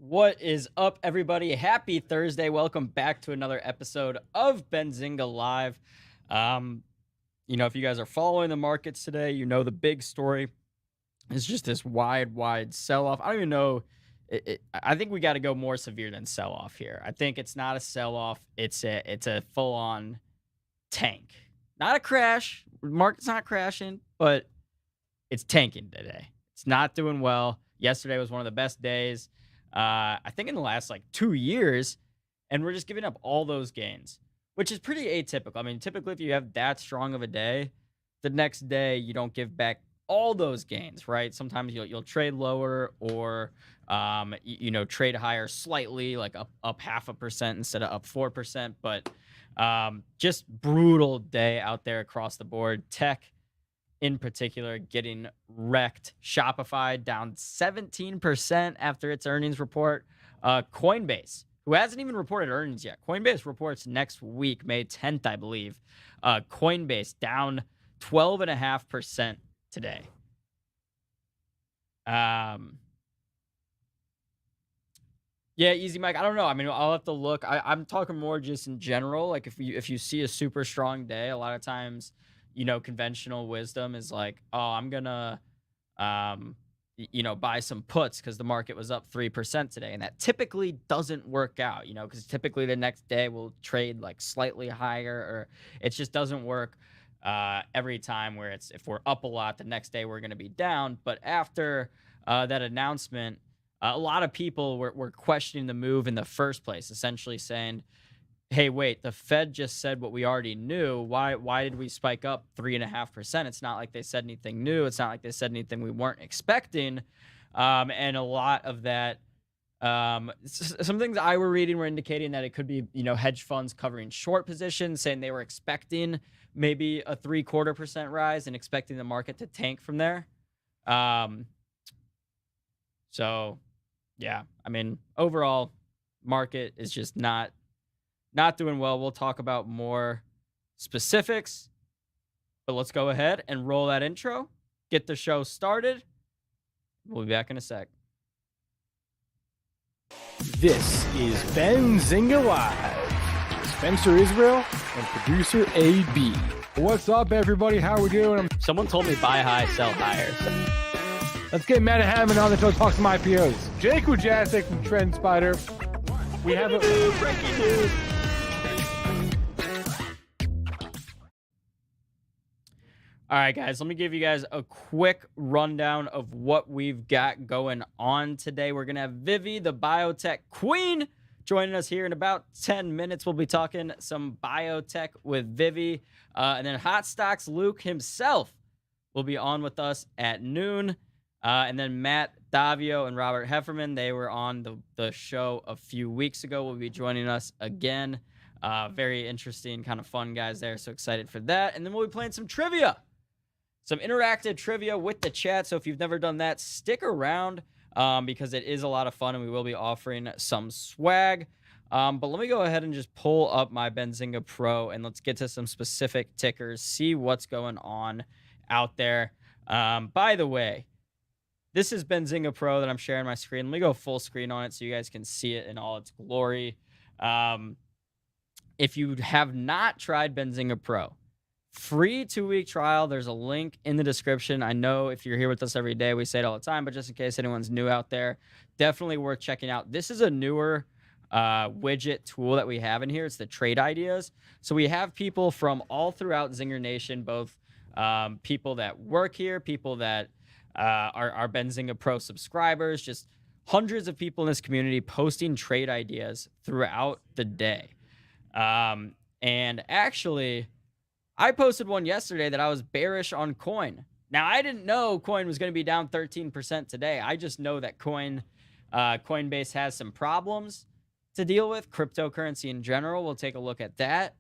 What is up, everybody? Happy Thursday. Welcome back to another episode of Benzinga Live. Um, if you guys are following the markets today, you know the big story is just this wide sell-off. I don't even know. I think we got to go more severe than sell-off here. I think it's not a sell-off. It's a full-on tank. Not a crash. Market's not crashing, but it's tanking today. It's not doing well. Yesterday was one of the best days, I think, in the last like 2 years, and we're just giving up all those gains, which is pretty atypical. I mean, typically, if you have that strong of a day, the next day you don't give back all those gains, right? Sometimes you'll trade lower or trade higher slightly, like up 0.5% instead of up 4%. But just brutal day out there across the board. Tech in particular getting wrecked. Shopify down 17% after its earnings report. Coinbase, who hasn't even reported earnings yet. Coinbase reports next week, May 10th, I believe. Coinbase down 12.5% today. Yeah, easy, Mike. I don't know. I mean, I'll have to look. I'm talking more just in general. Like if you see a super strong day, a lot of times, conventional wisdom is like, oh, I'm gonna, buy some puts because the market was up 3% today, and that typically doesn't work out. Because typically the next day we'll trade like slightly higher, or it just doesn't work every time. Where it's if we're up a lot, the next day we're gonna be down. But after that announcement, a lot of people were questioning the move in the first place, essentially saying, hey, wait, the Fed just said what we already knew. Why did we spike up 3.5%? It's not like they said anything new. It's not like they said anything we weren't expecting. And a lot of that, some things I were reading were indicating that it could be, hedge funds covering short positions, saying they were expecting maybe a 0.75% rise and expecting the market to tank from there. So yeah, I mean, overall, market is just not doing well. We'll talk about more specifics, but let's go ahead and roll that intro, get the show started. We'll be back in a sec. This is Benzinga Live. Spencer Israel and producer AB. What's up, everybody? How we doing? Someone told me buy high, sell higher. So. Let's get Matt Hammond on the show to talk some IPOs. Jake Wojacek from Trend Spider. We have a breaking news. All right, guys, let me give you guys a quick rundown of what we've got going on today. We're going to have Vivi, the biotech queen, joining us here in about 10 minutes. We'll be talking some biotech with Vivi. And then Hot Stocks Luke himself will be on with us at noon. And then Matt Davio and Robert Hefferman, they were on the show a few weeks ago, will be joining us again. Very interesting, kind of fun guys there. So excited for that. And then we'll be playing some trivia. Some interactive trivia with the chat. So if you've never done that, stick around because it is a lot of fun and we will be offering some swag. But let me go ahead and just pull up my Benzinga Pro and let's get to some specific tickers, see what's going on out there. By the way, this is Benzinga Pro that I'm sharing my screen. Let me go full screen on it so you guys can see it in all its glory. If you have not tried Benzinga Pro, free 2-week trial. There's a link in the description. I know if you're here with us every day, we say it all the time, but just in case anyone's new out there, definitely worth checking out. This is a newer widget tool that we have in here. It's the trade ideas. So we have people from all throughout Zinger Nation, both people that work here, people that are Benzinga Pro subscribers, just hundreds of people in this community posting trade ideas throughout the day. And actually, I posted one yesterday that I was bearish on Coin. Now, I didn't know Coin was going to be down 13% today. I just know that Coinbase has some problems to deal with. Cryptocurrency in general, we'll take a look at that.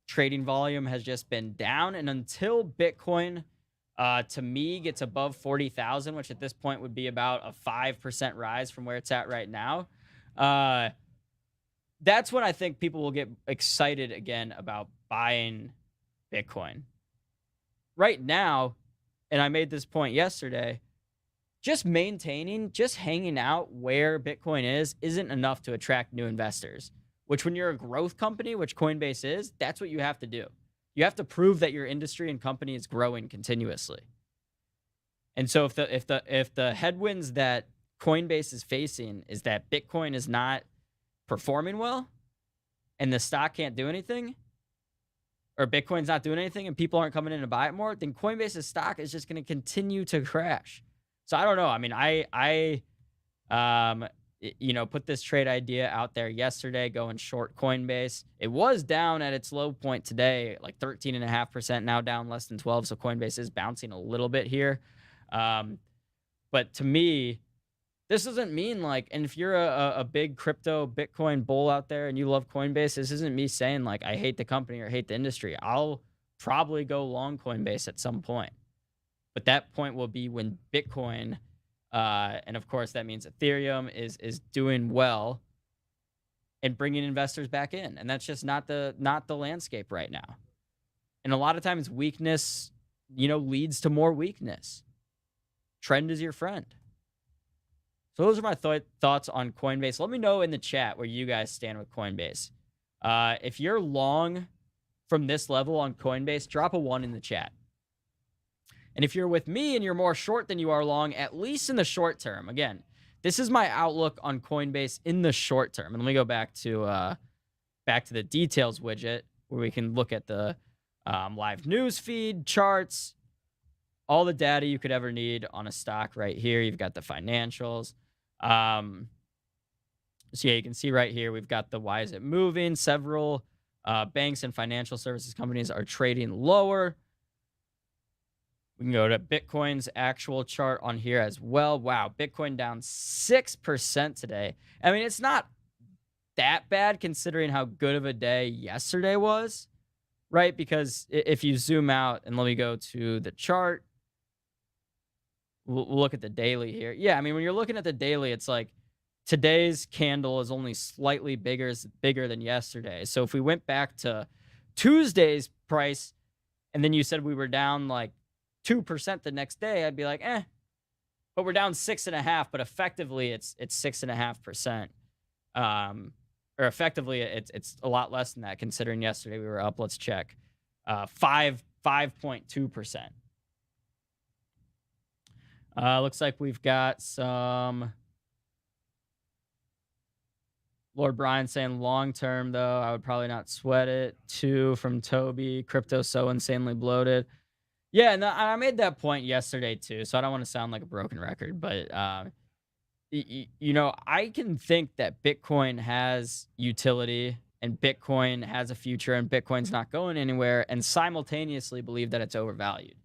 Trading volume has just been down. And until Bitcoin, to me, gets above 40,000, which at this point would be about a 5% rise from where it's at right now, that's when I think people will get excited again about buying Bitcoin. Right now, and I made this point yesterday, just maintaining, just hanging out where Bitcoin isn't enough to attract new investors, which when you're a growth company, which Coinbase is, that's what you have to do. You have to prove that your industry and company is growing continuously. And so if the headwinds that Coinbase is facing is that Bitcoin is not performing well and the stock can't do anything, or Bitcoin's not doing anything and people aren't coming in to buy it more, then Coinbase's stock is just going to continue to crash. So I don't know. I mean, put this trade idea out there yesterday, going short Coinbase. It was down at its low point today, like 13.5%, now down less than 12. So Coinbase is bouncing a little bit here. But to me, this doesn't mean like, and if you're a big crypto Bitcoin bull out there and you love Coinbase, this isn't me saying like I hate the company or hate the industry. I'll probably go long Coinbase at some point. But that point will be when Bitcoin, and of course that means Ethereum is doing well and bringing investors back in. And that's just not the landscape right now. And a lot of times weakness, leads to more weakness. Trend is your friend. So those are my thoughts on Coinbase. Let me know in the chat where you guys stand with Coinbase. If you're long from this level on Coinbase, drop a 1 in the chat. And if you're with me and you're more short than you are long, at least in the short term, again, this is my outlook on Coinbase in the short term. And let me go back to the details widget where we can look at the live news feed, charts, all the data you could ever need on a stock right here. You've got the financials. So yeah, you can see right here, we've got the why is it moving? Several banks and financial services companies are trading lower. We can go to Bitcoin's actual chart on here as well. Wow, Bitcoin down 6% today. I mean, it's not that bad considering how good of a day yesterday was, right? Because if you zoom out and let me go to the chart, we'll look at the daily here. Yeah, I mean, when you're looking at the daily, it's like today's candle is only slightly bigger than yesterday. So if we went back to Tuesday's price and then you said we were down like 2% the next day, I'd be like, but we're down 6.5%, but effectively it's 6.5%. Or effectively it's a lot less than that considering yesterday we were up. Let's check. 5.2%. Looks like we've got some Lord Brian saying long term though, I would probably not sweat it. 2 from Toby, crypto so insanely bloated. Yeah, and I made that point yesterday too, so I don't want to sound like a broken record, but I can think that Bitcoin has utility and Bitcoin has a future and Bitcoin's not going anywhere, and simultaneously believe that it's overvalued,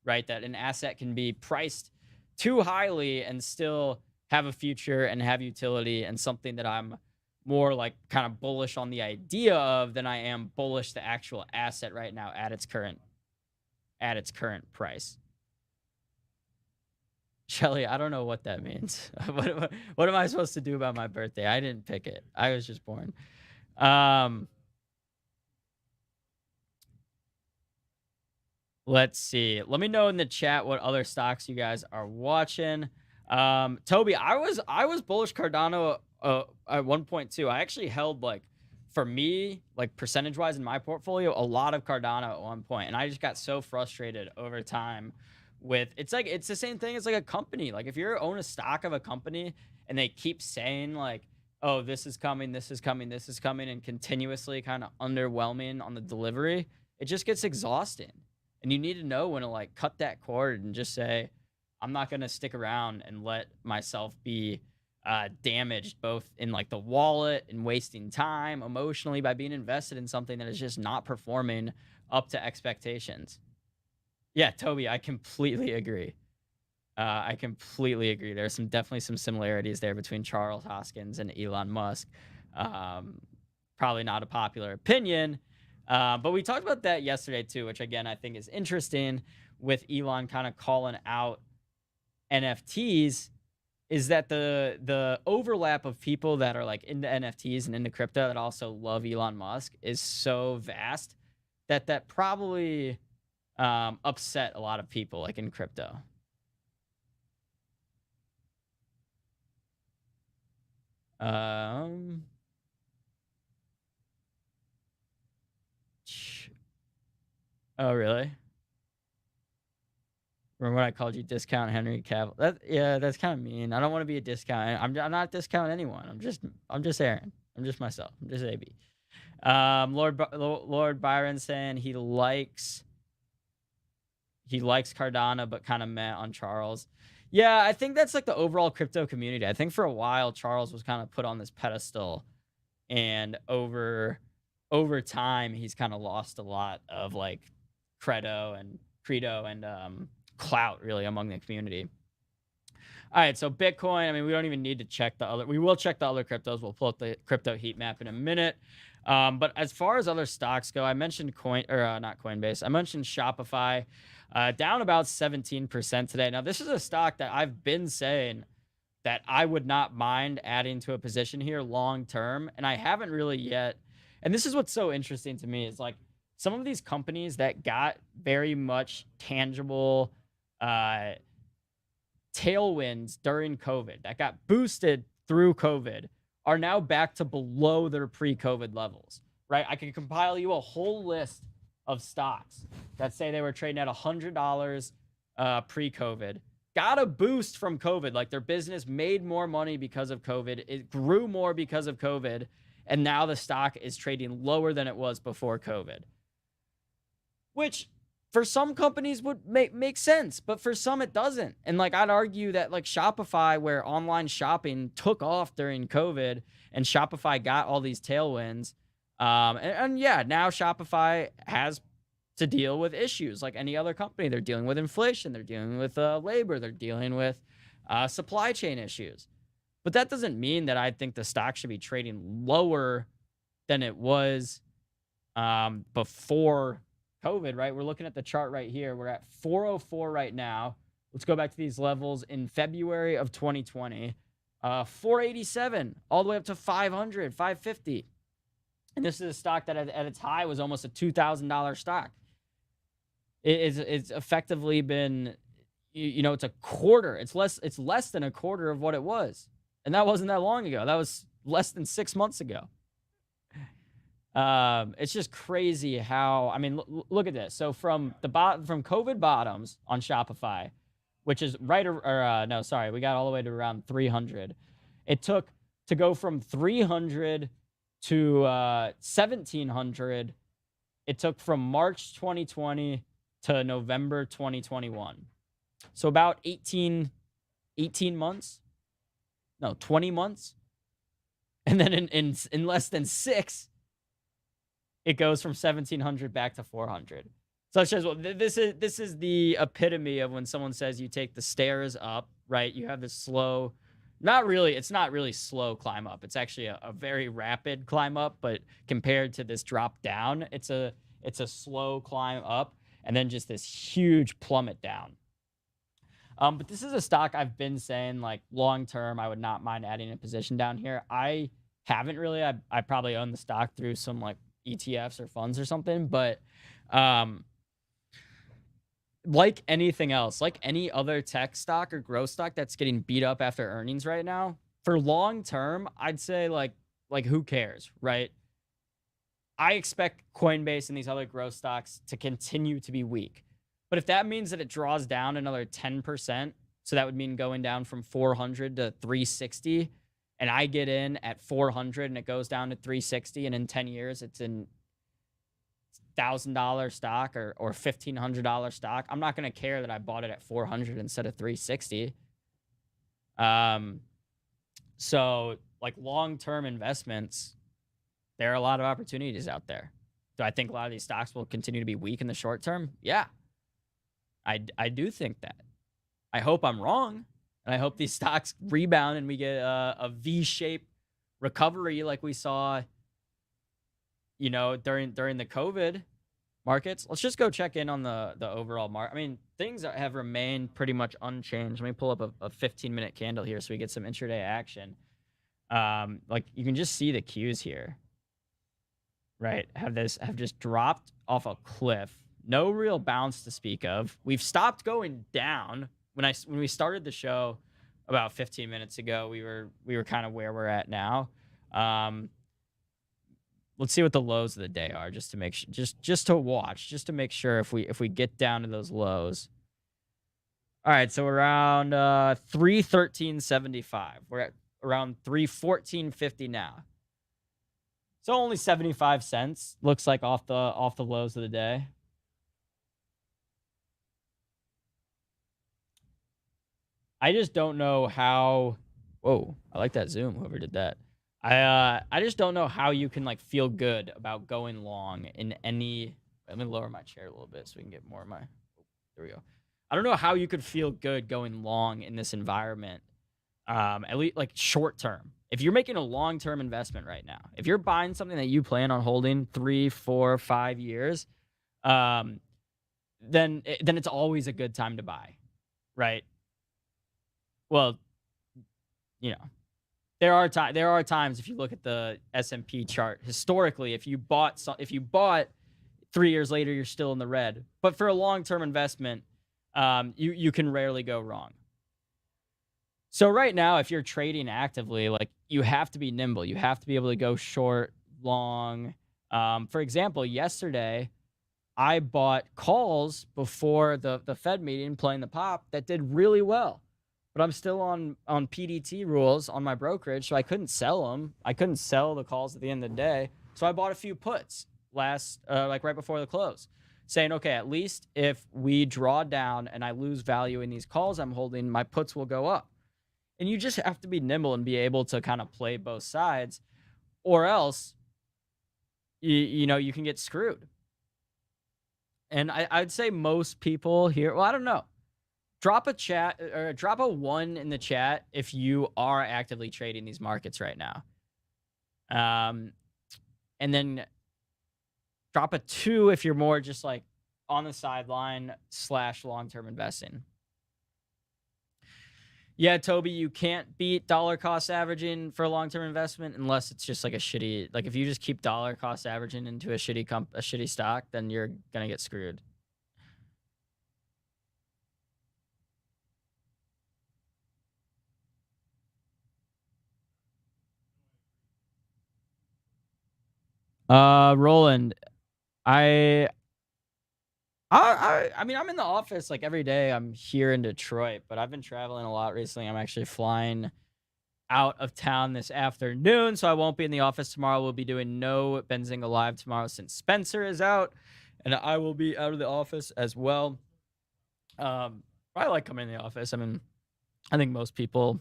right? That an asset can be priced too highly and still have a future and have utility, and something that I'm more like kind of bullish on the idea of than I am bullish the actual asset right now at its current price. Shelly, I don't know what that means. What am I supposed to do about my birthday? I didn't pick it. I was just born. Let's see. Let me know in the chat what other stocks you guys are watching. Toby, I was bullish Cardano at 1.2. I actually held, like, for me, like percentage wise in my portfolio, a lot of Cardano at one point, and I just got so frustrated over time with it's the same thing as like a company. Like if you own a stock of a company and they keep saying like, oh, this is coming, this is coming, this is coming, and continuously kind of underwhelming on the delivery, it just gets exhausting. And you need to know when to like cut that cord and just say, I'm not going to stick around and let myself be damaged both in like the wallet and wasting time emotionally by being invested in something that is just not performing up to expectations. Yeah, Toby, I completely agree. There's definitely some similarities there between Charles Hoskins and Elon Musk. Probably not a popular opinion, but we talked about that yesterday too, which again I think is interesting with Elon kind of calling out NFTs. Is that the overlap of people that are like into NFTs and into crypto that also love Elon Musk is so vast that probably upset a lot of people like in crypto. Um, oh, really? Remember when I called you discount Henry Cavill? Yeah, that's kind of mean. I don't want to be a discount. I'm not discounting anyone. I'm just Aaron. I'm just myself. I'm just AB. Lord Byron saying he likes Cardano, but kind of meh on Charles. Yeah, I think that's like the overall crypto community. I think for a while Charles was kind of put on this pedestal, and over time he's kind of lost a lot of like credo and clout really among the community. All right, so Bitcoin, I mean, we don't even need to check the other. We will check the other cryptos. We'll pull up the crypto heat map in a minute. But as far as other stocks go, I mentioned not Coinbase. I mentioned Shopify, down about 17% today. Now, this is a stock that I've been saying that I would not mind adding to a position here long term, and I haven't really yet. And this is what's so interesting to me is like some of these companies that got very much tangible tailwinds during COVID, that got boosted through COVID, are now back to below their pre-COVID levels, right? I can compile you a whole list of stocks that say they were trading at $100 pre-COVID, got a boost from COVID, like their business made more money because of COVID, it grew more because of COVID, and now the stock is trading lower than it was before COVID, which for some companies would make sense, but for some it doesn't. And like I'd argue that like Shopify, where online shopping took off during COVID and Shopify got all these tailwinds, and yeah, now Shopify has to deal with issues like any other company. They're dealing with inflation, they're dealing with labor, they're dealing with supply chain issues. But that doesn't mean that I think the stock should be trading lower than it was before COVID, right? We're looking at the chart right here. We're at 404 right now. Let's go back to these levels in February of 2020. 487 all the way up to 500, 550. And this is a stock that at its high was almost a $2,000 stock. It's effectively been, it's a quarter. It's less than a quarter of what it was. And that wasn't that long ago. That was less than 6 months ago. It's just crazy how, I mean, look at this. So from COVID bottoms on Shopify, which is we got all the way to around 300. It took to go from 300 to 1700. It took from March 2020 to November 2021. So about 18 months. No, 20 months. And then in less than 6, it goes from 1700 back to 400. So it shows, well, this is the epitome of when someone says you take the stairs up, right? You have this slow, it's not really slow climb up. It's actually a very rapid climb up, but compared to this drop down, it's a slow climb up and then just this huge plummet down. But this is a stock I've been saying like long term, I would not mind adding a position down here. I haven't really. I probably own the stock through some like ETFs or funds or something, but like anything else, like any other tech stock or growth stock that's getting beat up after earnings right now, for long term, I'd say like who cares, right? I expect Coinbase and these other growth stocks to continue to be weak. But if that means that it draws down another 10%, so that would mean going down from 400 to 360, and I get in at 400 and it goes down to 360, and in 10 years it's in $1,000 stock or $1,500 stock, I'm not going to care that I bought it at 400 instead of 360. So like long-term investments, there are a lot of opportunities out there. Do I think a lot of these stocks will continue to be weak in the short term? Yeah, I do think that. I hope I'm wrong, and I hope these stocks rebound and we get a V-shaped recovery like we saw, during the COVID markets. Let's just go check in on the overall market. I mean, things have remained pretty much unchanged. Let me pull up a 15-minute candle here so we get some intraday action. Like you can just see the cues here, right? Have just dropped off a cliff. No real bounce to speak of. We've stopped going down. When we started the show, about 15 minutes ago, we were kind of where we're at now. Um, let's see what the lows of the day are, just to make sure, just to watch, just to make sure if we get down to those lows. All right, so around 313.75. We're at around 314.50 now. So only 75 cents looks like off the lows of the day. I just don't know how. Whoa, I like that zoom. Whoever did that. I just don't know how you can like feel good about going long in any. Let me lower my chair a little bit so we can get more of my. There we go. I don't know how you could feel good going long in this environment. At least like short term. If you're making a long term investment right now, if you're buying something that you plan on holding 3, 4, 5 years, then it's always a good time to buy, right? Well, you know, there are times if you look at the S&P chart historically, if you bought 3 years later, you're still in the red. But for a long term investment, you can rarely go wrong. So right now, if you're trading actively, like you have to be nimble. You have to be able to go short, long. For example, yesterday, I bought calls before the Fed meeting playing the pop that did really well. But I'm still on PDT rules on my brokerage, so I couldn't sell them. I couldn't sell the calls at the end of the day. So I bought a few puts like right before the close, saying, okay, at least if we draw down and I lose value in these calls I'm holding, my puts will go up. And you just have to be nimble and be able to kind of play both sides, or else you can get screwed. And I'd say most people here, well, I don't know. Drop a chat or drop a 1 in the chat if you are actively trading these markets right now. And then drop a 2 if you're more just like on the sideline / long-term investing. Yeah, Toby, you can't beat dollar cost averaging for a long-term investment unless it's just like a shitty, like if you just keep dollar cost averaging into a shitty stock, then you're going to get screwed. Roland, I mean, I'm in the office like every day. I'm here in Detroit, but I've been traveling a lot recently. I'm actually flying out of town this afternoon, so I won't be in the office tomorrow. We'll be doing no Benzinga Live tomorrow since Spencer is out, and I will be out of the office as well. I like coming in the office. I mean, I think most people,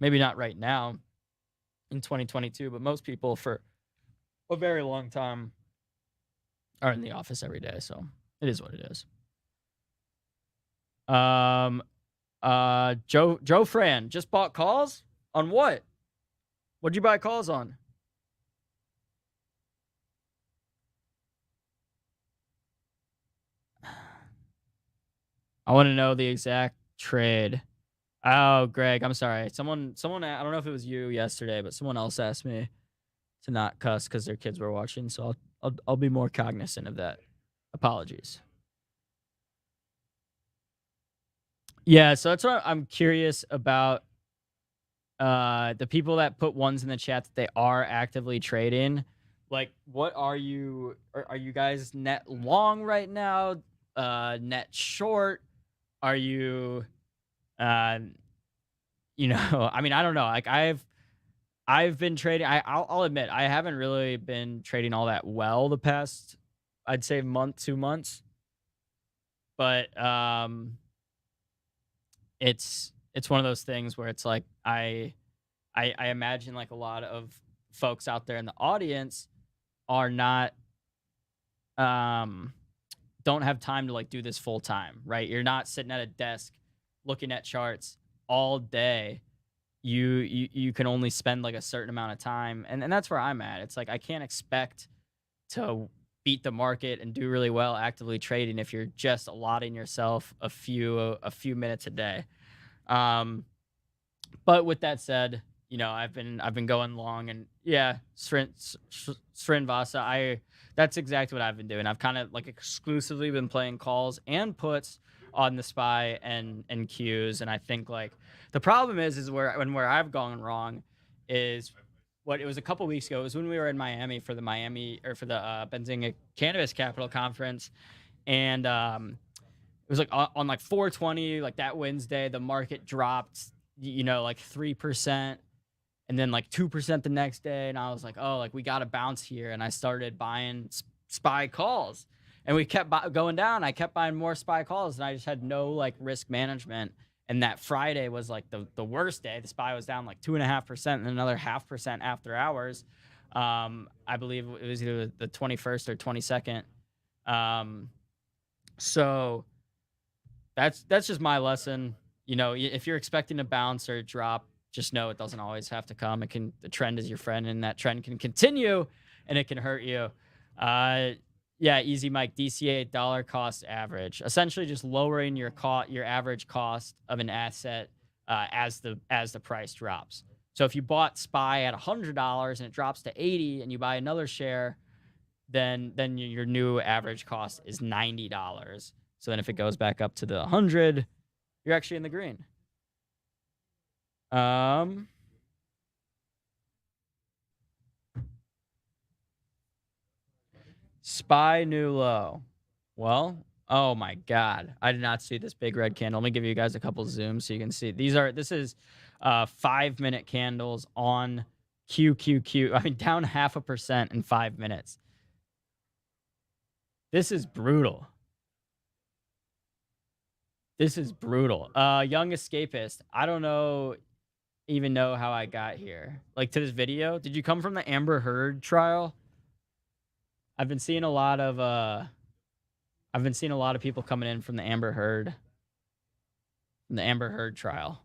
maybe not right now in 2022, but most people for a very long time are in the office every day, so it is what it is. Joe Fran just bought calls on what? What'd you buy calls on? I want to know the exact trade. Oh, Greg, I'm sorry. Someone, I don't know if it was you yesterday, but someone else asked me to not cuss because their kids were watching, so I'll be more cognizant of that. Apologies. Yeah, so that's what I'm curious about. The people that put 1s in the chat that they are actively trading, like, what are you? Are you guys net long right now? Net short? Are you? I mean, I don't know. Like, I've been trading. I'll admit I haven't really been trading all that well the past, I'd say, month, 2 months. But it's one of those things where it's like I imagine like a lot of folks out there in the audience are not don't have time to like do this full time, right? You're not sitting at a desk looking at charts all day. You can only spend like a certain amount of time, and that's where I'm at. It's like I can't expect to beat the market and do really well actively trading if you're just allotting yourself a few minutes a day. But with that said, I've been going long, and yeah, Srinvasa, that's exactly what I've been doing. I've kind of like exclusively been playing calls and puts on the SPY and Qs. And I think like the problem is where I've gone wrong is what it was a couple weeks ago. It was when we were in Miami for the Benzinga Cannabis Capital Conference, and it was like on like 420, like that Wednesday, the market dropped, like 3%, and then like 2% the next day, and I was like, oh, like we got to bounce here, and I started buying SPY calls, and we kept going down. I kept buying more SPY calls, and I just had no like risk management. And that Friday was like the worst day. The SPY was down like 2.5% and another 0.5% after hours. I believe it was either the 21st or 22nd. So that's just my lesson. If you're expecting a bounce or a drop, just know it doesn't always have to come. The trend is your friend, and that trend can continue, and it can hurt you. Yeah, easy, Mike. DCA dollar cost average, essentially just lowering your average cost of an asset as the price drops. So if you bought SPY at $100 and it drops to 80, and you buy another share, then your new average cost is $90. So then if it goes back up to the 100, you're actually in the green. SPY new low. Well, oh my God. I did not see this big red candle. Let me give you guys a couple zooms so you can see. This is 5-minute candles on QQQ. I mean, down 0.5% in 5 minutes. This is brutal. This is brutal. Young Escapist. I don't even know how I got here. Like, to this video. Did you come from the Amber Heard trial? I've been seeing a lot of people coming in from the Amber Heard trial.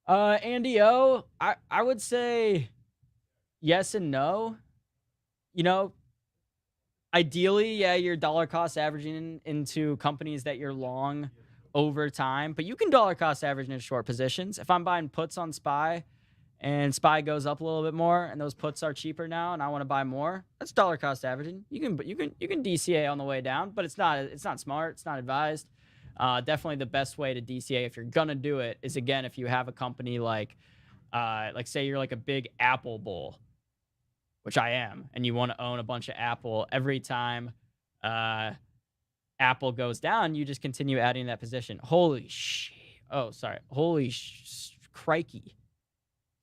Andy O, I would say yes and no. Ideally, yeah, you're dollar cost averaging into companies that you're long over time, but you can dollar cost average in short positions. If I'm buying puts on SPY and SPY goes up a little bit more and those puts are cheaper now and I want to buy more, that's dollar cost averaging. You can DCA on the way down, but it's not smart, it's not advised. Definitely the best way to DCA if you're gonna do it is, again, if you have a company like say you're like a big Apple bull, which I am, and you want to own a bunch of Apple. Every time Apple goes down, you just continue adding that position. Holy shit. Oh, sorry. Holy crikey.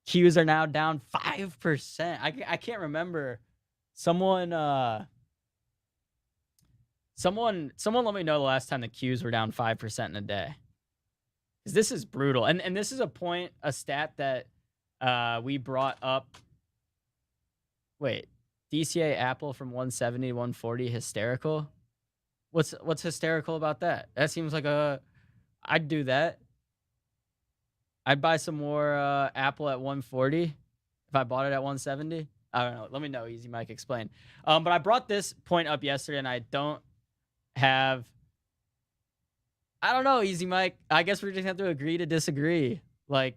Qs are now down 5%. I can't remember. Someone let me know the last time the Qs were down 5% in a day. Because this is brutal. And this is a stat that we brought up. Wait, DCA Apple from 170 to 140, hysterical? What's hysterical about that? That seems like I'd do that. I'd buy some more Apple at 140 if I bought it at 170. I don't know. Let me know. Easy Mike, explain. But I brought this point up yesterday, and I don't know, Easy Mike. I guess we're just going to have to agree to disagree. Like,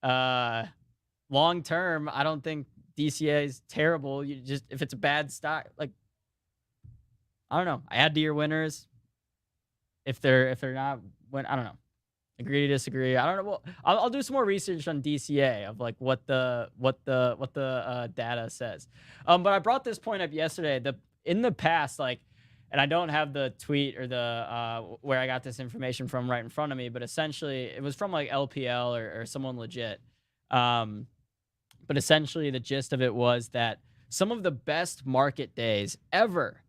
long term, I don't think DCA is terrible. If it's a bad stock, like, I don't know. I add to your winners. If they're not, I don't know. Agree to disagree. I don't know. Well, I'll do some more research on DCA of like what the data says. But I brought this point up yesterday. In the past, like, and I don't have the tweet or the where I got this information from right in front of me, but essentially it was from like LPL or someone legit. But essentially the gist of it was that some of the best market days ever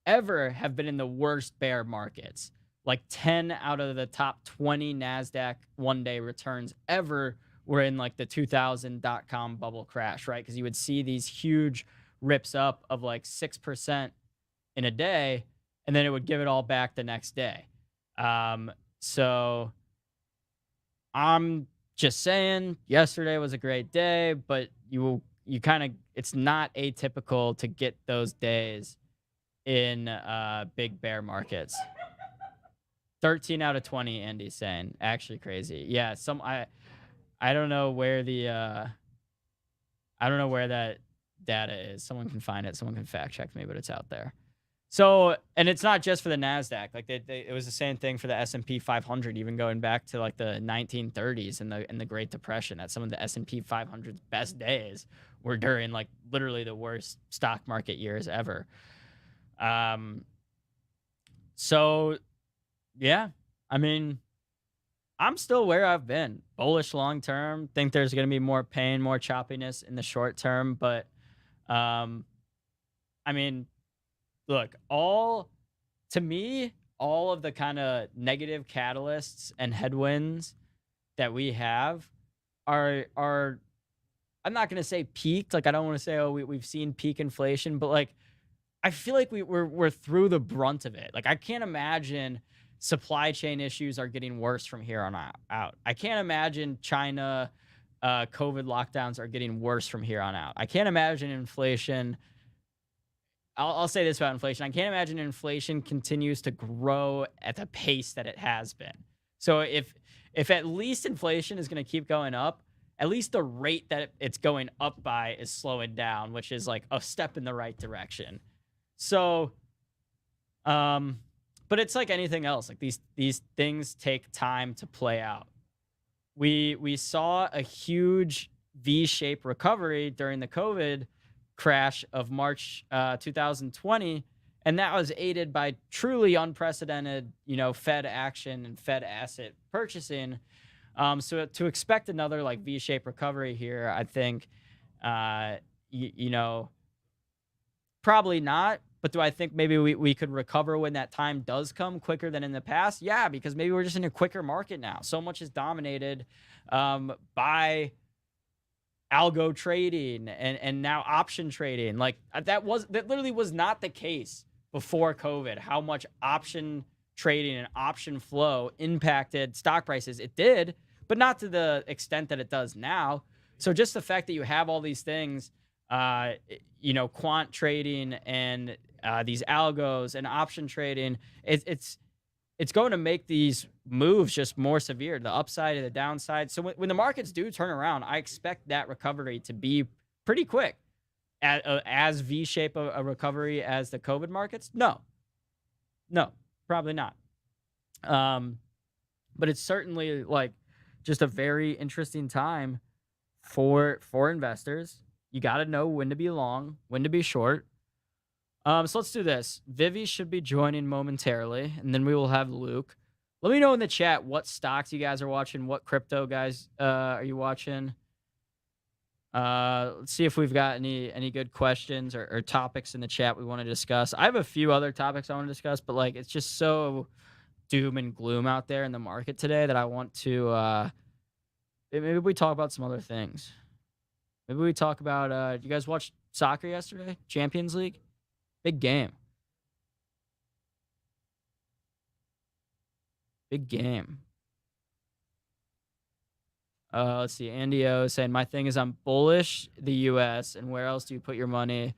have been in the worst bear markets. Like 10 out of the top 20 NASDAQ one-day returns ever were in like the 2000 .com bubble crash, right? Because you would see these huge rips up of like 6% in a day, and then it would give it all back the next day. So I'm just saying, yesterday was a great day, but it's not atypical to get those days in big bear markets. 13 out of 20, Andy's saying. Actually crazy. Yeah, I don't know where I don't know where that data is. Someone can find it. Someone can fact check me, but it's out there. So, and it's not just for the NASDAQ. Like it was the same thing for the S&P 500, even going back to like the 1930s and the Great Depression. That some of the S&P 500's best days were during like literally the worst stock market years ever. So yeah, I mean, I'm still where I've been. Bullish long term. Think there's going to be more pain, more choppiness in the short term, but um, I mean, look, to me, all of the kind of negative catalysts and headwinds that we have are I'm not gonna say peaked. Like I don't want to say, oh, we've seen peak inflation, but like I feel like we're through the brunt of it. Like I can't imagine supply chain issues are getting worse from here on out. I can't imagine China COVID lockdowns are getting worse from here on out. I can't imagine inflation. I'll say this about inflation. I can't imagine inflation continues to grow at the pace that it has been. So if at least inflation is going to keep going up, at least the rate that it's going up by is slowing down, which is like a step in the right direction. So, but it's like anything else. Like these things take time to play out. We saw a huge V-shaped recovery during the COVID crash of March 2020, and that was aided by truly unprecedented, Fed action and Fed asset purchasing. So to expect another like V-shaped recovery here, I think, probably not. But do I think maybe we could recover when that time does come quicker than in the past? Yeah, because maybe we're just in a quicker market now. So much is dominated by algo trading and now option trading. Like that literally was not the case before COVID. How much option trading and option flow impacted stock prices. It did, but not to the extent that it does now. So just the fact that you have all these things, quant trading and these algos and option trading, it's going to make these moves just more severe, the upside and the downside. So when the markets do turn around, I expect that recovery to be pretty quick. As V-shape a recovery as the COVID markets? No, probably not. But it's certainly like just a very interesting time for investors. You got to know when to be long, when to be short. So let's do this. Vivi should be joining momentarily, and then we will have Luke. Let me know in the chat what stocks you guys are watching, what crypto guys are you watching. Let's see if we've got any good questions or topics in the chat we want to discuss. I have a few other topics I want to discuss, but like it's just so doom and gloom out there in the market today that I want to maybe we talk about some other things. Maybe we talk about you guys watch soccer yesterday? Champions League? Big game. Big game. Let's see. Andy O saying, my thing is I'm bullish the U.S. And where else do you put your money?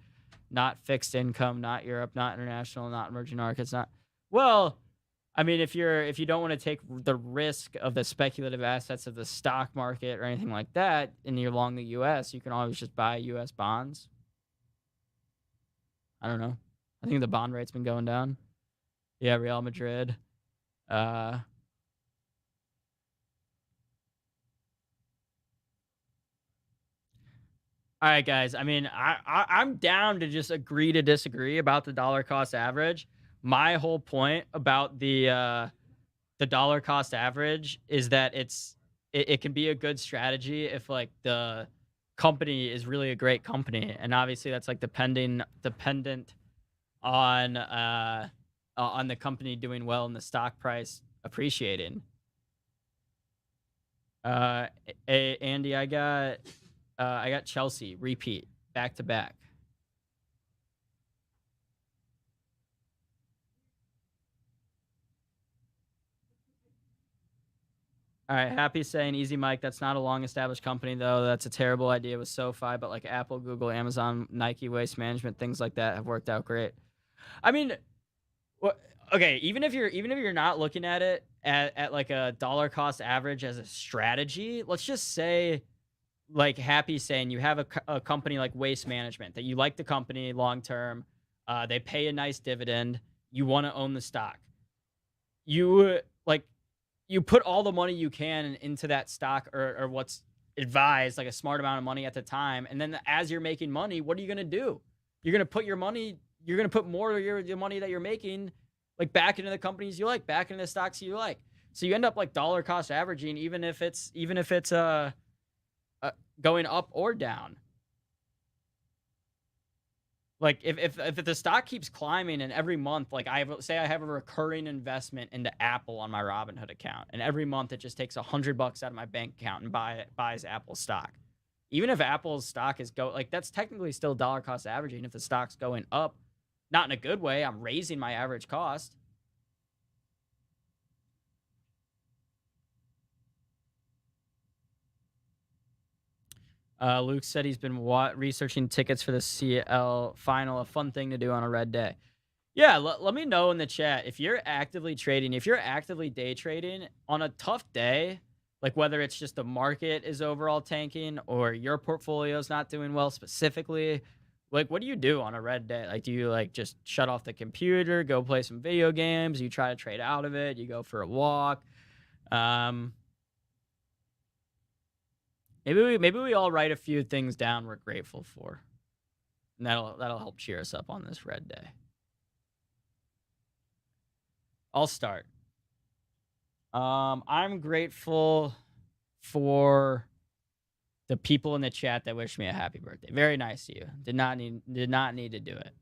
Not fixed income, not Europe, not international, not emerging markets, not. Well, I mean, if you don't want to take the risk of the speculative assets of the stock market or anything like that, and you're long the U.S., you can always just buy U.S. bonds. I don't know. I think the bond rate's been going down. Yeah, Real Madrid. All right, guys. I mean, I'm down to just agree to disagree about the dollar cost average. My whole point about the dollar cost average is that it can be a good strategy if like the company is really a great company, and obviously that's like dependent on the company doing well and the stock price appreciating. Andy, I got Chelsea repeat back to back. All right, Happy saying Easy Mike. That's not a long established company though. That's a terrible idea with SoFi, but like Apple, Google, Amazon, Nike, Waste Management, things like that have worked out great. I mean, okay, even if you're not looking at it at like a dollar cost average as a strategy, let's just say, like Happy saying, you have a company like Waste Management that you like the company long term. They pay a nice dividend. You want to own the stock. You you put all the money you can into that stock, or what's advised, like a smart amount of money at the time. And then as you're making money, what are you going to do? You're going to put your money, you're going to put more of your money that you're making like back into the companies you like, back into the stocks you like. So you end up like dollar cost averaging, even if it's going up or down. Like if the stock keeps climbing and every month, like I have a recurring investment into Apple on my Robinhood account, and every month it just takes $100 out of my bank account and buys Apple stock. Even if Apple's stock is like that's technically still dollar cost averaging. If the stock's going up, not in a good way, I'm raising my average cost. Luke said he's been researching tickets for the CL final, a fun thing to do on a red day. Yeah, let me know in the chat if you're actively trading, if you're actively day trading on a tough day, like whether it's just the market is overall tanking or your portfolio is not doing well specifically. Like, what do you do on a red day? Like, do you like just shut off the computer, go play some video games? You try to trade out of it. You go for a walk. Maybe we all write a few things down we're grateful for, and that'll help cheer us up on this red day. I'll start. I'm grateful for the people in the chat that wished me a happy birthday. Very nice of you. Did not need to do it.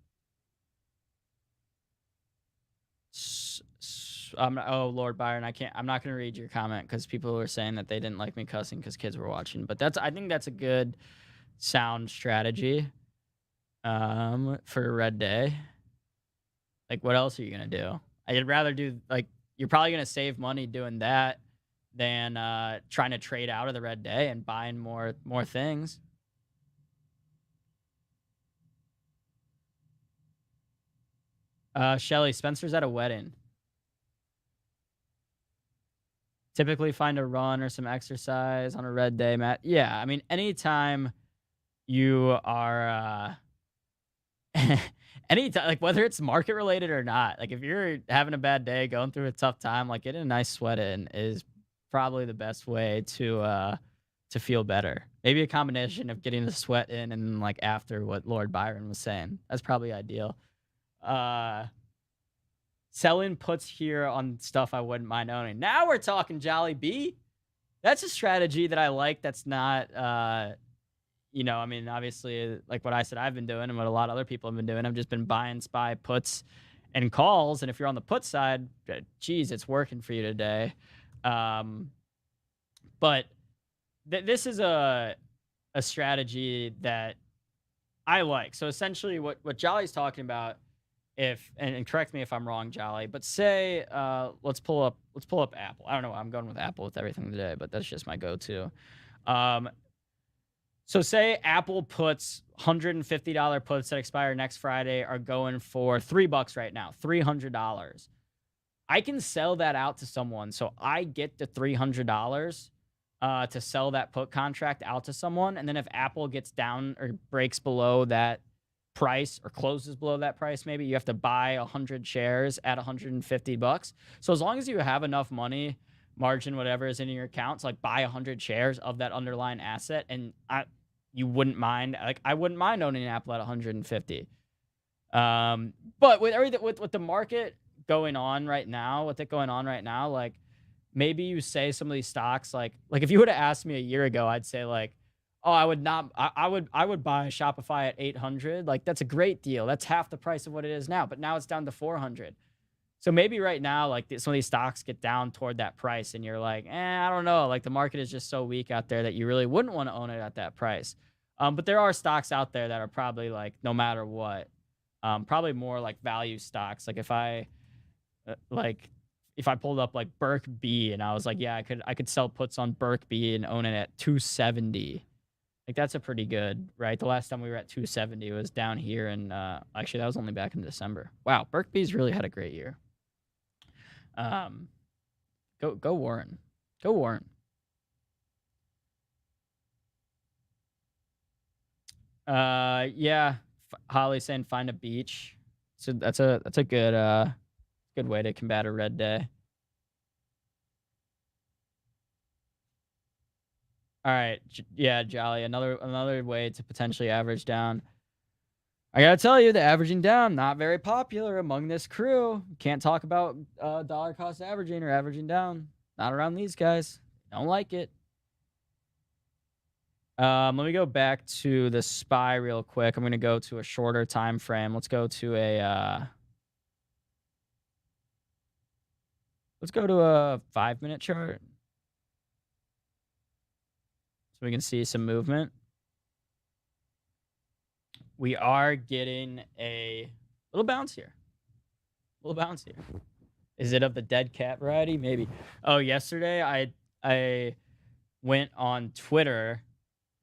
Oh, Lord Byron, I'm not going to read your comment because people were saying that they didn't like me cussing because kids were watching. But I think that's a good sound strategy for a red day. Like, what else are you going to do? I'd rather do, like, you're probably going to save money doing that than trying to trade out of the red day and buying more things. Shelly, Spencer's at a wedding. Typically find a run or some exercise on a red day, Matt. Yeah, I mean, anytime you are anytime, like whether it's market related or not, like if you're having a bad day, going through a tough time, like getting a nice sweat in is probably the best way to feel better. Maybe a combination of getting the sweat in and like after what Lord Byron was saying. That's probably ideal. Selling puts here on stuff I wouldn't mind owning. Now we're talking, Jolly B. That's a strategy that I like. That's not, I mean, obviously, like what I said I've been doing and what a lot of other people have been doing. I've just been buying SPY puts and calls. And if you're on the put side, geez, it's working for you today. But this is a strategy that I like. So essentially what Jolly's talking about, and correct me if I'm wrong, Jolly, but say let's pull up Apple. I don't know why I'm going with Apple with everything today, but that's just my go-to. So say Apple puts $150 puts that expire next Friday are going for $3 right now, $300. I can sell that out to someone, so I get the $300 to sell that put contract out to someone, and then if Apple gets down or breaks below that price or closes below that price, maybe you have to buy 100 shares at $150. So as long as you have enough money, margin, whatever is in your account, to like buy 100 shares of that underlying asset, and you wouldn't mind, like I wouldn't mind owning an Apple at 150. But with everything with the market going on right now, like maybe you say some of these stocks, like if you would have asked me a year ago, I'd say like, oh, I would buy Shopify at 800. Like that's a great deal. That's half the price of what it is now. But now it's down to 400. So maybe right now, like some of these stocks get down toward that price, and you're like, I don't know. Like the market is just so weak out there that you really wouldn't want to own it at that price. But there are stocks out there that are probably like no matter what, probably more like value stocks. Like if I pulled up like Burke B and I was like, yeah, I could sell puts on Burke B and own it at 270. Like that's a pretty good, right? The last time we were at 270 was down here, and actually that was only back in December. Wow, Burke B's really had a great year. Go Warren, go Warren. Yeah, Holly saying find a beach. So that's a good way to combat a red day. All right, yeah, Jolly. Another way to potentially average down. I gotta tell you, the averaging down not very popular among this crew. Can't talk about dollar cost averaging or averaging down. Not around these guys. Don't like it. Let me go back to the SPY real quick. I'm gonna go to a shorter time frame. Let's go to a 5-minute chart so we can see some movement. We are getting a little bounce here. Is it of the dead cat variety? Maybe. Oh, yesterday I went on Twitter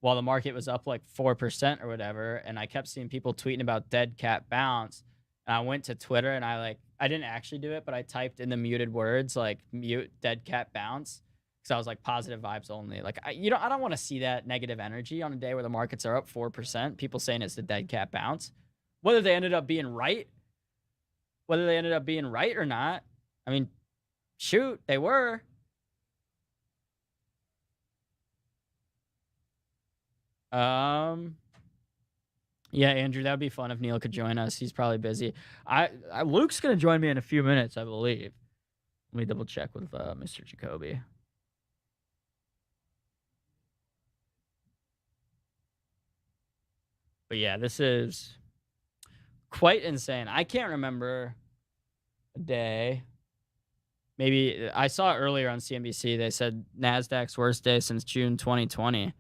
while the market was up like 4% or whatever, and I kept seeing people tweeting about dead cat bounce. And I went to Twitter and I didn't actually do it, but I typed in the muted words like mute dead cat bounce because I was like positive vibes only. Like I don't want to see that negative energy on a day where the markets are up 4%. People saying it's the dead cat bounce, whether they ended up being right or not. I mean, shoot, they were. Yeah, Andrew, that would be fun if Neil could join us. He's probably busy. Luke's gonna join me in a few minutes, I believe. Let me double check with Mr. Jacobi. But yeah, this is quite insane. I can't remember a day. Maybe I saw earlier on CNBC they said NASDAQ's worst day since June 2020.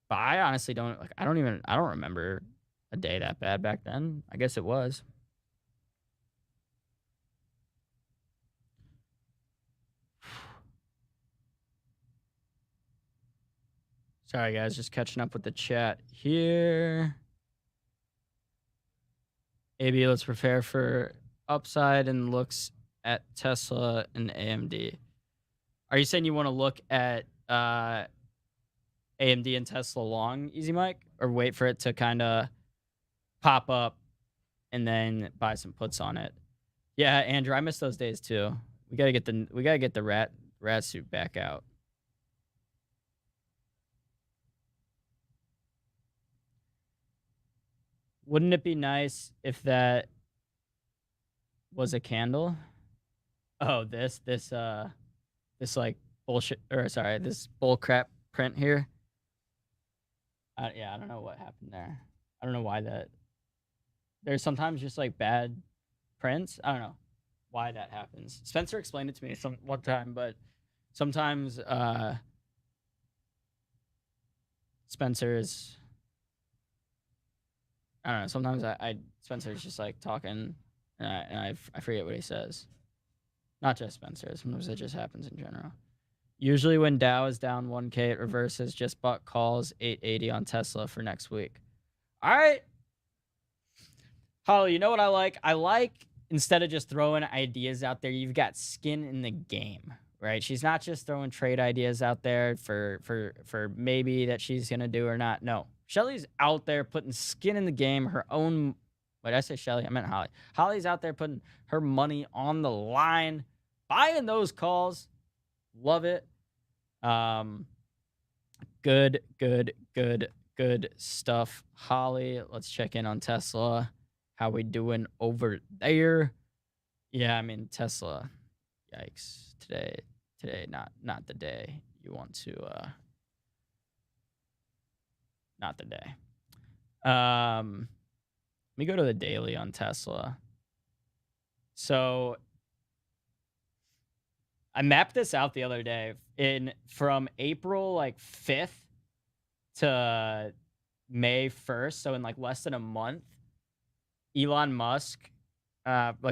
But I honestly don't I don't remember a day that bad back then. I guess it was. Sorry guys, just catching up with the chat here. AB, let's prepare for upside and looks at Tesla and AMD. Are you saying you want to look at AMD and Tesla long, Easy Mike, or wait for it to kind of pop up and then buy some puts on it? Yeah, Andrew, I miss those days too. We gotta get the rat suit back out. Wouldn't it be nice if that was a candle? Oh, this like bullshit, or sorry, this bull crap print here. Yeah, I don't know what happened there. I don't know why that. There's sometimes just like bad prints. I don't know why that happens. Spencer explained it to me one time, but sometimes Spencer is. I don't know. Sometimes Spencer's just like talking, and I forget what he says. Not just Spencer. Sometimes it just happens in general. Usually when Dow is down 1K, it reverses. Just bought calls 880 on Tesla for next week. All right. Holly, you know what I like? I like instead of just throwing ideas out there, you've got skin in the game, right? She's not just throwing trade ideas out there for maybe that she's going to do or not. No. Shelly's out there putting skin in the game, her own. Wait, did I say Shelly? I meant Holly. Holly's out there putting her money on the line, buying those calls. Love it. Good stuff. Holly, let's check in on Tesla. How we doing over there? Yeah, I mean Tesla. Yikes. Today, not the day you want to. Not the day. Let me go to the daily on Tesla. So I mapped this out the other day from April 5th to May 1st. So in less than a month, Elon Musk,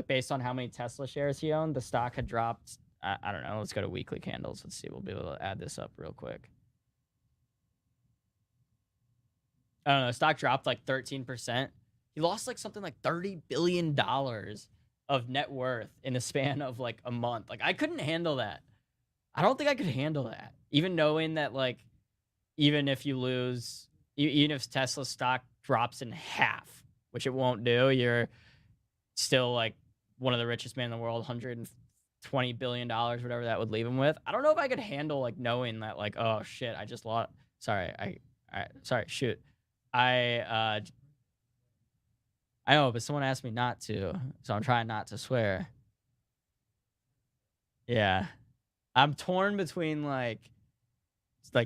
based on how many Tesla shares he owned, the stock had dropped. I don't know. Let's go to weekly candles. Let's see. We'll be able to add this up real quick. I don't know. Stock dropped 13%. He lost something like $30 billion of net worth in a span of a month. I couldn't handle that. I don't think I could handle that. Even knowing that even if you lose, even if Tesla stock drops in half, which it won't do. You're still like one of the richest men in the world, $120 billion, whatever that would leave him with. I don't know if I could handle like knowing that, like, oh shit, I just lost. Sorry, sorry, shoot. I know, but someone asked me not to, so I'm trying not to swear. Yeah. I'm torn between like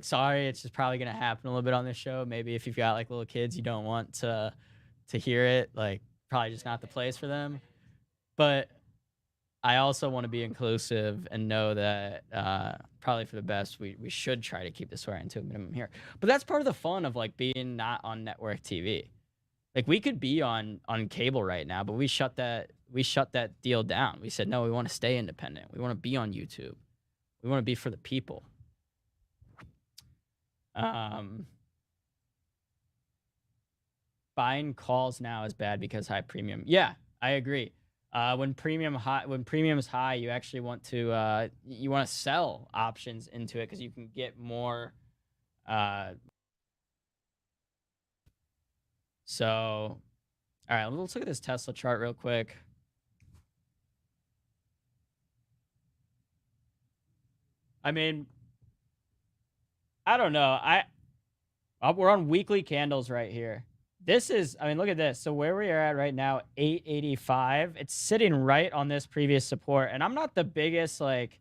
sorry, it's just probably gonna happen a little bit on this show. Maybe if you've got like little kids, you don't want to hear it. Like, probably just not the place for them. But I also want to be inclusive and know that probably for the best, we should try to keep the swearing to a minimum here. But that's part of the fun of like being not on network TV. Like, we could be on cable right now, but we shut that deal down. We said no, we want to stay independent. We want to be on YouTube. We want to be for the people. Buying calls now is bad because high premium. Yeah, I agree. When premium's high, you actually want to sell options into it because you can get more. So, all right, let's look at this Tesla chart real quick. I mean, I don't know. We're on weekly candles right here. This is, I mean, look at this. So where we are at right now, 885. It's sitting right on this previous support. And I'm not the biggest like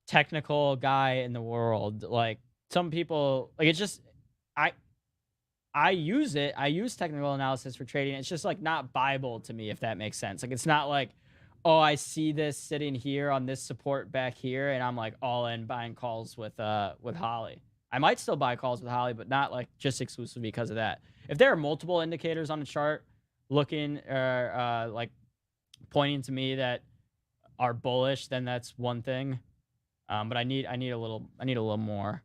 technical guy in the world. Like, some people, like, it's just I use it. I use technical analysis for trading. It's just like not Bible to me, if that makes sense. Like, it's not like, oh, I see this sitting here on this support back here, and I'm like all in buying calls with Holly. I might still buy calls with Holly, but not like just exclusively because of that. If there are multiple indicators on the chart looking or like pointing to me that are bullish, then that's one thing. But I need a little more.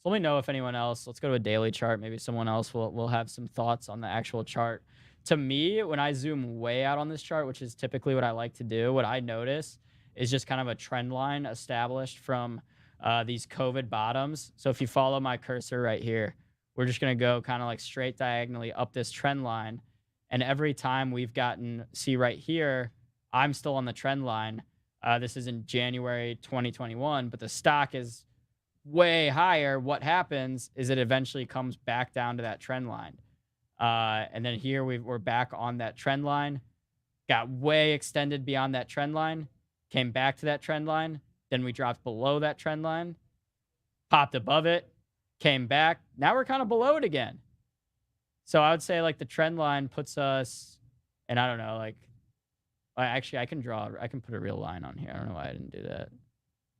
So let me know if anyone else. Let's go to a daily chart. Maybe someone else will have some thoughts on the actual chart. To me, when I zoom way out on this chart, which is typically what I like to do, what I notice is just kind of a trend line established from these COVID bottoms. So if you follow my cursor right here, we're just going to go kind of like straight diagonally up this trend line. And every time we've gotten, see right here, I'm still on the trend line. This is in January 2021, but the stock is way higher. What happens is it eventually comes back down to that trend line. And then here we're back on that trend line, got way extended beyond that trend line, came back to that trend line. Then we dropped below that trend line, popped above it, came back. Now we're kind of below it again. So I would say like the trend line puts us, and I don't know, like, actually I can put a real line on here. I don't know why I didn't do that.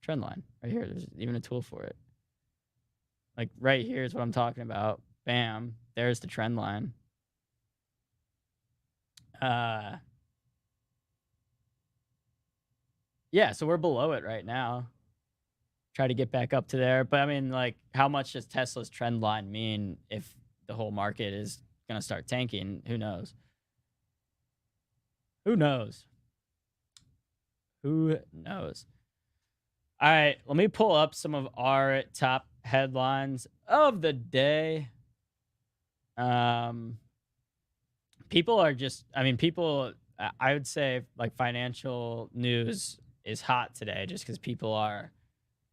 Trend line right here. There's even a tool for it. Like right here is what I'm talking about. Bam. There's the trend line. Yeah, so we're below it right now. Try to get back up to there. But I mean, like, how much does Tesla's trend line mean if the whole market is going to start tanking? Who knows? Who knows? Who knows? All right, let me pull up some of our top headlines of the day. People are just, I mean, I would say like financial news is hot today just because people are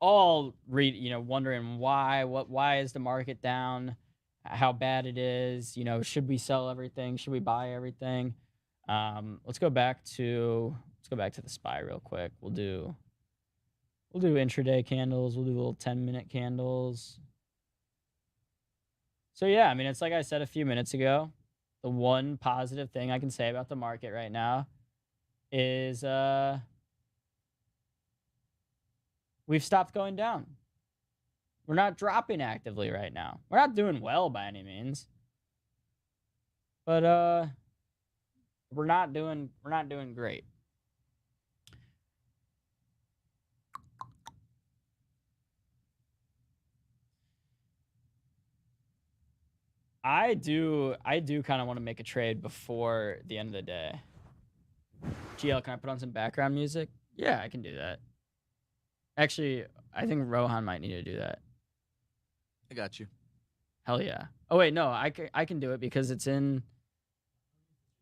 all wondering why is the market down, how bad it is, should we sell everything, should we buy everything? Let's go back to the SPY real quick. We'll do intraday candles. We'll do little 10-minute candles. So yeah, I mean, it's like I said a few minutes ago. The one positive thing I can say about the market right now is we've stopped going down. We're not dropping actively right now. We're not doing well by any means. But we're not doing great. I do kind of want to make a trade before the end of the day. GL, can I put on some background music? Yeah, I can do that. Actually, I think Rohan might need to do that. I got you. Hell yeah. Oh wait, no, I can do it because it's in.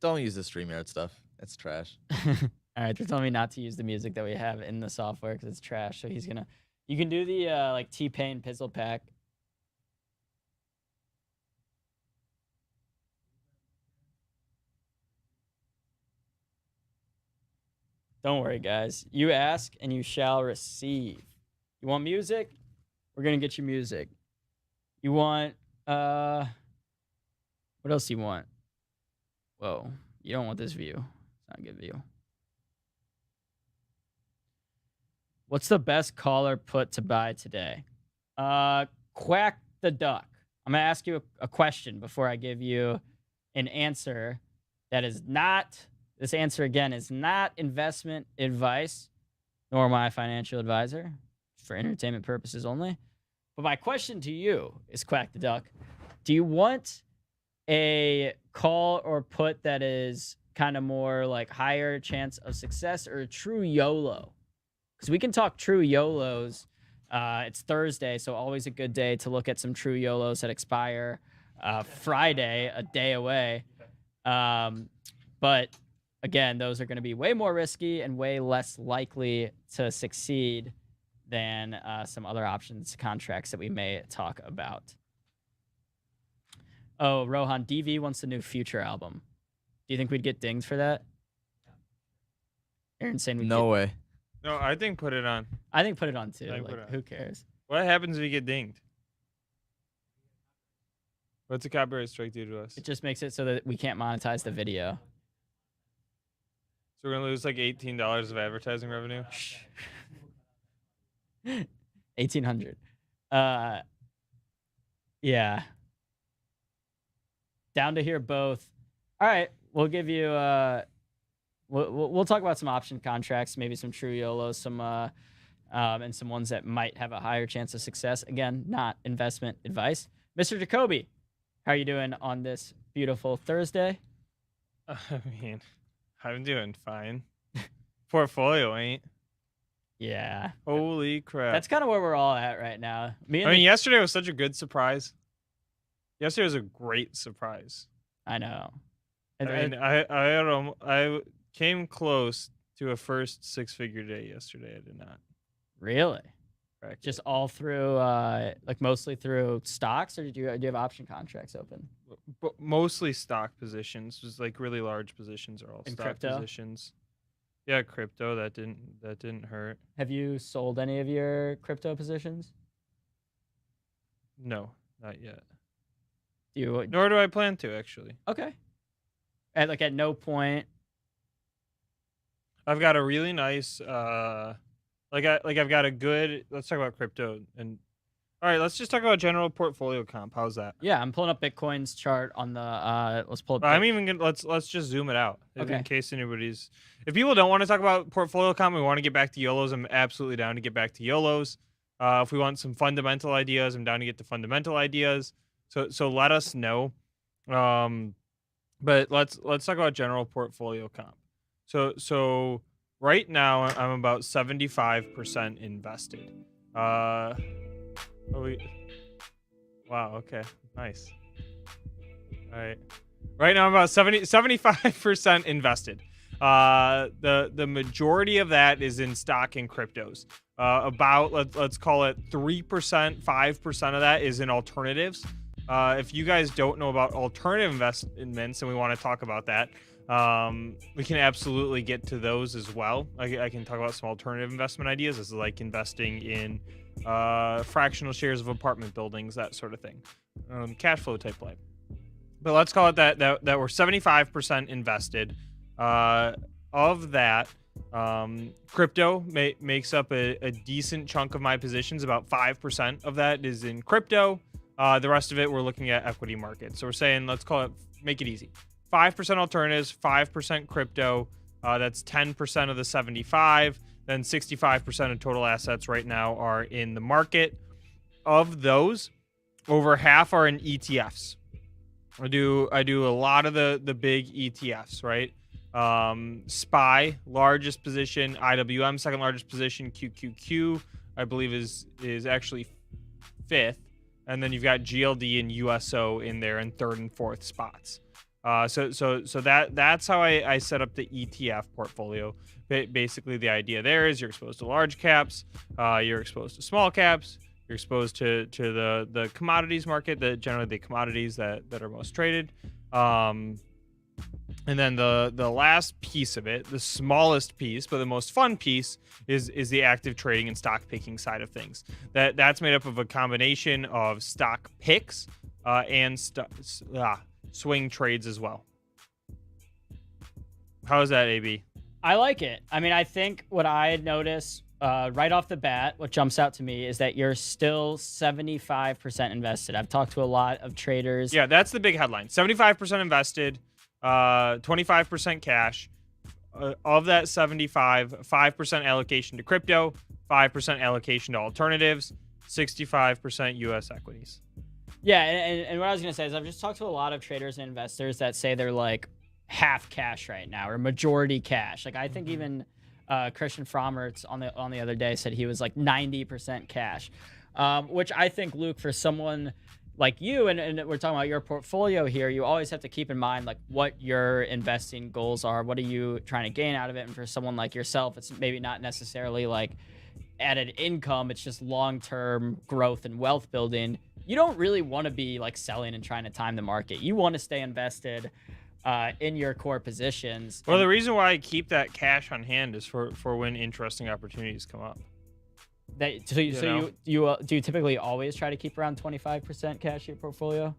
Don't use the StreamYard stuff. It's trash. All right, they're telling me not to use the music that we have in the software because it's trash. So he's gonna. You can do the like T-Pain Pizzle Pack. Don't worry, guys. You ask and you shall receive. You want music? We're gonna get you music. You want what else do you want? Whoa, you don't want this view. It's not a good view. What's the best call or put to buy today? Quack the duck. I'm gonna ask you a question before I give you an answer that is not. This answer again is not investment advice, nor my financial advisor, for entertainment purposes only. But my question to you is, Quack the duck, do you want a call or put that is kind of more like higher chance of success, or a true YOLO? Because we can talk true YOLOs. It's Thursday, so always a good day to look at some true YOLOs that expire Friday, a day away. But again, those are going to be way more risky and way less likely to succeed than some other options contracts that we may talk about. Oh, Rohan, DV wants the new Future album. Do you think we'd get dinged for that? Aaron's saying No way. No, I think put it on. I think put it on too. I think Like, put it on. who cares? What happens if you get dinged? What's a copyright strike do to us? It just makes it so that we can't monetize the video. So we're gonna lose like $18 of advertising revenue. 1,800. Yeah. Down to hear both. All right, we'll give you. We'll talk about some option contracts, maybe some true YOLOs, some and some ones that might have a higher chance of success. Again, not investment advice. Mr. Jacobi, how are you doing on this beautiful Thursday? I mean, I'm doing fine. Portfolio ain't. Yeah. Holy crap. That's kind of where we're all at right now. I mean, yesterday was such a good surprise. Yesterday was a great surprise. I know. I mean, I came close to a first six-figure day yesterday. I did not. Really? Correct. Just all through, like mostly through stocks, or do you have option contracts open? But mostly stock positions. Just like really large positions are all In stock crypto? positions. Yeah, crypto. That didn't hurt. Have you sold any of your crypto positions? No, not yet. Do you? Nor do I plan to, actually. Okay. At no point. I've got a really nice I've got a good. Let's talk about crypto and. All right, let's just talk about general portfolio comp. How's that? Yeah, I'm pulling up Bitcoin's chart on the. Let's pull up. I'm even gonna let's just zoom it out Okay. in case anybody's. If people don't want to talk about portfolio comp, we want to get back to YOLOs. I'm absolutely down to get back to YOLOs. If we want some fundamental ideas, I'm down to get to fundamental ideas. So let us know. But let's talk about general portfolio comp. So right now I'm about 75% invested. Wow, okay. Nice. All right. Right now I'm about 75% invested. The majority of that is in stock and cryptos. About let's call it 3%, 5% of that is in alternatives. If you guys don't know about alternative investments and we want to talk about that, we can absolutely get to those as well. I can talk about some alternative investment ideas. This is like investing in fractional shares of apartment buildings, that sort of thing, cash flow type play. But let's call it that we're 75% invested. Of that, crypto makes up a decent chunk of my positions. About 5% of that is in crypto. The rest of it, we're looking at equity markets. So we're saying, let's call it, make it easy. 5% alternatives, 5% crypto. That's 10% of the 75. Then 65% of total assets right now are in the market. Of those, over half are in ETFs. I do a lot of the big ETFs, right? SPY, largest position. IWM, second largest position. QQQ, I believe is actually fifth. And then you've got GLD and USO in there in third and fourth spots. That's how I set up the ETF portfolio. Basically, the idea there is you're exposed to large caps, you're exposed to small caps, you're exposed to the commodities market, generally the commodities that are most traded. And then the last piece of it, the smallest piece, but the most fun piece, is the active trading and stock picking side of things. That's made up of a combination of stock picks and swing trades as well. How is that, AB? I like it. I mean, I think what I had noticed right off the bat, what jumps out to me is that you're still 75% invested. I've talked to a lot of traders. Yeah, that's the big headline. 75% invested, 25% cash. Of that 75, 5% allocation to crypto, 5% allocation to alternatives, 65% U.S. equities. Yeah, and what I was going to say is I've just talked to a lot of traders and investors that say they're like half cash right now or majority cash. Like I think even Christian Frommertz on the other day said he was like 90% cash, which I think, Luke, for someone like you, and we're talking about your portfolio here, you always have to keep in mind like what your investing goals are. What are you trying to gain out of it? And for someone like yourself, it's maybe not necessarily like added income. It's just long-term growth and wealth building. You don't really want to be like selling and trying to time the market. You want to stay invested in your core positions. Well, the reason why I keep that cash on hand is for when interesting opportunities come up. Do you typically always try to keep around 25% cash in your portfolio?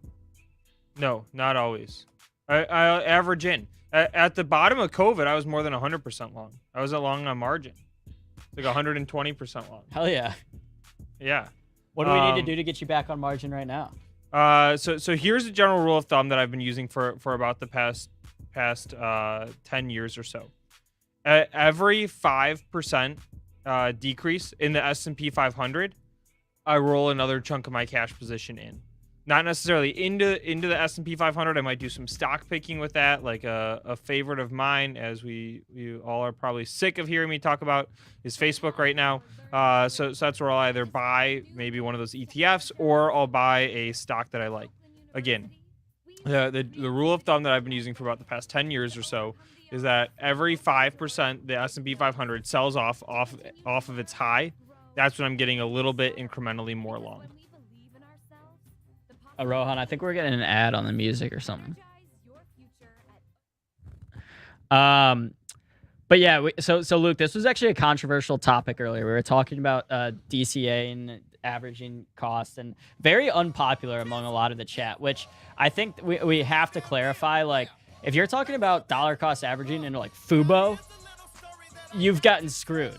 No, not always. I average in. At the bottom of COVID, I was more than 100% long. I was long on margin, like 120% long. Hell yeah. Yeah. What do we need to do to get you back on margin right now? So here's a general rule of thumb that I've been using for about the past 10 years or so. Every 5% decrease in the S&P 500, I roll another chunk of my cash position in. Not necessarily into the S&P 500. I might do some stock picking with that, like a favorite of mine, as we all are probably sick of hearing me talk about, is Facebook right now. So that's where I'll either buy maybe one of those ETFs or I'll buy a stock that I like. Again, the rule of thumb that I've been using for about the past 10 years or so is that every 5% the S&P 500 sells off of its high, that's when I'm getting a little bit incrementally more long. Rohan, I think we're getting an ad on the music or something. But yeah, so Luke, this was actually a controversial topic earlier. We were talking about DCA and averaging costs, and very unpopular among a lot of the chat, which I think we have to clarify. Like, if you're talking about dollar cost averaging into like Fubo, you've gotten screwed.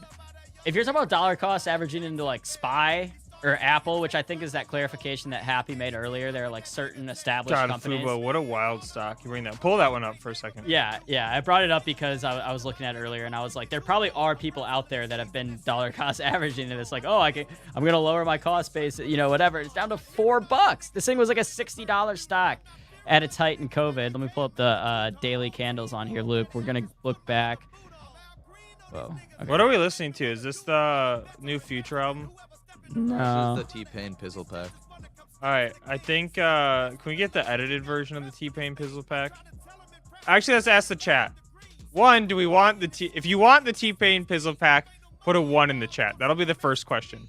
If you're talking about dollar cost averaging into like SPY or Apple, which I think is that clarification that Happy made earlier, there are like certain established companies. Fubo, what a wild stock. You bring that. Pull that one up for a second. Yeah. I brought it up because I was looking at it earlier, and I was like, there probably are people out there that have been dollar cost averaging, and it's like, oh, I'm gonna lower my cost base, whatever. It's down to $4. This thing was like a $60 stock at its height in COVID. Let me pull up the daily candles on here, Luke. We're gonna look back. Whoa. Okay. What are we listening to? Is this the new Future album? No. This is the T-Pain Pizzle Pack. All right, I think can we get the edited version of the T-Pain Pizzle Pack? Actually, let's ask the chat. One, do we want the if you want the T-Pain Pizzle Pack, put a 1 in the chat. That'll be the first question.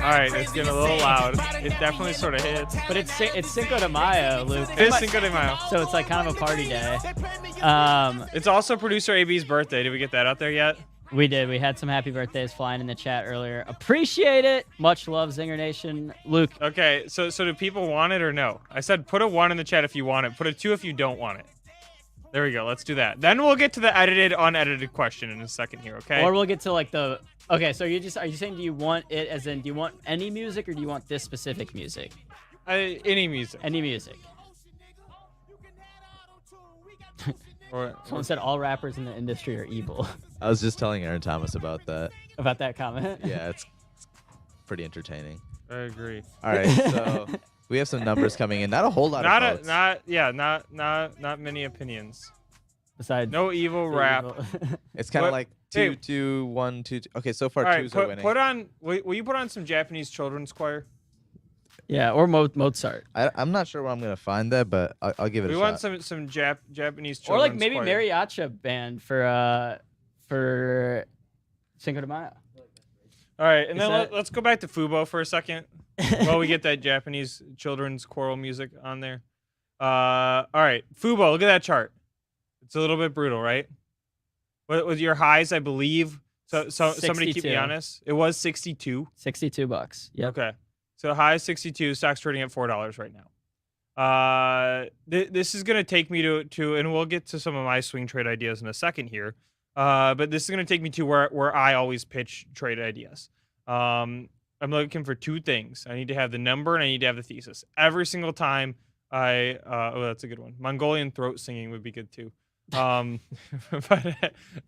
All right, it's getting a little loud. It definitely sort of hits. But it's Cinco de Mayo, Luke. It is Cinco de Mayo. So it's like kind of a party day. It's also producer AB's birthday. Did we get that out there yet? We did. We had some happy birthdays flying in the chat earlier. Appreciate it. Much love, Zinger Nation. Luke. Okay, so do people want it or no? I said put a 1 in the chat if you want it. Put a 2 if you don't want it. There we go. Let's do that. Then we'll get to the edited, unedited question in a second here, okay? Or we'll get to like the... Okay, so are you saying, do you want it as in, do you want any music or do you want this specific music? Any music. Any music. Or Someone said all rappers in the industry are evil. I was just telling Aaron Thomas about that. About that comment? Yeah, it's pretty entertaining. I agree. All right, so we have some numbers coming in. Not a whole lot of votes. Not many opinions. Besides, No evil the rap. evil- It's kind What- of like hey. 2, 2, 1, 2, 2. Okay, so far All right, twos are winning. put on. Will you put on some Japanese children's choir? yeah, or Mozart. I'm not sure where I'm gonna find that, but I'll give it We a want shot. some Japanese Or children's like maybe choir. mariachi band for Cinco de Mayo. All right, and Is then that- let's go back to Fubo for a second while we get that Japanese children's choral music on there. All right, Fubo, look at that chart. It's a little bit brutal, right? With your highs, I believe. So somebody keep me 62. honest. It was 62. $62. Yep. Okay. So high is 62. Stock's trading at $4 right now. This is gonna take me to, and we'll get to some of my swing trade ideas in a second here. But this is gonna take me to where I always pitch trade ideas. I'm looking for two things. I need to have the number and I need to have the thesis. Every single time oh, that's a good one. Mongolian throat singing would be good too. But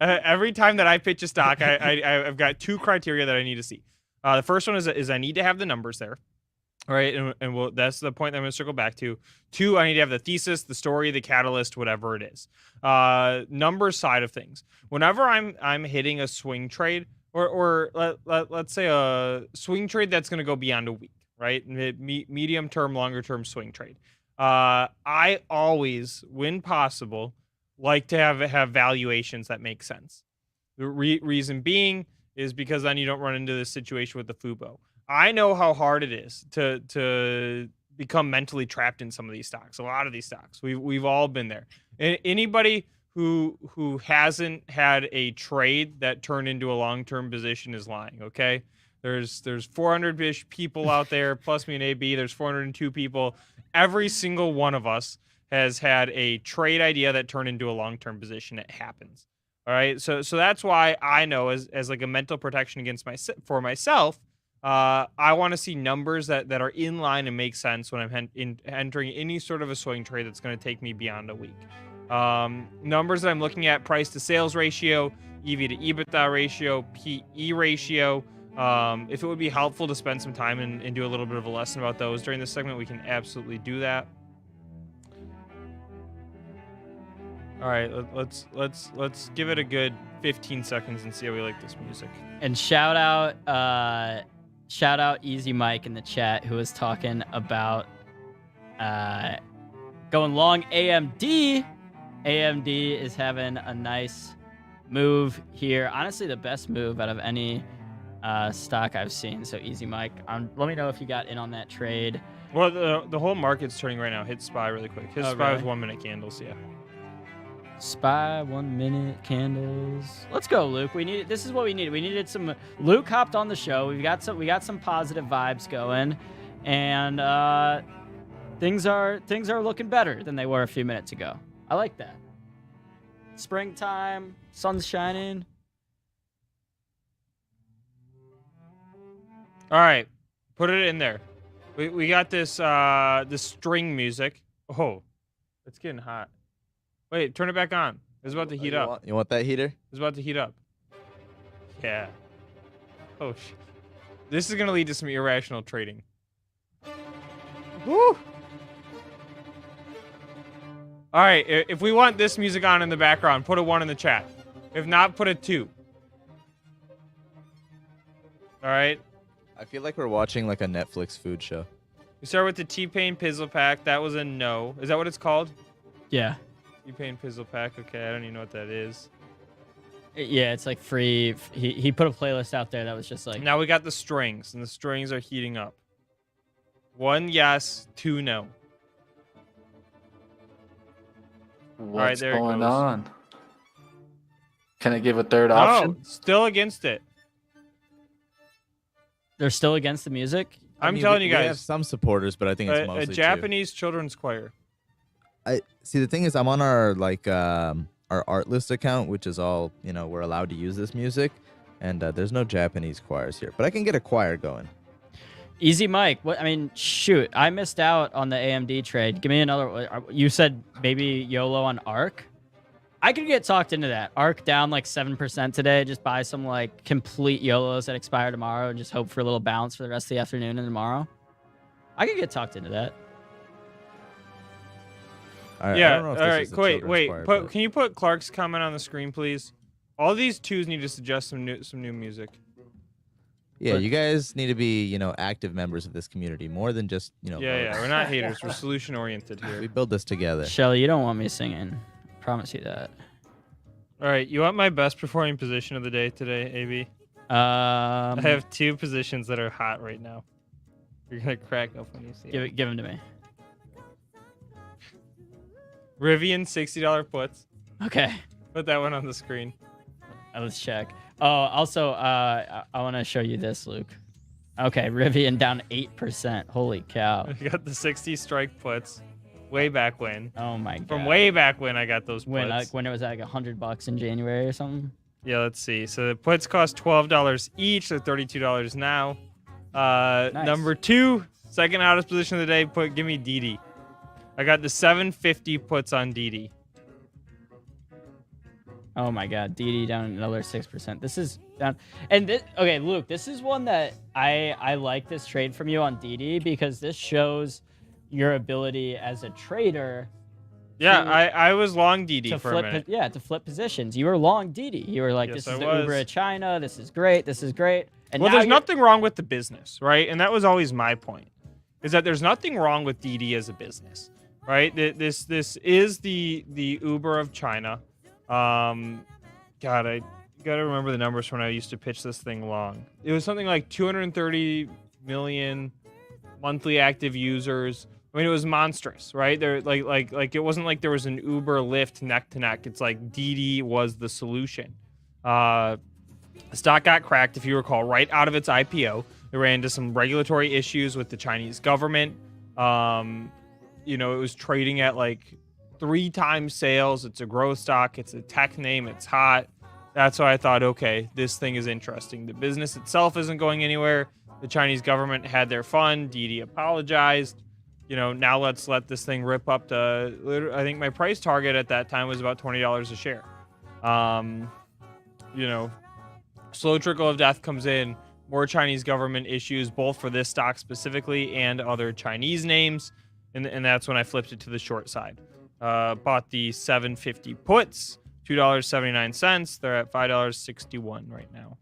every time that I pitch a stock, I've got two criteria that I need to see. The first one is I need to have the numbers there. All right, and that's the point that I'm going to circle back to. Two, I need to have the thesis, the story, the catalyst, whatever it is. Numbers side of things. Whenever I'm hitting a swing trade, or let's say a swing trade that's going to go beyond a week, right? Medium term, longer term swing trade. I always, when possible, like to have valuations that make sense. The reason being is because then you don't run into this situation with the Fubo. I know how hard it is to become mentally trapped in some of these stocks. A lot of these stocks, we've all been there. Anybody who hasn't had a trade that turned into a long-term position is lying. Okay, there's 400-ish people out there plus me and AB. There's 402 people. Every single one of us has had a trade idea that turned into a long-term position. It happens. All right, so that's why I know as like a mental protection against myself. I want to see numbers that are in line and make sense when I'm entering any sort of a swing trade that's going to take me beyond a week. Numbers that I'm looking at: price to sales ratio, EV to EBITDA ratio, PE ratio. If it would be helpful to spend some time and do a little bit of a lesson about those during this segment, we can absolutely do that. All right, let's give it a good 15 seconds and see how we like this music. And shout out Easy Mike in the chat who was talking about going long AMD. AMD is having a nice move here. Honestly, the best move out of any stock I've seen. So Easy Mike, let me know if you got in on that trade. Well, the whole market's turning right now. Hit SPY really quick. Hit SPY really? with 1 minute candles. Yeah. SPY 1 minute candles. Let's go, Luke. This is what we needed. We needed some. Luke hopped on the show. We got some positive vibes going, and things are looking better than they were a few minutes ago. I like that. Springtime, sun's shining. All right, put it in there. We got this this string music. Oh, it's getting hot. Wait, turn it back on. It's about to heat up. You want that heater? It's about to heat up. Yeah. Oh, this is gonna lead to some irrational trading. Woo! All right, if we want this music on in the background, put a 1 in the chat. If not, put a 2. All right. I feel like we're watching like a Netflix food show. We start with the T-Pain Pizzle Pack. That was a no. Is that what it's called? Yeah. T-Pain Pizzle Pack. Okay, I don't even know what that is. Yeah, it's like free. He put a playlist out there that was just like. Now we got the strings, and the strings are heating up. 1 yes, 2 no. What's there it going goes. on? Can I give a third No, option? still against it. They're still against the music. I'm telling you we have guys, some supporters, but I think it's a mostly Japanese children's choir. I see. The thing is, I'm on our our art list account, which is all we're allowed to use this music, and there's no Japanese choirs here, but I can get a choir going. Easy Mike. What I mean, shoot, I missed out on the AMD trade. Give me another. You said maybe YOLO on ARC. I could get talked into that. ARC down like 7% today. Just buy some like complete YOLOs that expire tomorrow and just hope for a little bounce for the rest of the afternoon and tomorrow. I could get talked into that. I Yeah. don't know if All this right. is a Wait. children's Wait. choir, Put. but- Can you put Clark's comment on the screen, please? All these twos need to suggest some new music. Yeah, But- you guys need to be, active members of this community more than just, Yeah. voters. We're not haters. We're solution oriented We here. build this together. Shelly, you don't want me singing. Promise you that. All right. You want my best performing position of the day today, AB? I have two positions that are hot right now. You're gonna crack up when you see it. give them to me. Rivian $60 puts. Okay. Put that one on the screen. Let's check. Oh, also, I want to show you this, Luke. Okay, Rivian down 8%. Holy cow. I got the 60 strike puts. Way back when. Oh my god. From way back when I got those puts. when it was like $100 in January or something. Yeah, let's see. So the puts cost $12 each. They're $32 now. Nice. Number 2, second hottest position of the day. Give me DD. I got the 750 puts on DD. Oh my god, DD down another 6%. This is down. And this, okay, Luke, this is one that I like this trade from you on DD because this shows your ability as a trader. Yeah, to- I was long DD to for a flip, minute. to flip positions. You were long DD. You were like, Yes, this I is the was. Uber of China. This is great. This is great. And Well, now there's you're- nothing wrong with the business, right? And that was always my point, is that there's nothing wrong with DD as a business, right? This is the Uber of China. God, I gotta remember the numbers when I used to pitch this thing long. It was something like 230 million monthly active users. I mean, it was monstrous, right? There, like it wasn't like there was an Uber Lyft neck to neck. It's like DD was the solution. The stock got cracked, if you recall, right out of its IPO. It ran into some regulatory issues with the Chinese government. It was trading at like 3 times sales. It's a growth stock. It's a tech name. It's hot. That's why I thought, okay, this thing is interesting. The business itself isn't going anywhere. The Chinese government had their fun. DD apologized. Now let's let this thing rip up to, I think my price target at that time was about $20 a share. Slow trickle of death comes in, more Chinese government issues, both for this stock specifically and other Chinese names. And that's when I flipped it to the short side. Bought the 750 puts, $2.79. They're at $5.61 right now.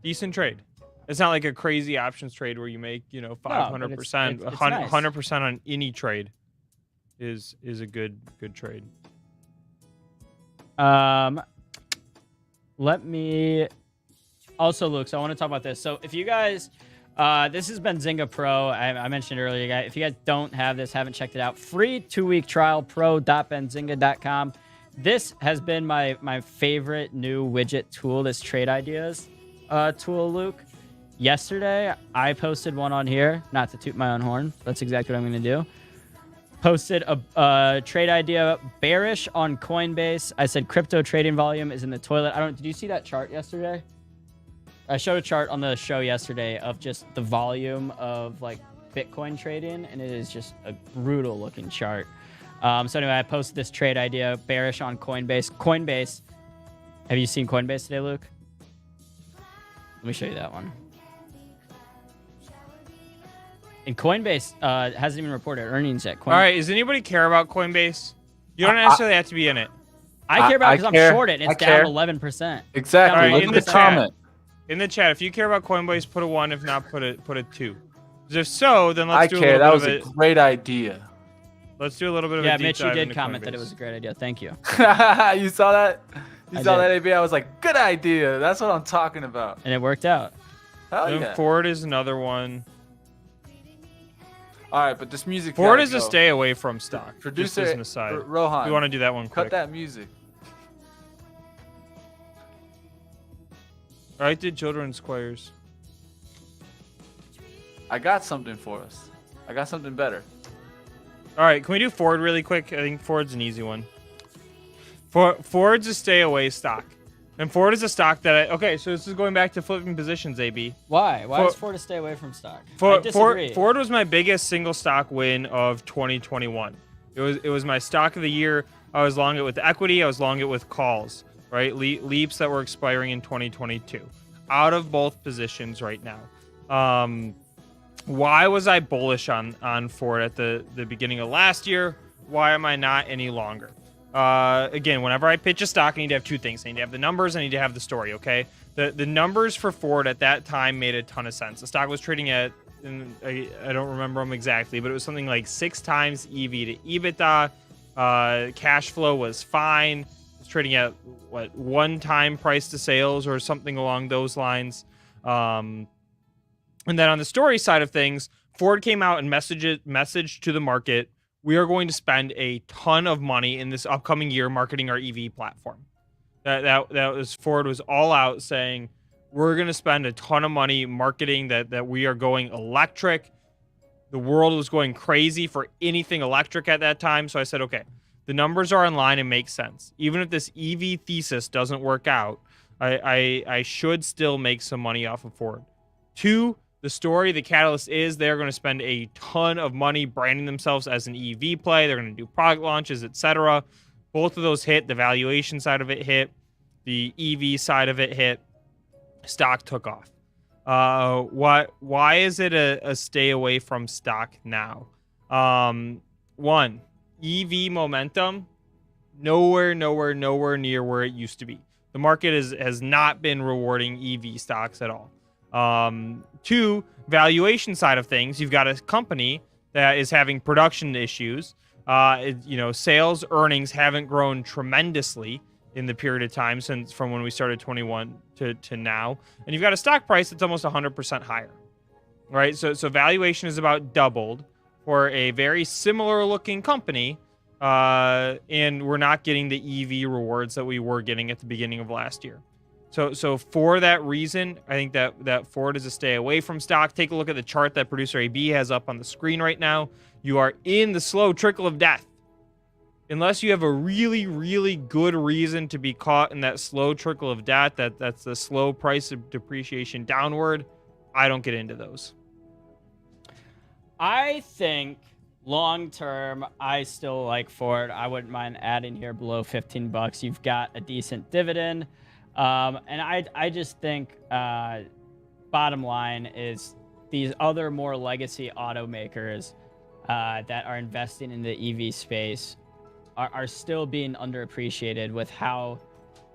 Decent trade. It's not like a crazy options trade where you make, 500%, it's nice. 100% on any trade is a good trade. Let me also, Luke, so I want to talk about this. So if you guys, this is Benzinga Pro. I mentioned earlier, guys. If you guys don't have this, haven't checked it out, free 2-week trial, pro.benzinga.com. This has been my favorite new widget tool, this trade ideas tool, Luke. Yesterday, I posted one on here, not to toot my own horn. That's exactly what I'm going to do. Posted a trade idea bearish on Coinbase. I said crypto trading volume is in the toilet. Did you see that chart yesterday? I showed a chart on the show yesterday of just the volume of like Bitcoin trading, and it is just a brutal looking chart. So anyway, I posted this trade idea bearish on Coinbase. Coinbase. Have you seen Coinbase today, Luke? Let me show you that one. And Coinbase hasn't even reported earnings yet. All right, does anybody care about Coinbase? You don't necessarily have to be in it. I care about it because I'm care. short it. And it's I down care. 11%. Exactly. All right, Look in at the the chat. comment. In the chat, if you care about Coinbase, put a 1. If not, put a 2. If so, then I let's do a care. little That bit was of a great idea. Let's do a little bit of Yeah, a deep Mitch, you dive did into comment that it Coinbase. was a great idea. Thank you. You saw that? You I saw did. that, AB? I was like, good idea. That's what I'm talking about. And it worked out. Hell Then yeah. Ford is another one. All right, but this music. Ford gotta is a go. stay away from stock. Producer just as an aside. Rohan. We want to do that one quick. cut that music. All right, did children's choirs. I got something for us. I got something better. All right, can we do Ford really quick? I think Ford's an easy one. Ford's a stay away stock. And Ford is a stock that okay, so this is going back to flipping positions, AB. Why? Why For- does Ford stay away from stock? I disagree. Ford was my biggest single stock win of 2021. It was my stock of the year. I was long it with equity. I was long it with calls, right? Leaps that were expiring in 2022. Out of both positions right now. Why was I bullish on Ford at the beginning of last year? why am I not any longer? Again, whenever I pitch a stock, I need to have two things. I need to have the numbers. I need to have the story. Okay. The numbers for Ford at that time made a ton of sense. The stock was trading at, I don't remember them exactly, but it was something like 6 times EV to EBITDA. Cash flow was fine. It was trading at what, 1 time price to sales or something along those lines. And then on the story side of things, Ford came out and messaged to the market, we are going to spend a ton of money in this upcoming year marketing our EV platform. That was Ford was all out saying, we're going to spend a ton of money marketing that we are going electric. The world was going crazy for anything electric at that time. So I said, okay, the numbers are in line and make sense. Even if this EV thesis doesn't work out, I should still make some money off of Ford. 2, the story, the catalyst is they're going to spend a ton of money branding themselves as an EV play. They're going to do product launches, etc. Both of those hit. The valuation side of it hit. The EV side of it hit. Stock took off. Why is it a stay away from stock now? 1, EV momentum, nowhere near where it used to be. The market has not been rewarding EV stocks at all. 2, valuation side of things, you've got a company that is having production issues. Sales earnings haven't grown tremendously in the period of time from when we started 21 to now. And you've got a stock price that's almost 100% higher, right? So valuation is about doubled for a very similar looking company. And we're not getting the EV rewards that we were getting at the beginning of last year. So for that reason, I think that Ford is a stay away from stock. Take a look at the chart that producer AB has up on the screen right now. You are in the slow trickle of death. Unless you have a really, really good reason to be caught in that slow trickle of death, that's the slow price of depreciation downward, I don't get into those. I think long term, I still like Ford. I wouldn't mind adding here below $15. You've got a decent dividend. And I just think bottom line is these other more legacy automakers that are investing in the EV space are still being underappreciated with how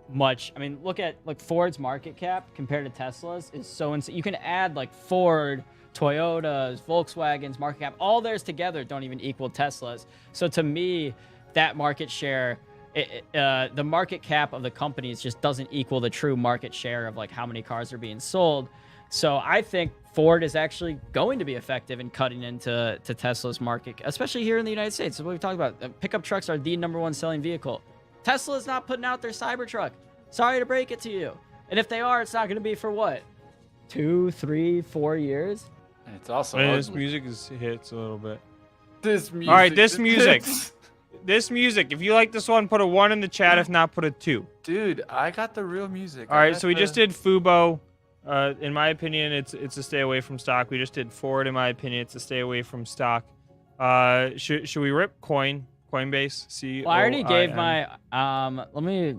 much. I mean, look at like Ford's market cap compared to Tesla's is so insane. You can add like Ford, Toyota's, Volkswagen's market cap, all theirs together don't even equal Tesla's. So to me, that market share, the market cap of the companies just doesn't equal the true market share of like how many cars are being sold. So I think Ford is actually going to be effective in cutting into Tesla's market, especially here in the United States. So what we talked about, pickup trucks are the #1 selling vehicle. Tesla is not putting out their Cybertruck. Sorry to break it to you. And if they are, it's not going to be for what? 2, 3, 4 years? It's also This ugly. music hits a little bit. This music. All right, this music. This music. If you like this one, put a 1 in the chat. If not, put a 2. Dude, I got the real music. All right, so we just did Fubo. In my opinion, it's a stay away from stock. We just did Ford. In my opinion, it's a stay away from stock. Should we rip Coinbase? See. Well, I already gave my let me.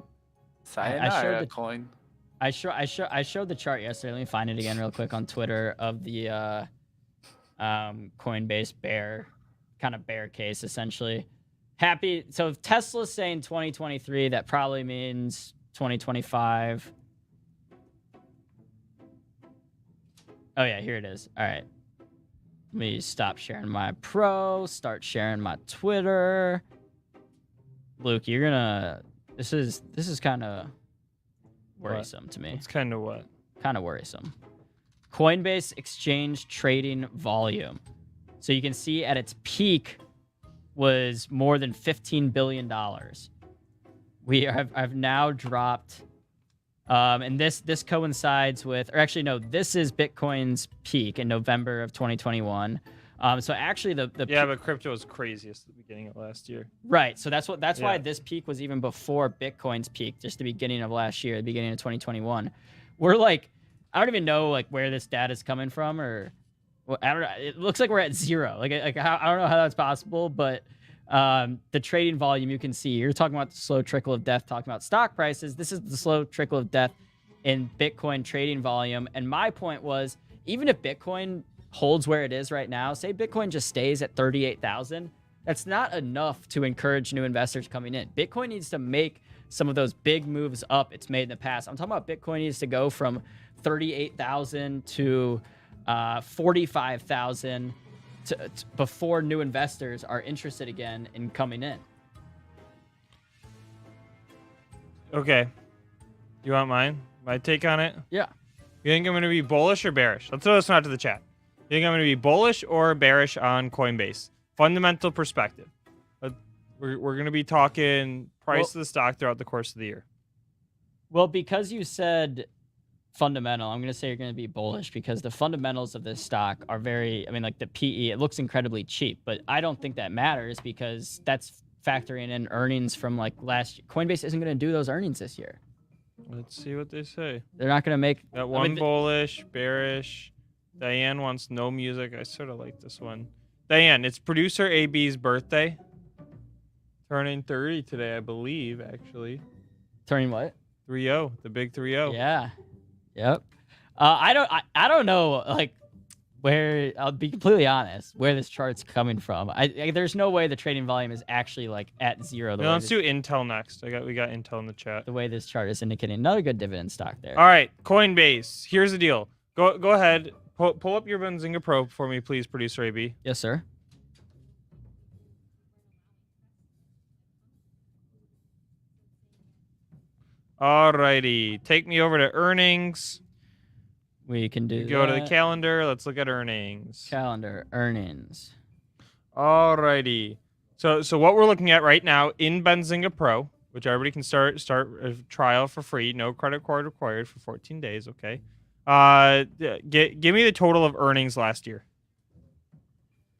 Sayonara showed the coin. I showed the chart yesterday. Let me find it again real quick on Twitter of the Coinbase bear case essentially. Happy. So if Tesla's saying 2023, that probably means 2025. Oh yeah, here it is. All right. Let me stop sharing my start sharing my Twitter. Luke, you're gonna. This is kind of worrisome to me. It's kind of what? Kind of worrisome. Coinbase exchange trading volume. So you can see at its peak was more than $15 billion. I've now dropped, and this coincides with, or actually no, this is Bitcoin's peak in November of 2021. So actually but crypto was craziest at the beginning of last year. Right. So that's why this peak was even before Bitcoin's peak, just the beginning of last year, the beginning of 2021. We're like, I don't even know like where this data is coming from, or well, I don't know. It looks like we're at 0. I don't know how that's possible, but the trading volume you can see. You're talking about the slow trickle of death, talking about stock prices. This is the slow trickle of death in Bitcoin trading volume. And my point was, even if Bitcoin holds where it is right now, say Bitcoin just stays at 38,000, That's not enough to encourage new investors coming in. Bitcoin needs to make some of those big moves up it's made in the past. I'm talking about Bitcoin needs to go from 38,000 to 45,000 before new investors are interested again in coming in. Okay. You want mine? My take on it? Yeah. You think I'm going to be bullish or bearish? Let's throw this one out to the chat. You think I'm going to be bullish or bearish on Coinbase? Fundamental perspective. We're going to be talking price of the stock throughout the course of the year. Well, because you said fundamental, I'm going to say you're going to be bullish because the fundamentals of this stock are very, I mean, like the PE, it looks incredibly cheap, but I don't think that matters because that's factoring in earnings from like last year. Coinbase isn't going to do those earnings this year. Let's see what they say. They're not going to make... Got one bullish, bearish. Diane wants no music. I sort of like this one. Diane, it's producer AB's birthday. Turning 30 today, I believe, actually. Turning what? 3-0, the big 3-0. Yeah. Yep. I don't know, like, where, I'll be completely honest, where this chart's coming from. There's no way the trading volume is actually, like, at zero. No, let's do Intel next. We got Intel in the chat. The way this chart is indicating. Another good dividend stock there. All right, Coinbase. Here's the deal. Go ahead. Pull up your Benzinga Pro for me, please, producer AB. Yes, sir. Alrighty, take me over to earnings. We can do Go to the calendar. Let's look at earnings. Calendar, earnings. Alrighty. So what we're looking at right now in Benzinga Pro, which everybody can start a trial for free, no credit card required for 14 days. Okay. Give me the total of earnings last year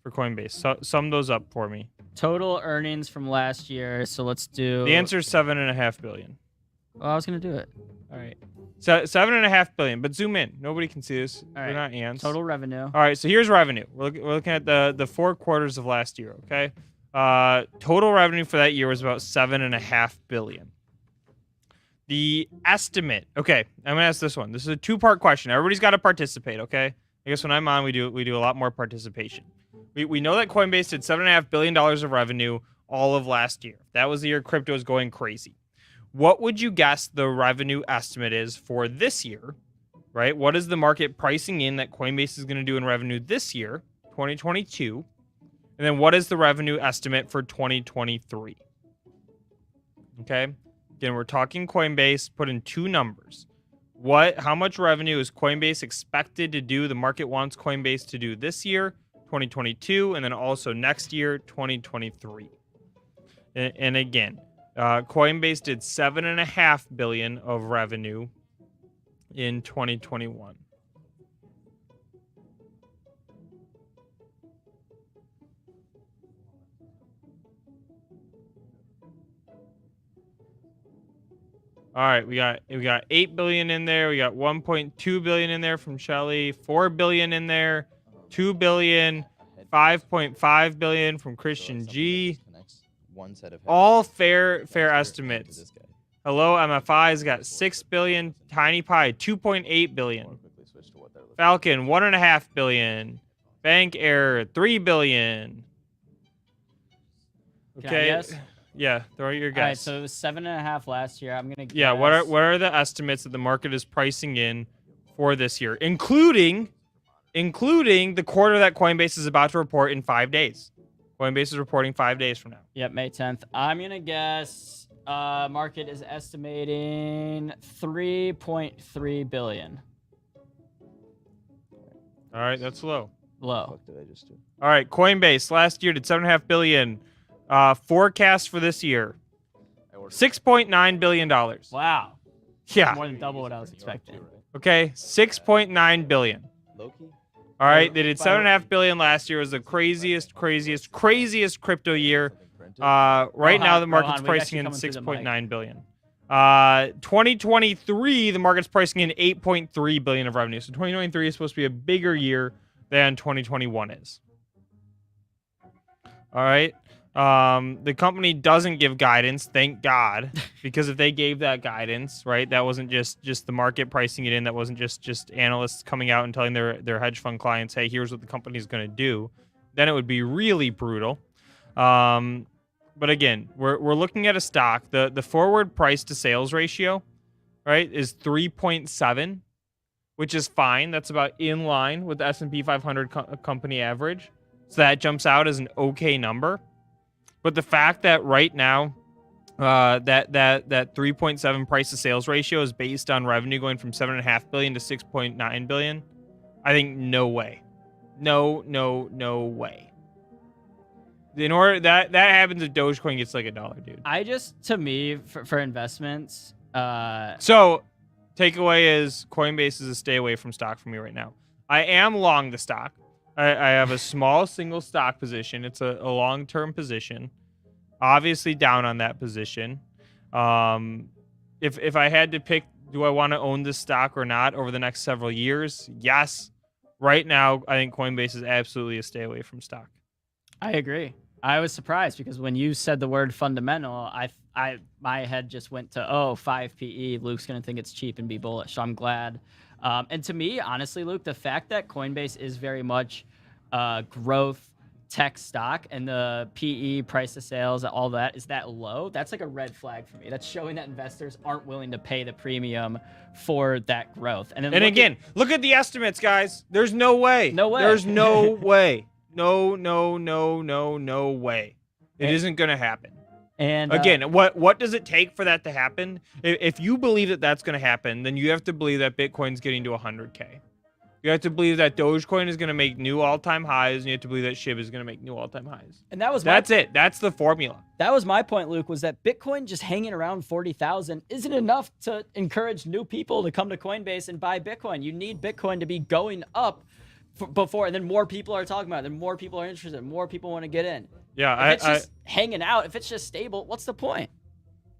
for Coinbase. So, sum those up for me. Total earnings from last year. So let's do. The answer is $7.5 billion. Oh, I was gonna do it. All right. So $7.5 billion, but zoom in. Nobody can see this. All We're not ants. Total revenue. All right. So here's revenue. We're looking at the 4 quarters of last year. Okay. Total revenue for that year was about $7.5 billion. The estimate. Okay, I'm gonna ask this one. This is a 2-part question. Everybody's got to participate. Okay. I guess when I'm on, we do a lot more participation. We know that Coinbase did $7.5 billion of revenue all of last year. That was the year crypto was going crazy. What would you guess the revenue estimate is for this year? Right. What is the market pricing in that Coinbase is going to do in revenue this year, 2022? And then what is the revenue estimate for 2023? Okay. Again, we're talking Coinbase. Put in 2 numbers. How much revenue is Coinbase expected to do? The market wants Coinbase to do this year, 2022, and then also next year, 2023. And again, Coinbase did $7.5 billion of revenue in 2021. All right, we got $8 billion in there. We got $1.2 billion in there from Shelly. $4 billion in there. $2 billion. $5.5 billion from Christian G. All fair estimates. Hello, MFI's got $6 billion. Tiny Pie $2.8 billion. Falcon $1.5 billion. Bank Error $3 billion. Okay. Yeah, throw out your guess. All right, so it was 7.5 last year. I'm gonna guess. Yeah, what are the estimates that the market is pricing in for this year, including the quarter that Coinbase is about to report in 5 days? Coinbase is reporting 5 days from now. Yep, May 10th. I'm gonna guess market is estimating 3.3 billion. All right, that's low. Low. What did I just do? All right, Coinbase last year did $7.5 billion. Forecast for this year, $6.9 billion. Wow. Yeah. More than double what I was expecting. Okay, $6.9 billion. All right, they did $7.5 billion last year. It was the craziest crypto year. Right now, the market's pricing in $6.9 billion. 2023, the market's pricing in $8.3 billion of revenue. So 2023 is supposed to be a bigger year than 2021 is. All right. The company doesn't give guidance, thank God, because if they gave that guidance, right, that wasn't just the market pricing it in, that wasn't just analysts coming out and telling their hedge fund clients, hey, here's what the company's going to do, then it would be really brutal. But again, we're looking at a stock. The forward price to sales ratio, right, is 3.7, which is fine. That's about in line with the S&P 500 company average. So that jumps out as an okay number. But the fact that right now, that 3.7 price to sales ratio is based on revenue going from 7.5 billion to 6.9 billion, I think no way, no way. In order that happens if Dogecoin gets like $1, dude. To me, for investments, So takeaway is Coinbase is a stay away from stock for me right now. I am long the stock. I have a small single stock position. It's a long-term position. Obviously down on that position. If I had to pick, do I want to own this stock or not over the next several years? Yes. Right now, I think Coinbase is absolutely a stay away from stock. I agree. I was surprised because when you said the word fundamental, my head just went to 5 PE. Luke's gonna think it's cheap and be bullish. So I'm glad. And to me, honestly, Luke, the fact that Coinbase is very much growth tech stock and the PE price to sales, all that is that low. That's like a red flag for me. That's showing that investors aren't willing to pay the premium for that growth. And then look at the estimates, guys. There's no way. No way. There's no way. No way. It isn't going to happen. And again, what does it take for that to happen? If you believe that that's going to happen, then you have to believe that Bitcoin's getting to 100K. You have to believe that Dogecoin is going to make new all-time highs, and you have to believe that SHIB is going to make new all-time highs. And that's it. That's the formula. That was my point, Luke, was that Bitcoin just hanging around 40,000 isn't enough to encourage new people to come to Coinbase and buy Bitcoin. You need Bitcoin to be going up before, and then more people are talking about it, then more people are interested, more people want to get in. Yeah, if it's just hanging out, if it's just stable, what's the point?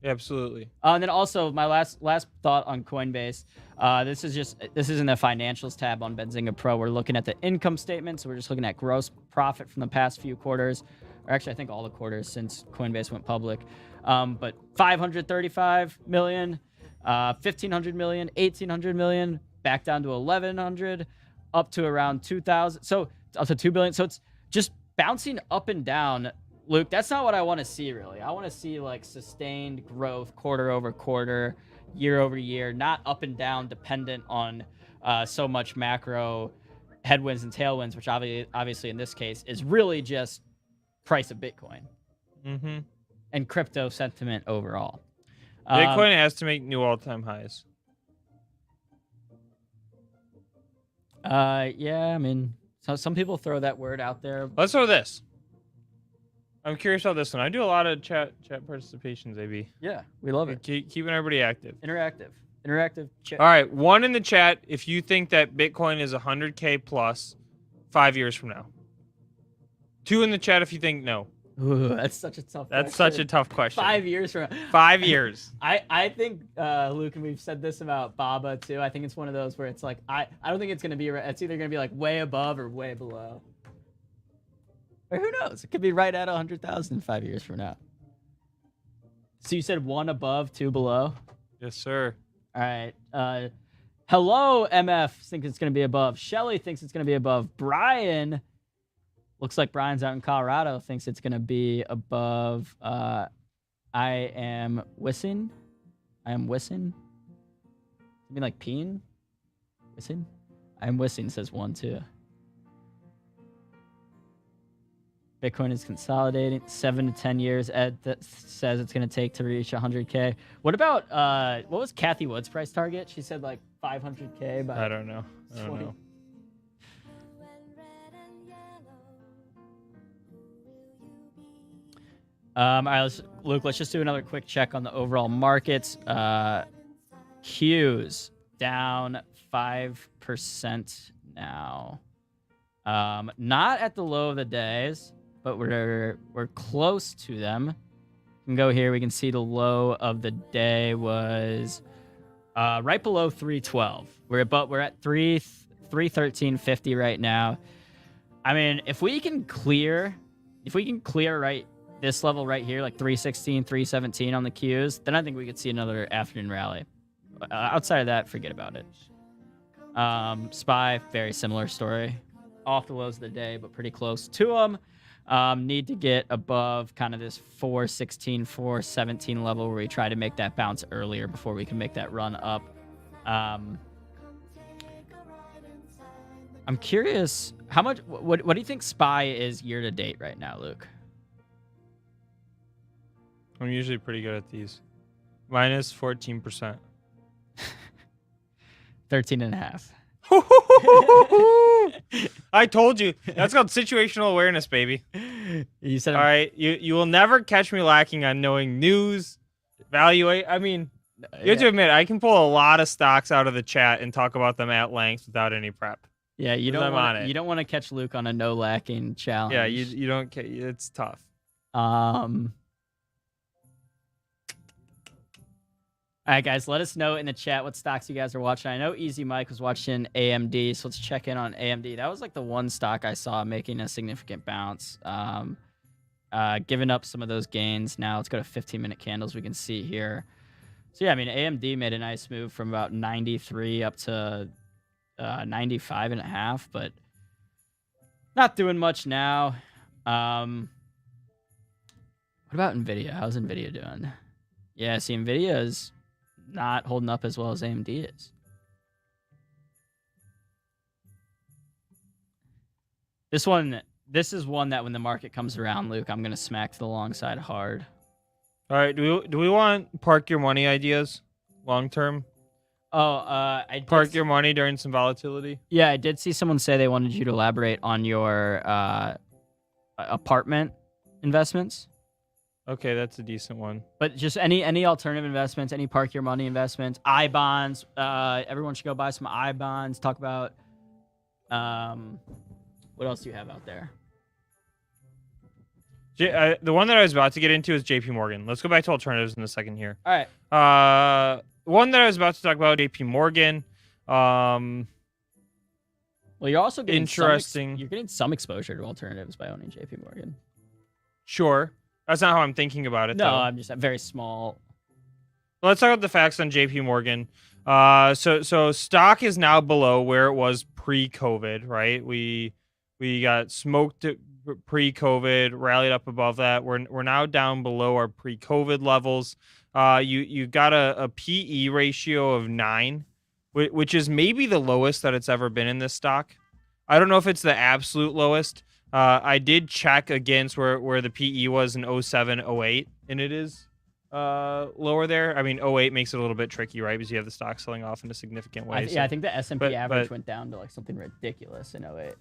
Absolutely. And then also my last thought on Coinbase. This isn't the financials tab on Benzinga Pro. We're looking at the income statement, so we're just looking at gross profit from the past few quarters, or actually I think all the quarters since Coinbase went public. But 535 million, 1,500 million, 1,800 million, back down to 1,100. Up to around 2,000, so up to 2 billion. So it's just bouncing up and down. Luke, that's not what I want to see, really. I want to see like sustained growth quarter over quarter, year over year, not up and down dependent on so much macro headwinds and tailwinds, which obviously in this case is really just price of Bitcoin and crypto sentiment overall. Bitcoin has to make new all-time highs. Yeah, I mean, so some people throw that word out there. Let's throw this. I'm curious about this one. I do a lot of chat participations, AB. Yeah, we love it. Keeping everybody active. Interactive chat. All right, one in the chat if you think that Bitcoin is 100K plus 5 years from now. 2 in the chat if you think no. Ooh, that's such a tough That's question. such a tough question. 5 years from now. 5 years. I think, Luke, and we've said this about Baba too. I think it's one of those where it's like, I don't think it's going to be, it's either going to be like way above or way below. Or who knows? It could be right at 100,000 5 years from now. So you said 1 above, 2 below? Yes, sir. All right. Hello, MF thinks it's going to be above. Shelly thinks it's going to be above. Brian, looks like Brian's out in Colorado, thinks it's going to be above. I am wissing. I mean like peen? Wissing? I am wissing, says 1, 2. Bitcoin is consolidating. 7 to 10 years. Ed says it's going to take to reach 100K. What about, what was Kathy Wood's price target? She said like 500K. By I don't know. All right, Luke, let's just do another quick check on the overall markets. Qs down 5% now. Not at the low of the days, but we're close to them. We can go here. We can see the low of the day was right below 312. We're at 313.50 right now. I mean, if we can clear right this level right here, like 316, 317 on the Qs, then I think we could see another afternoon rally. Outside of that, forget about it. SPY, very similar story. Off the lows of the day, but pretty close to them. Need to get above kind of this 416, 417 level where we try to make that bounce earlier before we can make that run up. I'm curious, how much? What do you think SPY is year to date right now, Luke? I'm usually pretty good at these. Minus 14%. 13.5. I told you. That's called situational awareness, baby. You said All right. You will never catch me lacking on knowing news, evaluate. I mean, you have to admit, I can pull a lot of stocks out of the chat and talk about them at length without any prep. Yeah, you don't want to catch Luke on a no lacking challenge. Yeah, you don't. It's tough. All right, guys, let us know in the chat what stocks you guys are watching. I know Easy Mike was watching AMD, so let's check in on AMD. That was like the one stock I saw making a significant bounce, giving up some of those gains. Now let's go to 15-minute candles. We can see here. So yeah, I mean, AMD made a nice move from about 93 up to 95.5, but not doing much now. What about NVIDIA? How's NVIDIA doing? Yeah, see, NVIDIA is not holding up as well as AMD is. This is one that when the market comes around, Luke, I'm going to smack to the long side hard. All right. Do we want park your money ideas long term? I park your money during some volatility. Yeah, I did see someone say they wanted you to elaborate on your apartment investments. Okay, that's a decent one. But just any alternative investments, any park your money investments, I bonds. Everyone should go buy some I bonds. Talk about what else do you have out there? The one that I was about to get into is JP Morgan. Let's go back to alternatives in a second here. All right. One that I was about to talk about, JP Morgan. Well, you're also getting interesting. You're getting some exposure to alternatives by owning JP Morgan. Sure. That's not how I'm thinking about it, no, though. I'm just very small. Let's talk about the facts on JP Morgan. So stock is now below where it was pre-COVID, right? We got smoked pre-COVID, rallied up above that. We're now down below our pre-COVID levels. You got a PE ratio of 9, which is maybe the lowest that it's ever been in this stock. I don't know if it's the absolute lowest. I did check against where the PE was in 07, 08, and it is lower there. I mean, 08 makes it a little bit tricky, right? Because you have the stock selling off in a significant way. I think the S&P average went down to like something ridiculous in 08.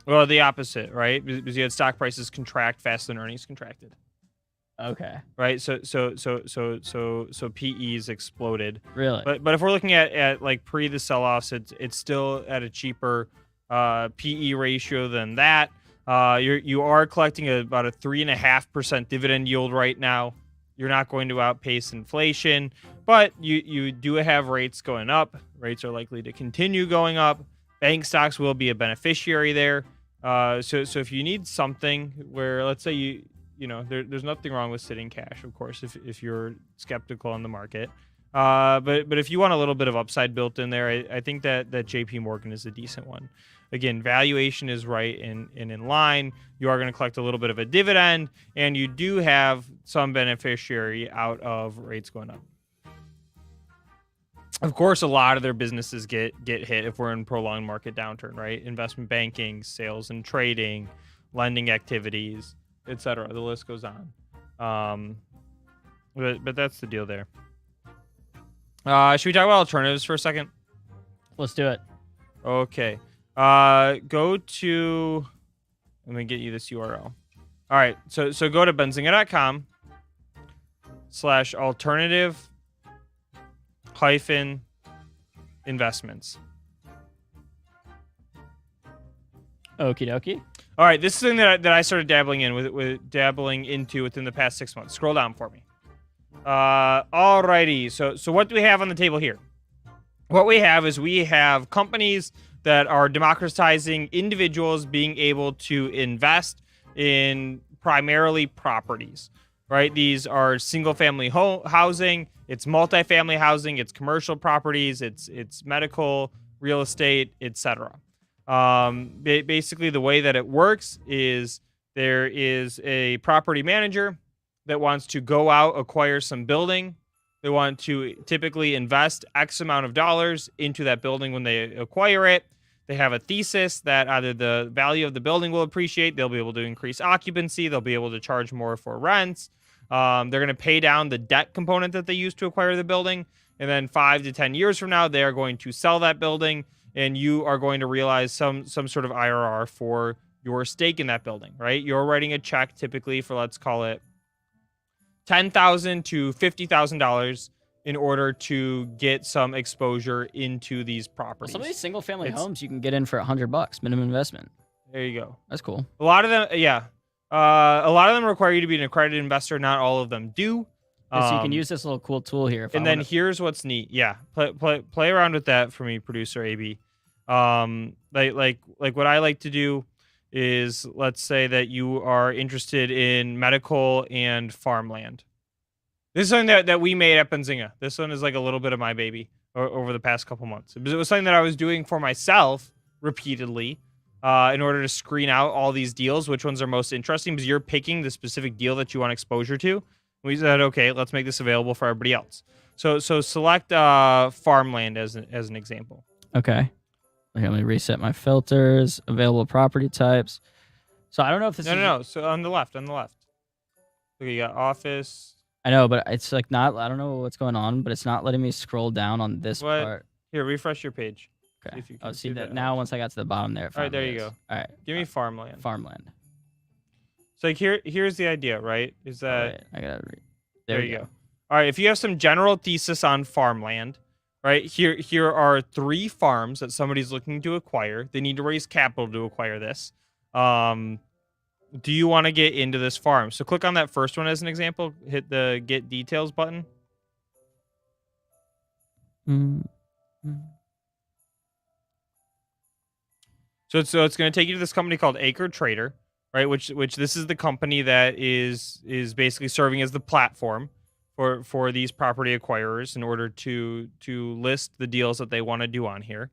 Well, the opposite, right? Because you had stock prices contract faster than earnings contracted. Okay. Right. So PE's exploded. Really? But if we're looking at like pre the sell-offs, it's still at a cheaper PE ratio than that. You are collecting about a 3.5% dividend yield right now. You're not going to outpace inflation, but you do have rates going up. Rates are likely to continue going up. Bank stocks will be a beneficiary there. So if you need something where, let's say there's nothing wrong with sitting cash, of course, if you're skeptical on the market. But if you want a little bit of upside built in there, I think that JP Morgan is a decent one. Again, valuation is right and in line. You are going to collect a little bit of a dividend, and you do have some beneficiary out of rates going up. Of course, a lot of their businesses get hit if we're in prolonged market downturn, right? Investment banking, sales and trading, lending activities, etc. The list goes on. But that's the deal there. Should we talk about alternatives for a second? Let's do it. Okay. Go to, let me get you this URL. All right. So go to benzinga.com/alternative-investments. Okie dokie. All right. This is something that I started dabbling into within the past 6 months. Scroll down for me. Alrighty. So what do we have on the table here? What we have is companies that are democratizing individuals being able to invest in primarily properties, right? These are single-family housing, it's multifamily housing, it's commercial properties, it's medical, real estate, etc. Basically, the way that it works is There is a property manager that wants to go out, acquire some building. They want to typically invest X amount of dollars into that building when they acquire it. They have a thesis that either the value of the building will appreciate, they'll be able to increase occupancy, they'll be able to charge more for rents. They're going to pay down the debt component that they used to acquire the building. And then 5 to 10 years from now, they are going to sell that building, and you are going to realize some sort of IRR for your stake in that building, right? You're writing a check typically for, let's call it $10,000 to $50,000 in order to get some exposure into these Well, properties. some of these single family homes you can get in for $100 minimum investment. There you go. That's cool. A lot of them, yeah. A lot of them require you to be an accredited investor. Not all of them do. So you can use this little cool tool here. And then here's what's neat. Yeah, play around with that for me, producer AB. Like what I like to do is, let's say that you are interested in medical and farmland. This is something that we made at Benzinga. This one is like a little bit of my baby over the past couple months. It was something that I was doing for myself repeatedly in order to screen out all these deals, which ones are most interesting, because you're picking the specific deal that you want exposure to. We said, okay, let's make this available for everybody else. So select farmland as an example. Okay. Here, let me reset my filters. Available property types. So I don't know if this is... No. So on the left. Look, you got office. I know, but it's like not... I don't know what's going on, but it's not letting me scroll down on this part. Here, refresh your page. Okay. See if you Oh, can see that that. now once I got to the bottom there. All right, there you is. go. All right. Give me farmland. Farmland. So like here's the idea, right? Is that... Wait, I gotta There you go. All right, if you have some general thesis on farmland, right? Here are 3 farms that somebody's looking to acquire. They need to raise capital to acquire this. Do you want to get into this farm? So click on that first one as an example. Hit the Get Details button. So it's going to take you to this company called Acre Trader, right? Which this is the company that is basically serving as the platform for these property acquirers in order to list the deals that they want to do on here.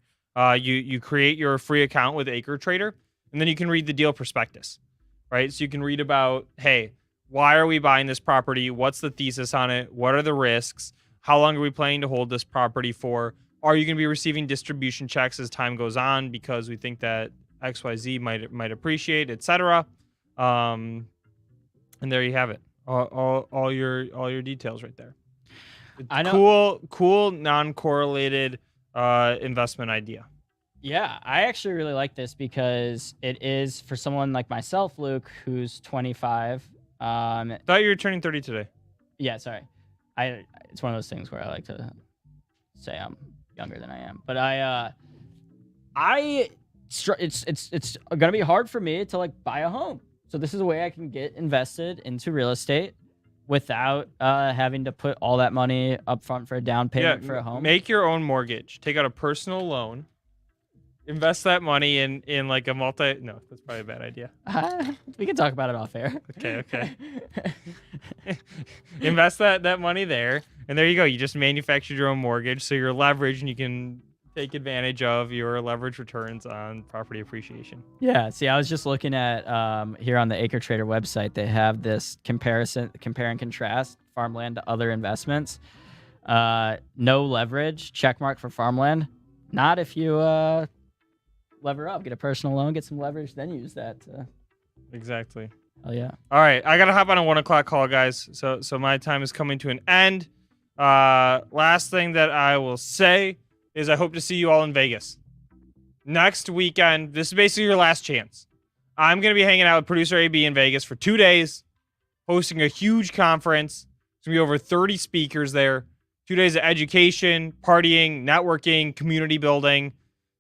You create your free account with Acre Trader, and then you can read the deal prospectus, right? So you can read about, hey, why are we buying this property? What's the thesis on it? What are the risks? How long are we planning to hold this property for? Are you going to be receiving distribution checks as time goes on because we think that XYZ might appreciate, etc. And there you have it. All your details right there. I know. Cool non-correlated investment idea. Yeah, I actually really like this because it is for someone like myself, Luke, who's 25. Thought you were turning 30 today. Yeah, sorry. It's one of those things where I like to say I'm younger than I am, but it's gonna be hard for me to like buy a home. So this is a way I can get invested into real estate without having to put all that money up front for a down payment for a home. Make your own mortgage. Take out a personal loan. Invest that money in like a No, that's probably a bad idea. We can talk about it off air. Okay. Invest that money there, and there you go. You just manufactured your own mortgage, so you're leveraged, and you can take advantage of your leverage returns on property appreciation. Yeah. See, I was just looking at here on the Acre Trader website. They have this compare and contrast farmland to other investments. No leverage, check mark for farmland. Not if you lever up, get a personal loan, get some leverage, then use that. Exactly. Oh yeah. All right, I gotta hop on a 1 o'clock call, guys. So my time is coming to an end. Last thing that I will say is I hope to see you all in Vegas next weekend. This is basically your last chance. I'm gonna be hanging out with producer AB in Vegas for 2 days, hosting a huge conference. There's gonna be over 30 speakers there. 2 days of education, partying, networking, community building.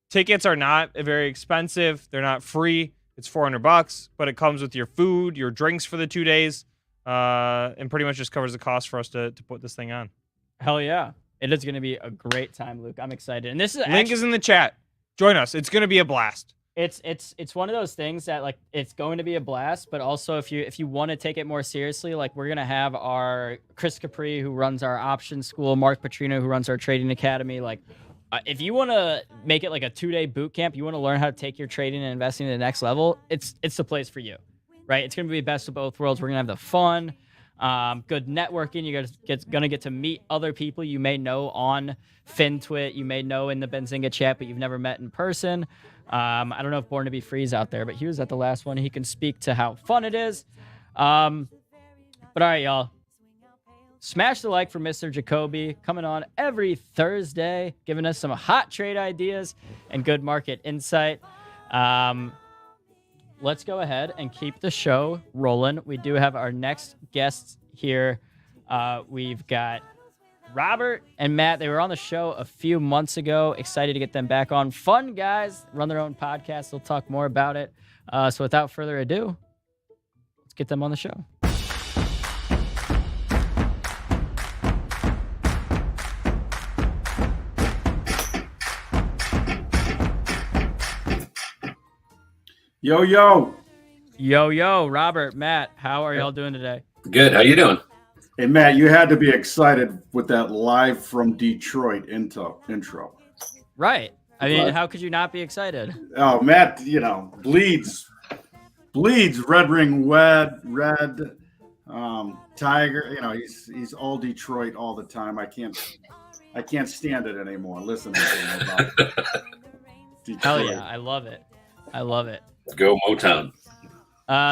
Tickets are not very expensive. They're not free. It's $400, but it comes with your food, your drinks for the 2 days, and pretty much just covers the cost for us to put this thing on. Hell yeah. It is going to be a great time, Luke. I'm excited. And this is Link is in the chat. Join us. It's going to be a blast. It's one of those things that like it's going to be a blast, but also if you want to take it more seriously, like we're gonna have our Chris Capri who runs our options school, Mark Petrino who runs our trading academy. Like if you want to make it like a 2-day boot camp, you want to learn how to take your trading and investing to the next level, it's the place for you. right? It's going to be best of both worlds. We're going to have the fun, good networking. You're going to get to meet other people you may know on FinTwit, you may know in the Benzinga chat, but you've never met in person. I don't know if Born to Be Free is out there, but he was at the last one. He can speak to how fun it is. But all right, y'all. Smash the like for Mr. Jacobi, coming on every Thursday, giving us some hot trade ideas and good market insight. Let's go ahead and keep the show rolling. We do have our next guests here. We've got Robert and Matt. They were on the show a few months ago. Excited to get them back on. Fun guys, run their own podcast. They'll talk more about it. So without further ado, let's get them on the show. Yo, yo. Yo, Robert, Matt, how are y'all doing today? Good. How you doing? Hey, Matt, you had to be excited with that live from Detroit intro. Right. I mean, Right. how could you not be excited? Oh, Matt, bleeds red ring red, tiger. He's all Detroit all the time. I can't stand it anymore. Listen to him about Detroit. Hell yeah, I love it. Go Motown.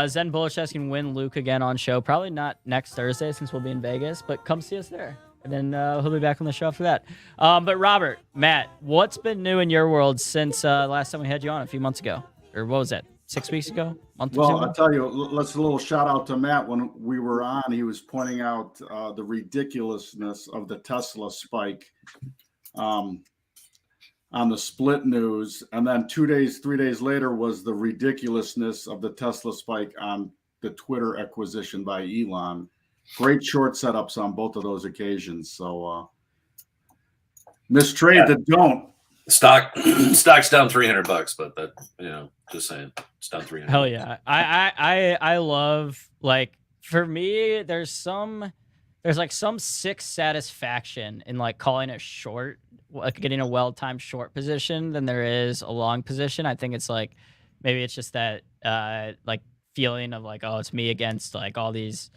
Zen Bullish asking when Luke again on show. Probably not next Thursday since we'll be in Vegas, but come see us there. And then he'll be back on the show after that. But Robert, Matt, what's been new in your world since last time we had you on a few months ago? Or what was that, 6 weeks ago? Month or two Well, ago? I'll tell you, let's a little shout out to Matt. When we were on, he was pointing out the ridiculousness of the Tesla spike on the split news. And then 3 days later was the ridiculousness of the Tesla spike on the Twitter acquisition by Elon. Great short setups on both of those occasions. So mistrade the don't. Stock's down $300, but that, just saying, it's down 300. Hell yeah. I love, like, for me, there's like some sick satisfaction in like calling it short, like getting a well-timed short position than there is a long position. I think it's like, maybe it's just that like feeling of like, oh, it's me against like all these,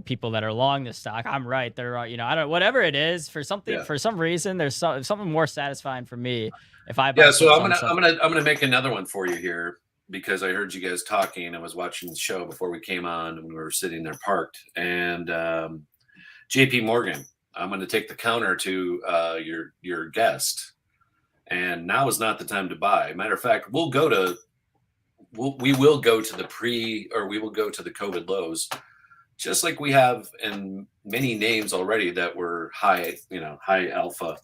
people that are long this stock. I'm right. They're, I don't, whatever it is, for some reason, there's something more satisfying for me if I buy. Yeah. So I'm gonna make another one for you here, because I heard you guys talking. I was watching the show before we came on, and we were sitting there parked. And JP Morgan, I'm going to take the counter to your guest. And now is not the time to buy. Matter of fact, we will go to the we will go to the COVID lows, just like we have in many names already that were high alpha,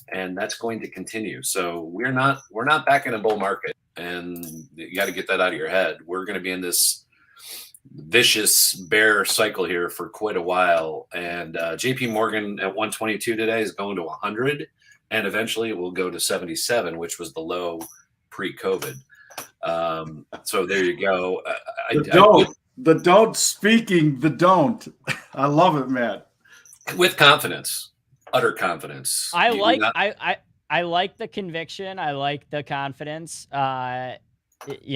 and that's going to continue. So we're not back in a bull market. And you got to get that out of your head. We're going to be in this vicious bear cycle here for quite a while. And JP Morgan at 122 today is going to 100, and eventually it will go to 77, which was the low pre-COVID. So there you go. The don't speaking the don't. I love it, Matt. With confidence, utter confidence. I like the conviction. I like the confidence. I don't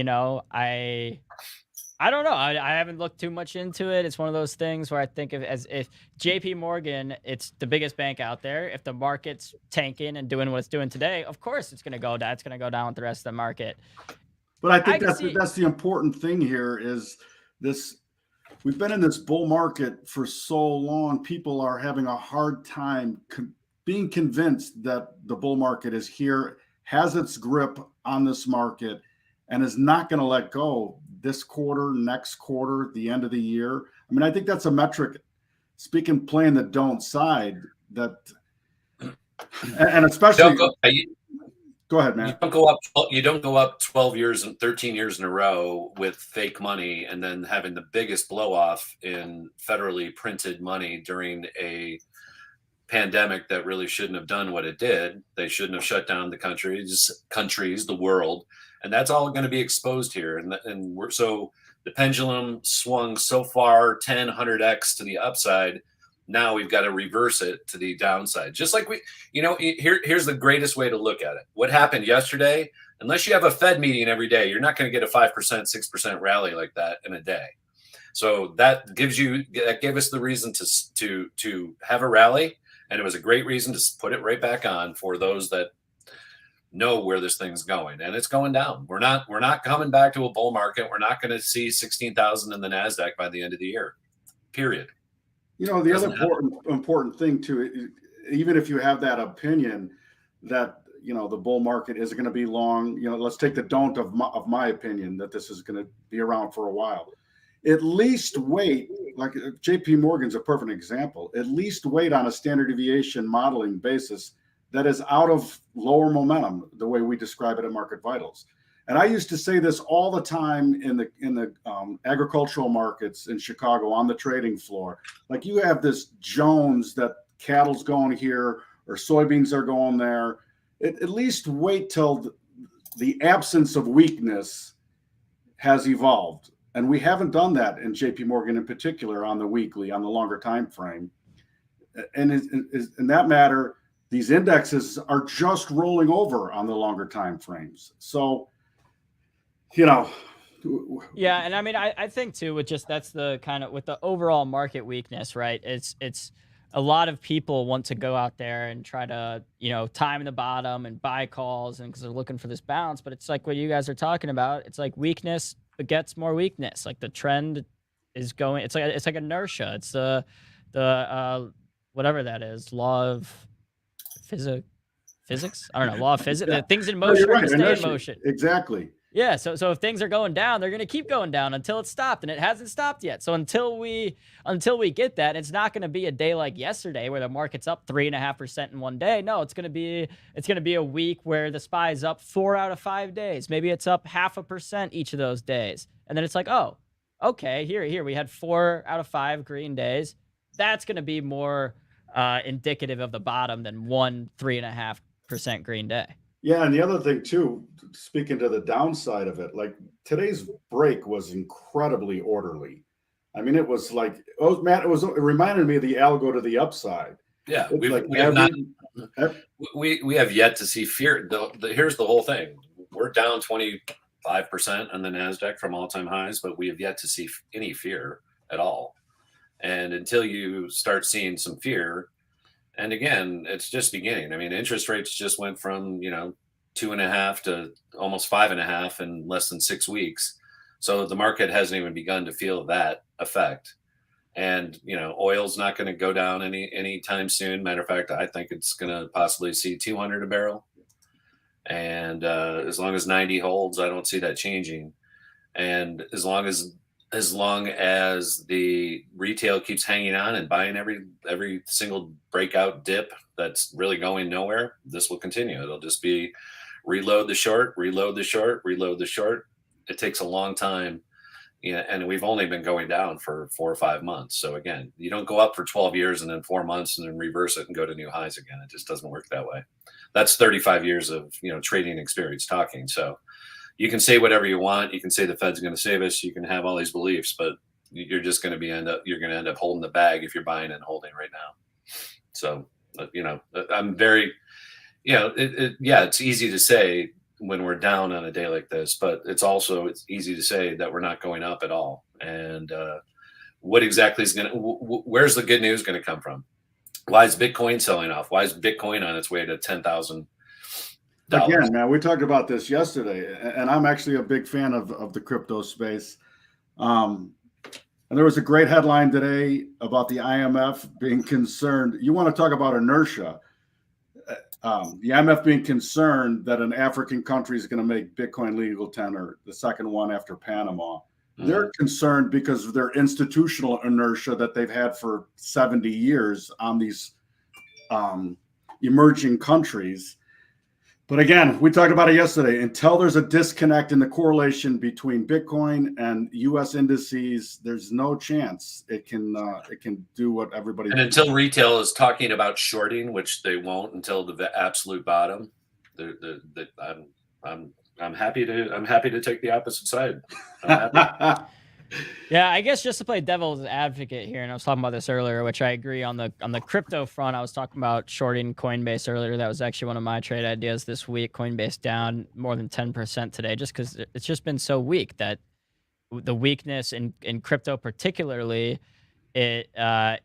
know. I haven't looked too much into it. It's one of those things where I think of as if JP Morgan, it's the biggest bank out there. If the market's tanking and doing what it's doing today, of course it's going to go down. It's going to go down with the rest of the market. But I think that's the important thing here is this. We've been in this bull market for so long. People are having a hard time being convinced that the bull market is here, has its grip on this market, and is not going to let go this quarter, next quarter, the end of the year. I mean, I think that's a metric, playing the don't side, that, and especially. Go ahead, man. You don't go up 12 years and 13 years in a row with fake money and then having the biggest blow off in federally printed money during a pandemic that really shouldn't have done what it did. They shouldn't have shut down the countries, the world, and that's all going to be exposed here. And we're so the pendulum swung so far 10, 100x to the upside. Now we've got to reverse it to the downside. Just like here's the greatest way to look at it. What happened yesterday? Unless you have a Fed meeting every day, you're not going to get a 5%, 6% rally like that in a day. So that gave us the reason to have a rally, and it was a great reason to put it right back on for those that know where this thing's going, and it's going down. We're not coming back to a bull market. We're not going to see 16,000 in the NASDAQ by the end of the year. Period. The other important thing too, even if you have that opinion that the bull market is going to be long, let's take the don't of my opinion that this is going to be around for a while. At least wait, like JP Morgan's a perfect example. At least wait on a standard deviation modeling basis that is out of lower momentum, the way we describe it at Market Vitals. And I used to say this all the time in the agricultural markets in Chicago on the trading floor. Like, you have this Jones that cattle's going here or soybeans are going there. At least wait till the absence of weakness has evolved. And we haven't done that in JP Morgan in particular on the weekly, on the longer time frame. And in that matter, these indexes are just rolling over on the longer time frames. So, yeah, and I mean, I think too, with just that's the kind of with the overall market weakness, right? It's a lot of people want to go out there and try to time the bottom and buy calls, and because they're looking for this bounce. But it's like what you guys are talking about. It's like weakness begets more weakness. Like the trend is going. It's like inertia. It's the whatever that is, law of physics. I don't know, law of physics. The things in motion are going to stay in motion. Exactly. Yeah, so if things are going down, they're going to keep going down until it's stopped, and it hasn't stopped yet. So until we get that, it's not going to be a day like yesterday where the market's up 3.5% in one day. No, it's going to be a week where the SPY is up 4 out of 5 days. Maybe it's up 0.5% each of those days, and then it's like, oh, okay, here we had 4 out of 5 green days. That's going to be more indicative of the bottom than 3.5% green day. Yeah, and the other thing too, speaking to the downside of it, like today's break was incredibly orderly. I mean, it was like, it reminded me of the algo to the upside. Yeah, we have yet to see fear. Here's the whole thing: we're down 25% on the NASDAQ from all-time highs, but we have yet to see any fear at all. And until you start seeing some fear. And again, it's just beginning. I mean, interest rates just went from 2.5 to almost 5.5 in less than 6 weeks. So the market hasn't even begun to feel that effect. And oil's not going to go down anytime soon. Matter of fact, I think it's going to possibly see 200 a barrel. And as long as 90 holds, I don't see that changing. And as long as the retail keeps hanging on and buying every single breakout dip that's really going nowhere, this will continue. It'll just be reload the short, reload the short, reload the short. It takes a long time, and we've only been going down for 4 or 5 months. So again, you don't go up for 12 years and then 4 months and then reverse it and go to new highs again. It just doesn't work that way. That's 35 years of trading experience talking. So you can say whatever you want. You can say the Fed's going to save us. You can have all these beliefs, but you're just going to end up holding the bag if you're buying and holding right now. So, I'm very, it's easy to say when we're down on a day like this, but it's easy to say that we're not going up at all. And what exactly is where's the good news going to come from? Why is Bitcoin selling off? Why is Bitcoin on its way to 10,000? Again, man, we talked about this yesterday, and I'm actually a big fan of the crypto space. And there was a great headline today about the IMF being concerned. You want to talk about inertia. The IMF being concerned that an African country is going to make Bitcoin legal tender, the second one after Panama. Mm-hmm. They're concerned because of their institutional inertia that they've had for 70 years on these emerging countries. But again, we talked about it yesterday. Until there's a disconnect in the correlation between Bitcoin and U.S. indices, there's no chance it can do what everybody. And until retail is talking about shorting, which they won't until the absolute bottom, I'm happy to take the opposite side. I'm happy. Yeah, I guess just to play devil's advocate here, and I was talking about this earlier, which I agree on the crypto front. I was talking about shorting Coinbase earlier. That was actually one of my trade ideas this week. Coinbase down more than 10% today, just because it's just been so weak. That the weakness in crypto, particularly, it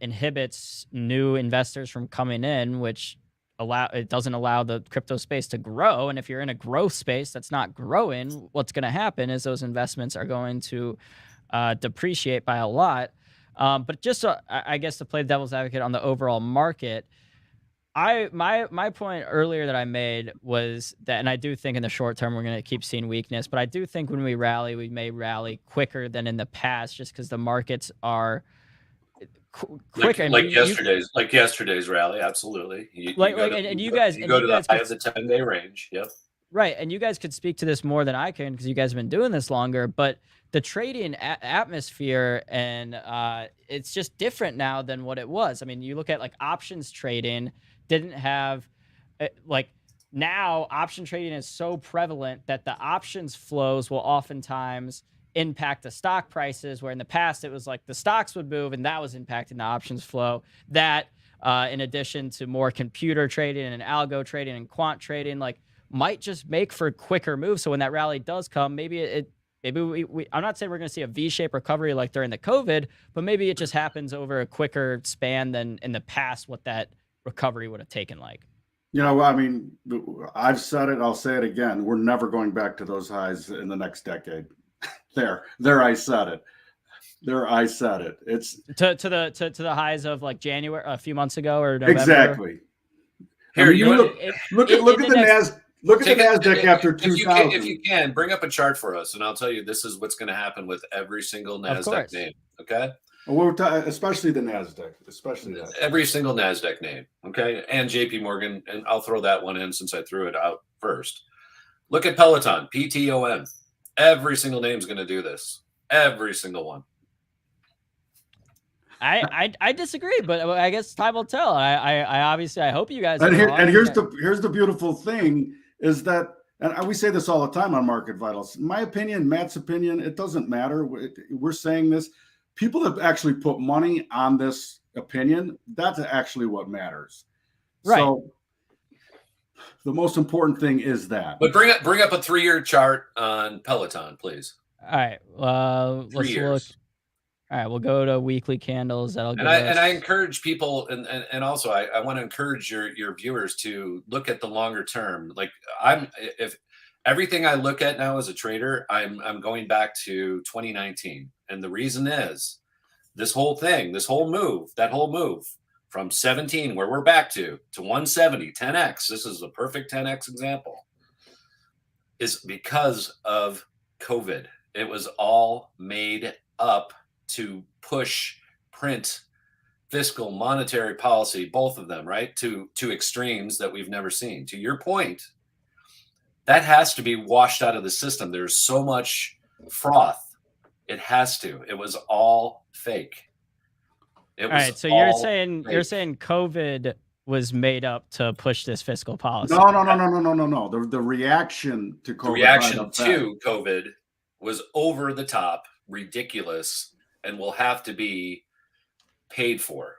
inhibits new investors from coming in, which it doesn't allow the crypto space to grow. And if you're in a growth space that's not growing, what's going to happen is those investments are going to depreciate by a lot. But just I guess to play devil's advocate on the overall market, my point earlier that I made was that, and I do think in the short term we're going to keep seeing weakness, but I do think when we rally, we may rally quicker than in the past, just because the markets are quicker. Like yesterday's rally, absolutely. You go to the high of the 10-day range. Yep. Right, and you guys could speak to this more than I can because you guys have been doing this longer, but the trading atmosphere and it's just different now than what it was. I mean, you look at like options trading didn't have now option trading is so prevalent that the options flows will oftentimes impact the stock prices, where in the past it was like the stocks would move and that was impacting the options flow. That in addition to more computer trading and algo trading and quant trading, like might just make for quicker moves. So when that rally does come, maybe I'm not saying we're going to see a V-shaped recovery like during the COVID, but maybe it just happens over a quicker span than in the past what that recovery would have taken like. You know, I mean, I've said it, I'll say it again. We're never going back to those highs in the next decade. There I said it. It's to the highs of like January, a few months ago, or November. Exactly. Here, I mean, look at the NASDAQ. Look at the NASDAQ after 2000. If you can, bring up a chart for us, and I'll tell you this is what's going to happen with every single NASDAQ name. Okay. Especially the NASDAQ, every single NASDAQ name. Okay, and JP Morgan, and I'll throw that one in since I threw it out first. Look at Peloton, PTON. Every single name is going to do this. Every single one. I disagree, but I guess time will tell. I obviously hope you guys. And here's the beautiful thing is that, and we say this all the time on Market Vitals. In my opinion, Matt's opinion, it doesn't matter. We're saying this. People have actually put money on this opinion. That's actually what matters. Right. So the most important thing is that. But bring up a 3-year chart on Peloton, please. All right. Let's look. All right, we'll go to weekly candles. That'll give us... I encourage people, and also I want to encourage your viewers to look at the longer term. Like if everything I look at now as a trader, I'm going back to 2019, and the reason is this whole move from 17, where we're back to 170, 10x. This is a perfect 10x example. Is because of COVID. It was all made up to push print fiscal monetary policy, both of them, right, to extremes that we've never seen. To your point, that has to be washed out of the system. There's so much froth. It has to. It was all fake. All right, so you're saying COVID was made up to push this fiscal policy. No. The reaction to COVID. The reaction to COVID was over the top, ridiculous, and will have to be paid for.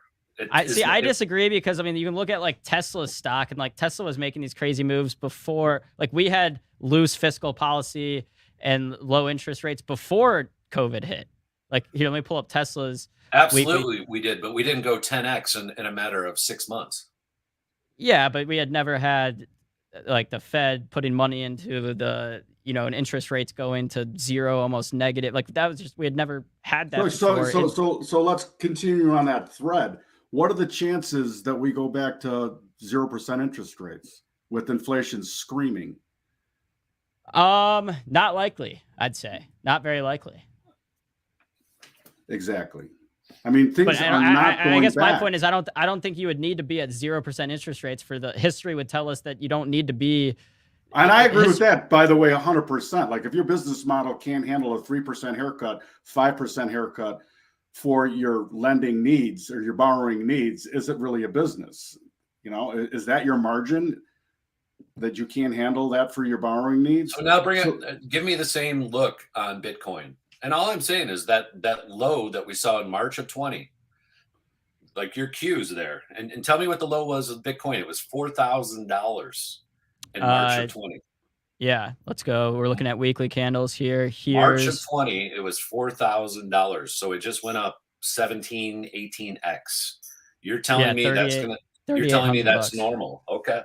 I disagree, because I mean, you can look at like Tesla's stock, and like Tesla was making these crazy moves before, like we had loose fiscal policy and low interest rates before COVID hit. Like, let me pull up Tesla's. Absolutely, we did, but we didn't go 10x in a matter of 6 months. Yeah, but we had never had like the Fed putting money into the, and interest rates going to zero, almost negative. Like that was just, we had never had that before. So let's continue on that thread. What are the chances that we go back to 0% interest rates with inflation screaming? Not likely, I'd say. Not very likely. Exactly. I mean, things are not going I guess back. My point is I don't think you would need to be at 0% interest rates for the history would tell us that you don't need to be. And I agree with that, by the way, 100%. Like if your business model can't handle a 3% haircut, 5% haircut for your lending needs or your borrowing needs, is it really a business? Is that your margin that you can't handle that for your borrowing needs? So now give me the same look on Bitcoin And all I'm saying is that low that we saw in March of 20, like your cues there, and tell me what the low was of Bitcoin. It was $4,000 in March of 20. Yeah, let's go. We're looking at weekly candles here. March of 20, it was $4,000. So it just went up 17, 18x. You're telling me that's gonna. You're telling me that's normal. Okay.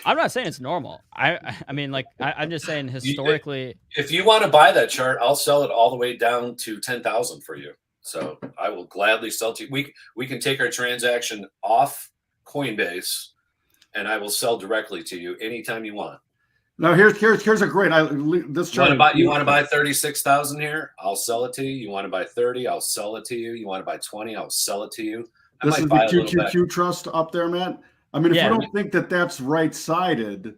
I'm not saying it's normal. I mean, like, I'm just saying historically. If you want to buy that chart, I'll sell it all the way down to 10,000 for you. So I will gladly sell to you. We can take our transaction off Coinbase, and I will sell directly to you anytime you want. Now here's a great this chart. You want to buy 36,000 here? I'll sell it to you. You want to buy 30? I'll sell it to you. You want to buy 20? I'll sell it to you. This is the QQQ trust up there, Matt. I mean, if you don't think that that's right-sided,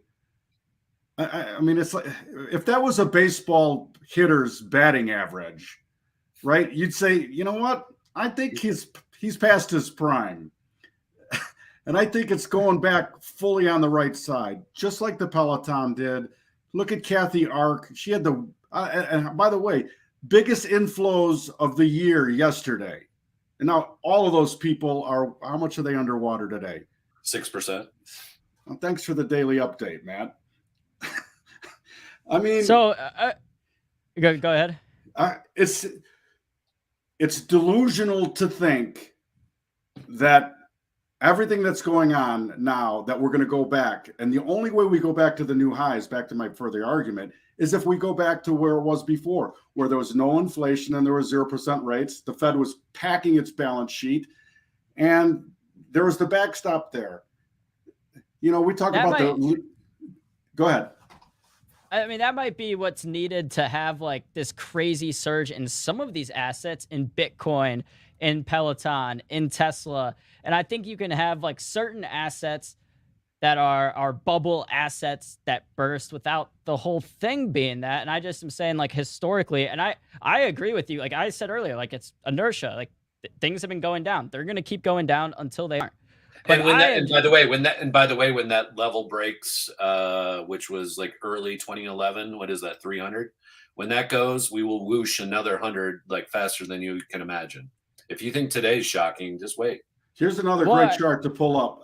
I mean, it's like if that was a baseball hitter's batting average, right? You'd say, you know what? I think he's past his prime. And I think it's going back fully on the right side, just like the Peloton did. Look at Kathy Ark. She had and by the way, biggest inflows of the year yesterday. And now all of those people how much are they underwater today? 6%. Well, thanks for the daily update, Matt. I mean, so go ahead. It's delusional to think that everything that's going on now, that we're going to go back, and the only way we go back to the new highs, back to my further argument, is if we go back to where it was before, where there was no inflation and there was 0% rates. The Fed was packing its balance sheet, and there was the backstop there. You know, we talk about go ahead. I mean, that might be what's needed to have like this crazy surge in some of these assets, in Bitcoin, in Peloton, in Tesla. And I think you can have like certain assets that are bubble assets that burst without the whole thing being that. And I just am saying, like, historically, and I agree with you. Like I said earlier, like, it's inertia. Like things have been going down. They're going to keep going down until they aren't. And by the way, when that level breaks, which was like early 2011, what is that, 300? When that goes, we will whoosh another 100 like faster than you can imagine. If you think today's shocking, just wait. Here's another great chart to pull up.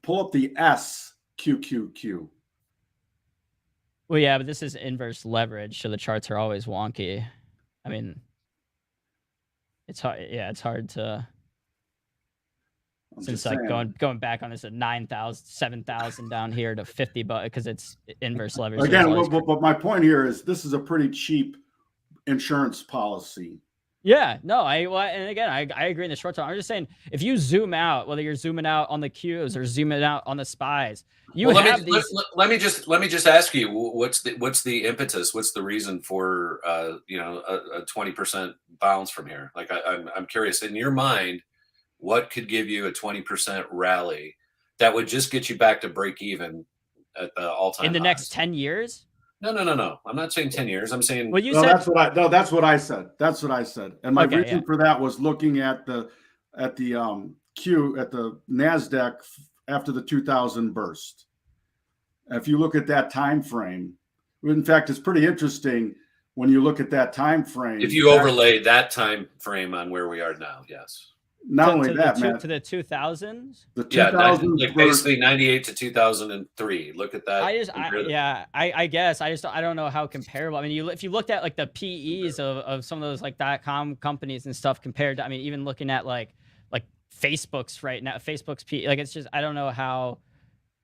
Pull up the SQQQ. Well, yeah, but this is inverse leverage, so the charts are always wonky. I mean, it's hard. Yeah, it's hard to. Since like going back on this at 9,000, 7,000 down here to 50, but because it's inverse leverage. Again, but my point here is this is a pretty cheap insurance policy. Yeah, no, and again, I agree in the short term. I'm just saying, if you zoom out, whether you're zooming out on the Qs or zooming out on the SPYs, let me just ask you, what's the impetus? What's the reason for a 20% bounce from here? Like I'm curious, in your mind, what could give you a 20% rally that would just get you back to break even at the all-time in the highs? next 10 years? No. I'm not saying 10 years. I'm saying that's what I said. That's what I said. And my reason for that was looking at the NASDAQ after the 2000 burst. If you look at that time frame, in fact, it's pretty interesting when you look at that time frame. If you overlay that time frame on where we are now, yes. Not only that, man. To the 2000s? The 2000s, like basically 98 to 2003. Look at that. I guess. I don't know how comparable. I mean, if you looked at like the PEs of some of those like .com companies and stuff compared to, I mean, even looking at like Facebook's right now, Facebook's PE, like it's just, I don't know how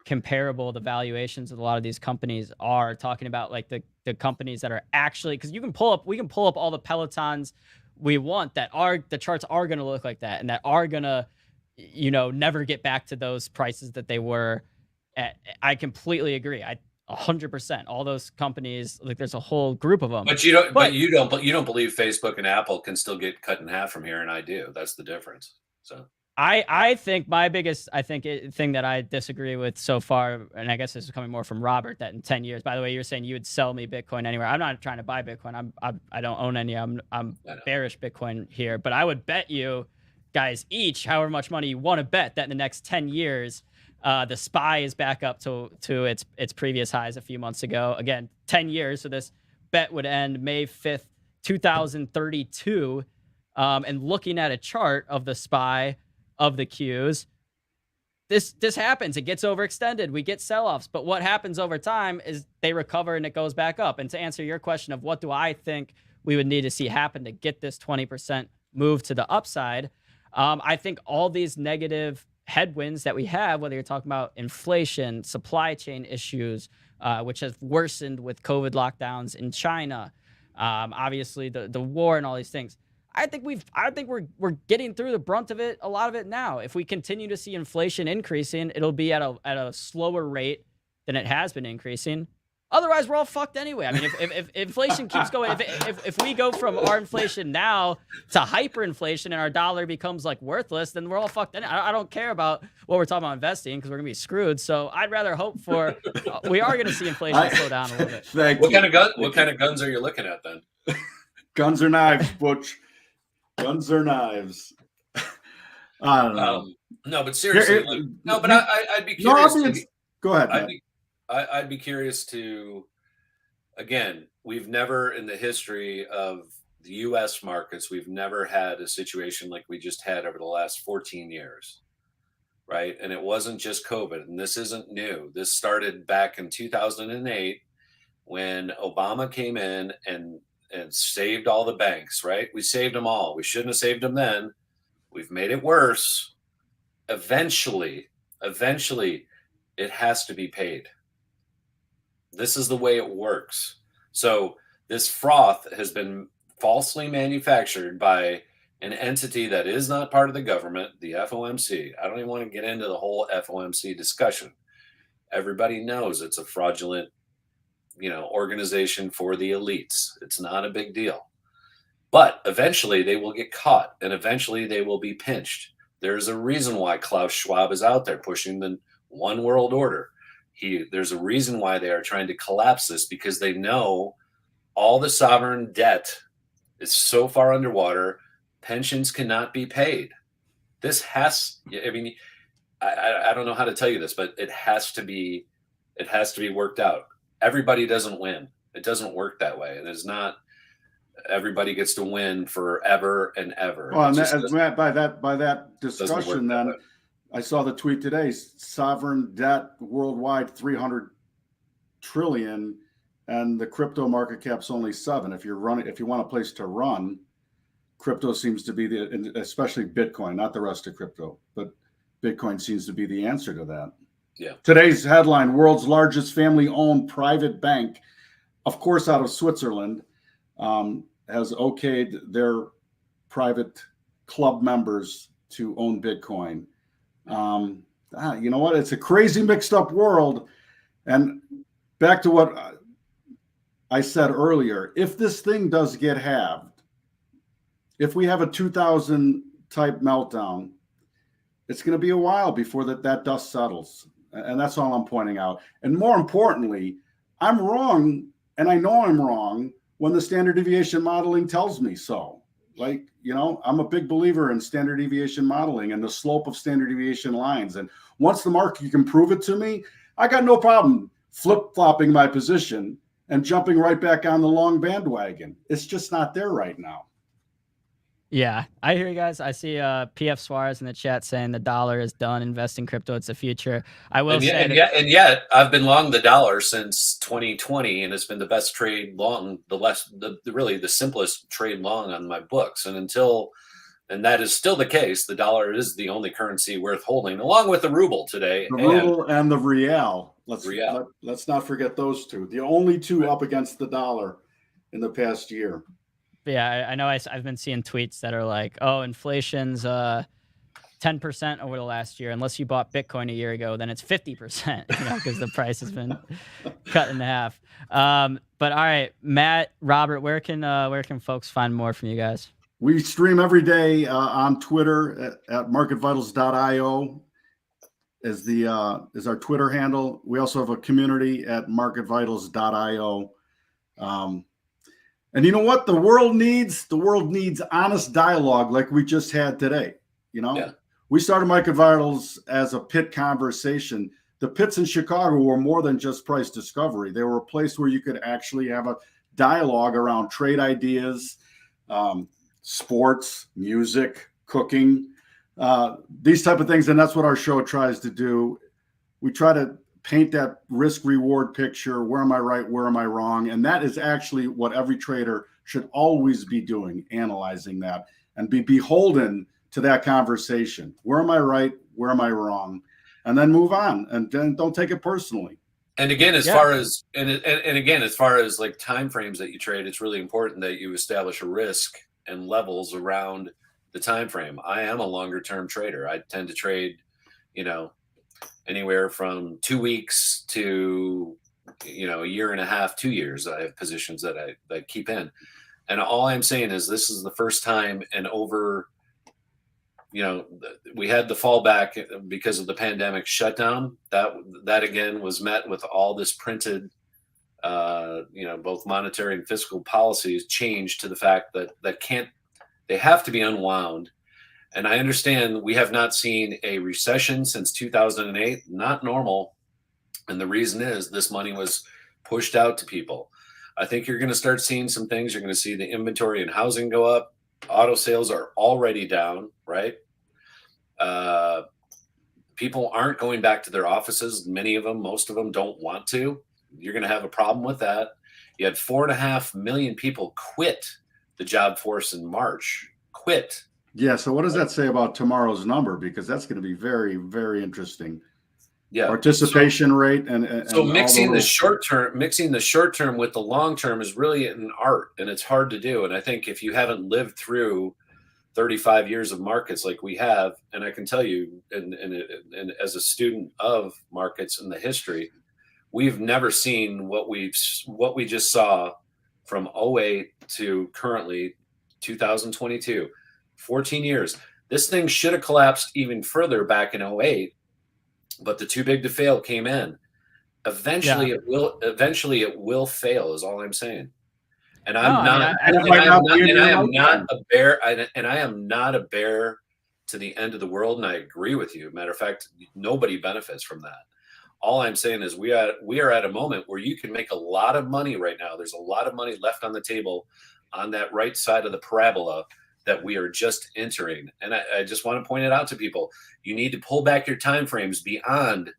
comparable the valuations of a lot of these companies are, talking about like the companies that are actually, because we can pull up all the Pelotons we want that are, the charts are going to look like that and that are going to, never get back to those prices that they were at. I completely agree. 100%. All those companies, like there's a whole group of them. But you don't believe Facebook and Apple can still get cut in half from here, and I do. That's the difference. So I think my biggest thing that I disagree with so far, and I guess this is coming more from Robert, that in 10 years, by the way, you're saying you would sell me Bitcoin anywhere. I'm not trying to buy Bitcoin. I don't own any. I'm bearish Bitcoin here, but I would bet you guys each however much money you want to bet that in the next 10 years, the SPY is back up to its previous highs a few months ago. Again, 10 years. So this bet would end May 5th, 2032. And looking at a chart of the SPY of the Qs, this happens. It gets overextended. We get sell-offs. But what happens over time is they recover and it goes back up. And to answer your question of what do I think we would need to see happen to get this 20% move to the upside, I think all these negative headwinds that we have, whether you're talking about inflation, supply chain issues, which has worsened with COVID lockdowns in China, obviously the war and all these things. I think we're getting through the brunt of it, a lot of it now. If we continue to see inflation increasing, it'll be at a slower rate than it has been increasing. Otherwise, we're all fucked anyway. I mean, if inflation keeps going, if we go from our inflation now to hyperinflation and our dollar becomes like worthless, then we're all fucked. I don't care about what we're talking about investing because we're gonna be screwed. So I'd rather hope for we are gonna see inflation slow down a little bit. What kind of guns are you looking at then? Guns or knives, Butch? Guns or knives? I don't know. No, but seriously, I'd be curious. Go ahead. I'd be curious to, again, we've never in the history of the U.S. markets, we've never had a situation like we just had over the last 14 years, right? And it wasn't just COVID, and this isn't new. This started back in 2008 when Obama came in and saved all the banks, right? We saved them all. We shouldn't have saved them then. We've made it worse. Eventually, it has to be paid. This is the way it works. So this froth has been falsely manufactured by an entity that is not part of the government, the FOMC. I don't even want to get into the whole FOMC discussion. Everybody knows it's a fraudulent, organization for the elites. It's not a big deal. But eventually they will get caught and eventually they will be pinched. There's a reason why Klaus Schwab is out there pushing the one world order. There's a reason why they are trying to collapse this, because they know all the sovereign debt is so far underwater, pensions cannot be paid. This has, I don't know how to tell you this, but it has to be worked out. Everybody doesn't win. It doesn't work that way. And it's not everybody gets to win forever and ever. Well, and by that discussion, then I saw the tweet today: sovereign debt worldwide 300 trillion, and the crypto market cap's only 7. If you want a place to run, crypto seems to be especially Bitcoin, not the rest of crypto, but Bitcoin seems to be the answer to that. Yeah. Today's headline: world's largest family-owned private bank, of course out of Switzerland, has okayed their private club members to own Bitcoin. You know what? It's a crazy mixed up world. And back to what I said earlier, if this thing does get halved, if we have a 2000 type meltdown, it's going to be a while before that dust settles. And that's all I'm pointing out. And more importantly, I'm wrong. And I know I'm wrong when the standard deviation modeling tells me so. Like, I'm a big believer in standard deviation modeling and the slope of standard deviation lines. And once the market can prove it to me, I got no problem flip-flopping my position and jumping right back on the long bandwagon. It's just not there right now. Yeah, I hear you guys. I see PF Suarez in the chat saying the dollar is done. Invest in crypto. It's the future. I will say and yet I've been long the dollar since 2020, and it's been the best trade long, really the simplest trade long on my books. And that is still the case. The dollar is the only currency worth holding, along with the ruble today. The ruble and the real. Let's not forget those two. The only two up against the dollar in the past year. Yeah, I know I've been seeing tweets that are like, oh, inflation's 10% over the last year. Unless you bought Bitcoin a year ago, then it's 50%, because the price has been cut in half. But all right, Matt, Robert, where can folks find more from you guys? We stream every day on Twitter at marketvitals.io is our Twitter handle. We also have a community at marketvitals.io. And you know what? The world needs honest dialogue like we just had today. Yeah. We started Market Vitals as a pit conversation. The pits in Chicago were more than just price discovery. They were a place where you could actually have a dialogue around trade ideas, sports, music, cooking, these type of things. And that's what our show tries to do. We try to paint that risk reward picture. Where am I right? Where am I wrong? And that is actually what every trader should always be doing, analyzing that and be beholden to that conversation. Where am I right? Where am I wrong? And then move on, and then don't take it personally. And again, as far as as far as like time frames that you trade, it's really important that you establish a risk and levels around the time frame. I am a longer term trader. I tend to trade, anywhere from 2 weeks to a year and a half, 2 years. I have positions that I keep in, and all I'm saying is this is the first time in over. We had the fallback because of the pandemic shutdown. That again was met with all this printed, both monetary and fiscal policies changed to the fact that they have to be unwound. And I understand we have not seen a recession since 2008, not normal. And the reason is this money was pushed out to people. I think you're going to start seeing some things. You're going to see the inventory and housing go up. Auto sales are already down, right? People aren't going back to their offices. Many of them, most of them don't want to. You're going to have a problem with that. You had 4.5 million people quit the job force in March. Quit. Yeah. So what does that say about tomorrow's number? Because that's going to be very, very interesting. Yeah. Participation rate and so mixing the short term with the long term is really an art, and it's hard to do. And I think if you haven't lived through 35 years of markets like we have, and I can tell you, and as a student of markets and the history, we've never seen what we just saw from 08 to currently 2022, 14 years. This thing should have collapsed even further back in 08, but the too big to fail came in. Eventually it will fail is all I'm saying. And I am not a bear to the end of the world. And I agree with you. Matter of fact, nobody benefits from that. All I'm saying is we are at a moment where you can make a lot of money right now. There's a lot of money left on the table on that right side of the parabola that we are just entering. And I just want to point it out to people. You need to pull back your time frames beyond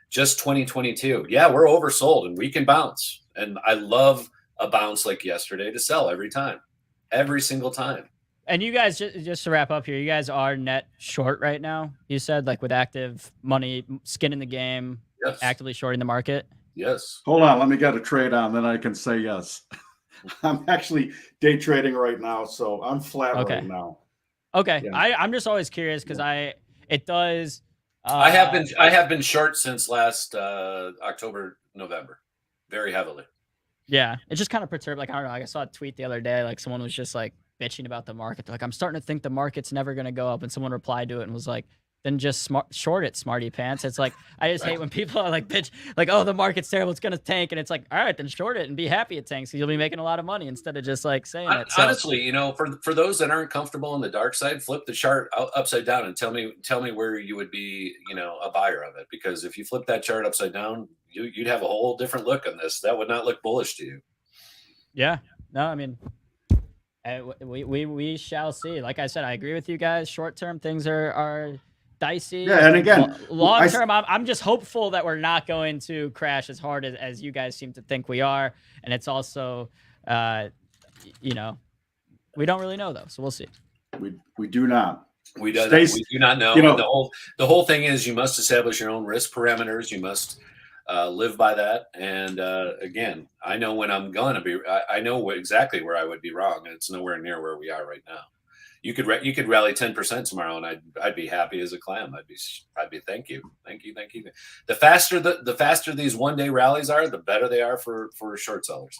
just 2022. Yeah, we're oversold and we can bounce. And I love a bounce like yesterday to sell every single time. And you guys, just to wrap up here, you guys are net short right now. You said, like, with active money, skin in the game, yes. Actively shorting the market. Yes. Hold on, let me get a trade on, then I can say yes. I'm actually day trading right now, so I'm flat right now. Okay, Yeah. I'm just always curious because I have been short since last October, November, very heavily. Yeah, it just kind of perturbed. Like, I don't know. Like, I saw a tweet the other day. Like, someone was just like bitching about the market. They're like, I'm starting to think the market's never going to go up. And someone replied to it and was like, then just short it, smarty pants. It's like, I just hate when people are like, bitch, like, oh, the market's terrible, it's going to tank. And it's like, all right, then short it and be happy it tanks. You'll be making a lot of money instead of just like saying it. So, honestly, for those that aren't comfortable on the dark side, flip the chart upside down and tell me where you would be, a buyer of it. Because if you flip that chart upside down, you'd have a whole different look on this. That would not look bullish to you. Yeah, no, I mean, we shall see. Like I said, I agree with you guys. Short term things are dicey. Yeah, and again, long term, I'm just hopeful that we're not going to crash as hard as you guys seem to think we are. And it's also, we don't really know though, so we'll see. We do not. We do not know. The whole thing is you must establish your own risk parameters. You must live by that. And again, I know when I'm going to be. I know exactly where I would be wrong, and it's nowhere near where we are right now. You could rally 10% tomorrow, and I'd be happy as a clam. I'd be thank you. The faster these 1 day rallies are, the better they are for short sellers.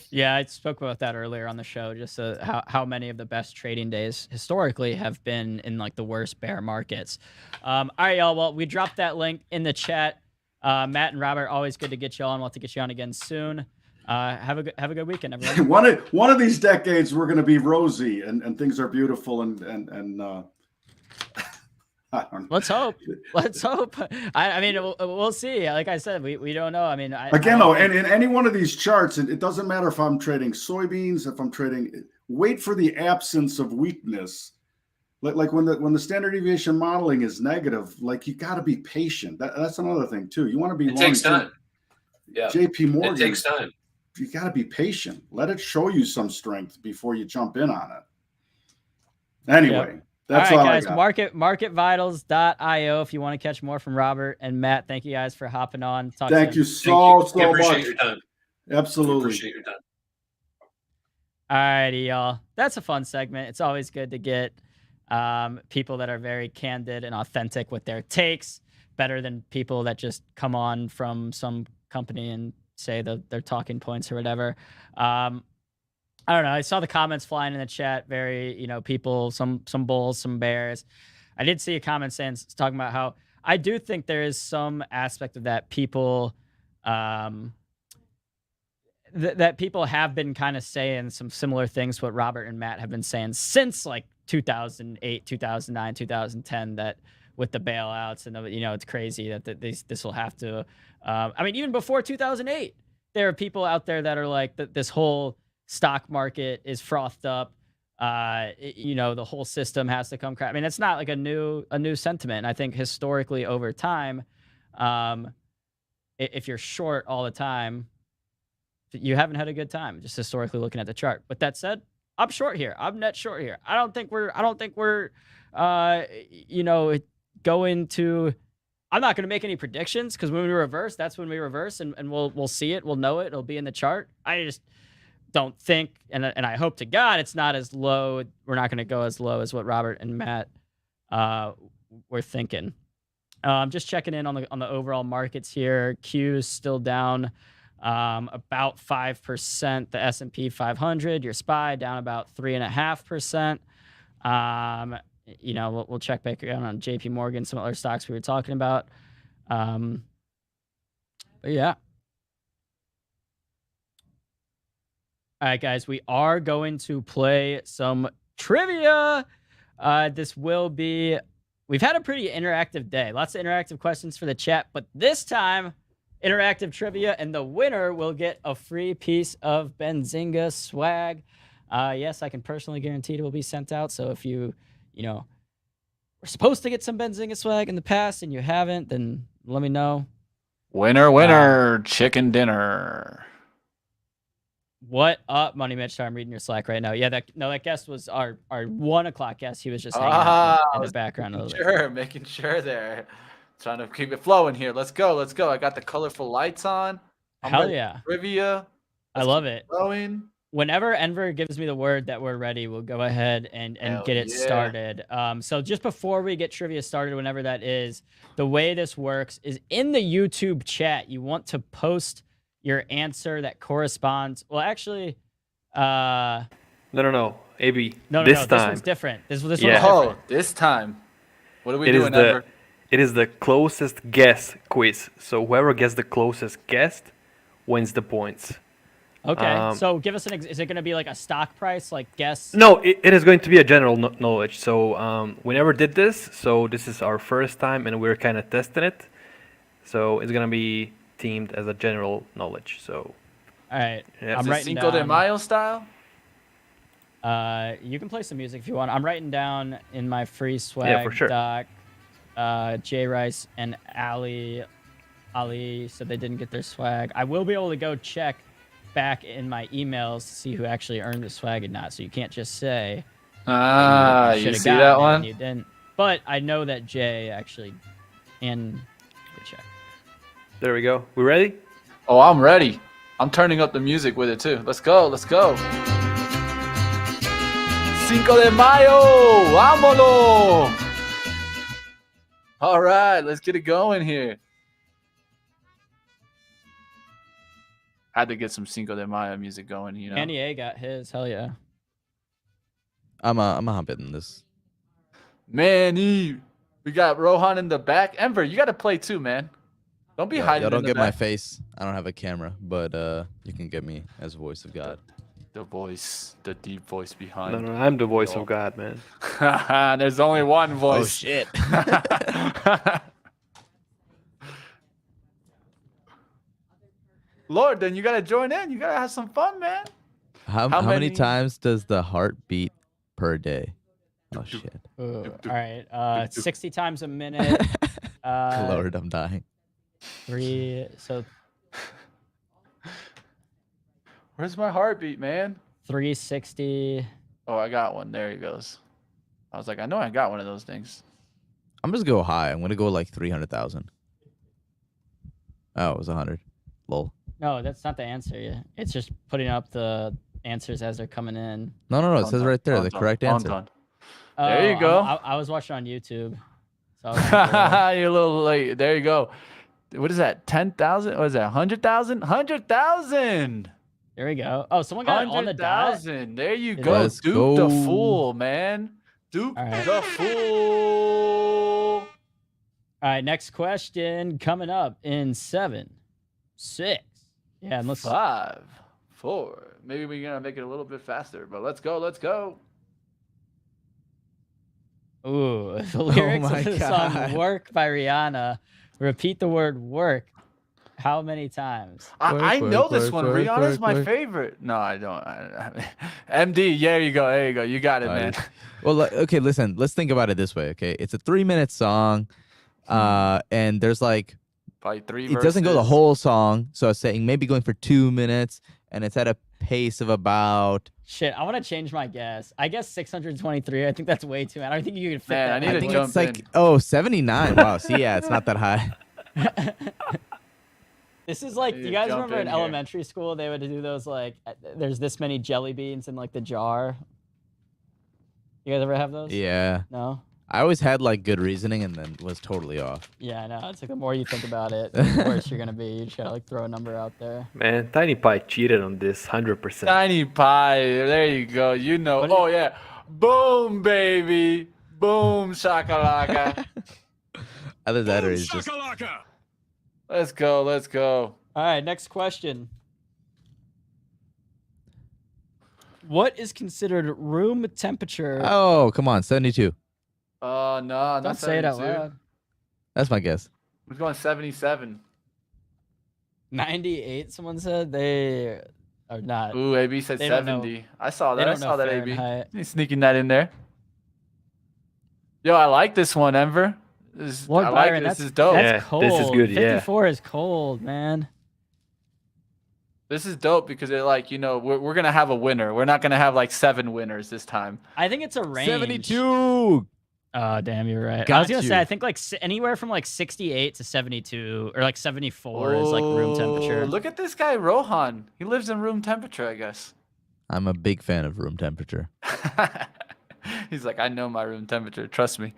Yeah, I spoke about that earlier on the show. Just how many of the best trading days historically have been in like the worst bear markets. All right, y'all. Well, we dropped that link in the chat. Matt and Robert, always good to get you on. We'll have to get you on again soon. Have a good weekend, everyone. One of these decades, we're going to be rosy and things are beautiful and Let's hope. Let's hope. I mean, we'll see. Like I said, we don't know. I mean, again, though, and in any one of these charts, it doesn't matter if I'm trading soybeans, if I'm trading. Wait for the absence of weakness. Like when the standard deviation modeling is negative, like you got to be patient. That's another thing too. You want to be. It takes time. Yeah. JP Morgan. It takes time. You got to be patient. Let it show you some strength before you jump in on it. Anyway. Yep. That's all right, all guys. Marketvitals.io if you want to catch more from Robert and Matt. Thank you guys for hopping on. Thank you so much. Appreciate your time. Absolutely. Appreciate your time. All righty, y'all. That's a fun segment. It's always good to get people that are very candid and authentic with their takes, better than people that just come on from some company and say their talking points or whatever. I don't know. I saw the comments flying in the chat. Very, people, some bulls, some bears. I did see a comment talking about how I do think there is some aspect of that people, that people have been kind of saying some similar things to what Robert and Matt have been saying since like 2008, 2009, 2010. That with the bailouts and it's crazy that this will have to. I mean, even before 2008, there are people out there that are like this whole stock market is frothed up. The whole system has to come crap. I mean, it's not like a new sentiment. I think historically over time, if you're short all the time, you haven't had a good time. Just historically looking at the chart. But that said, I'm short here. I'm net short here. I don't think we're going to. I'm not going to make any predictions because when we reverse, that's when we reverse, and we'll see it. We'll know it. It'll be in the chart. I just don't think, and I hope to God it's not as low. We're not going to go as low as what Robert and Matt were thinking. Just checking in on the overall markets here. Q's still down about 5%. The S&P 500, your SPY down about 3.5%. We'll check back on JP Morgan, some other stocks we were talking about. But yeah. All right, guys, we are going to play some trivia. We've had a pretty interactive day. Lots of interactive questions for the chat, but this time, interactive trivia, and the winner will get a free piece of Benzinga swag. Yes, I can personally guarantee it will be sent out. So if you were supposed to get some Benzinga swag in the past and you haven't, then let me know. Winner, chicken dinner. What up, Money Mitch? I'm reading your Slack right now. Yeah, that guest was our 1 o'clock guest. He was just hanging out in the background a little bit. Making sure there. Trying to keep it flowing here. Let's go. I got the colorful lights on. Hell yeah. Trivia. I love it. Flowing. Whenever Enver gives me the word that we're ready, we'll go ahead and get it started. So just before we get trivia started, whenever that is, the way this works is in the YouTube chat, you want to post your answer that corresponds. Well, actually, No. AB. No, this time. This one's different. This one's Yeah. different. This time. What are we It doing, Enver? It is the closest guess quiz. So whoever gets the closest guess wins the points. Okay. So give us is it going to be like a stock price, like guess? No, it is going to be a general knowledge. So we never did this. So this is our first time, and we're kind of testing it. So it's going to be themed as a general knowledge. So. All right. Yeah. I'm writing Cinco de down. Mayo style? You can play some music if you want. I'm writing down in my free swag for sure. doc. Jay Rice and Ali said they didn't get their swag. I will be able to go check back in my emails to see who actually earned the swag and not. So you can't just say. You should've see gotten that it one? and you didn't. But I know that Jay actually. And go check. There we go. We ready? Oh, I'm ready. I'm turning up the music with it too. Let's go. Cinco de Mayo! Vámonos! All right, let's get it going here. Had to get some Cinco de Mayo music going, you know. Annie A got his. Hell yeah. I'm a hop in this. Manny, we got Rohan in the back. Enver, you got to play too, man. Don't be hiding. Y'all don't in the get my back. face. I don't have a camera, but you can get me as voice of God. The voice, the deep voice behind. No, I'm the voice Oh. of God, man. There's only one Oh voice. shit. Lord, then you gotta join in. You gotta have some fun, man. How How many many- times does the heart beat per day? Oh shit. Ooh, all right. 60 times a minute. Lord, I'm dying. 3. So Where's my heartbeat, man? 360. Oh, I got one. There he goes. I was like, I know I got one of those things. I'm just go high. I'm gonna go like 300,000. Oh, it was 100. Lol. No, that's not the answer. Yeah, it's just putting up the answers as they're coming in. No. It says right there the correct answer. There you Oh, go. I was watching on YouTube. So I was like, You're a little late. There you go. What is that? 10,000? What is that? 100,000? 100,000. there we go. Oh, someone got it on the dot. 100,000. There you It go. is. Duke Let's the go. Fool, man. Duke All right. the Fool. All right, next question coming up in 7, 6. Yeah, and let's 5, 4. Maybe we're gonna make it a little bit faster, but let's go. Let's go. Ooh, the lyrics my of the God. song "Work" by Rihanna. Repeat the word "work." How many times? I Work, know work, this work, one. work, Rihanna's work, my work. favorite. No, I don't. MD, there you go. There you go. You got it, man. Well, okay, listen. Let's think about it this way. Okay, it's a 3-minute song, and there's like Probably 3 it doesn't go the verses. whole song. So I was saying maybe going for 2 minutes, and it's at a pace of about. Shit, I want to change my guess. I guess 623. I think that's way too. I don't think you can fit Man, that. I need in to I think one. it's jump like 79. Wow. See, yeah, it's not that high. This is like, I you need to guys jump remember in in here. elementary school they would do those like, there's this many jelly beans in like the jar. You guys ever have those? Yeah, No. I always had like good reasoning, and then was totally off. Yeah, I know. It's like the more you think about it, the worse you're gonna be. You just gotta like throw a number out there. Man, Tiny Pie cheated on this 100%. Tiny Pie. There you go. You know. What Oh, yeah. Boom, baby. Boom, shakalaka. Either that or he's just. Let's go. Let's go. All right, next question. What is considered room temperature? Oh, come on, 72. No, Don't not say it out 72. loud. That's my guess. We're going 77. 98. Someone said they are not. Ooh, AB said They don't know. 70. I saw They that. I don't know saw that, AB. Fahrenheit. He's sneaking that in there. Yo, I like this one, Enver. Lord I like Byron, this. that's Is dope. That's Yeah, cold. this is good, yeah. 54 is cold, man. This is dope because it like, you know, we're gonna have a winner. We're not gonna have like 7 winners this time. I think it's a range. 72. Oh, damn, you're right. I Got was gonna you. say I think like anywhere from like 68 to 72 or like 74 is like room temperature. Oh, look at this guy, Rohan. He lives in room temperature, I guess. I'm a big fan of room temperature. He's like, I know my room temperature. Trust me.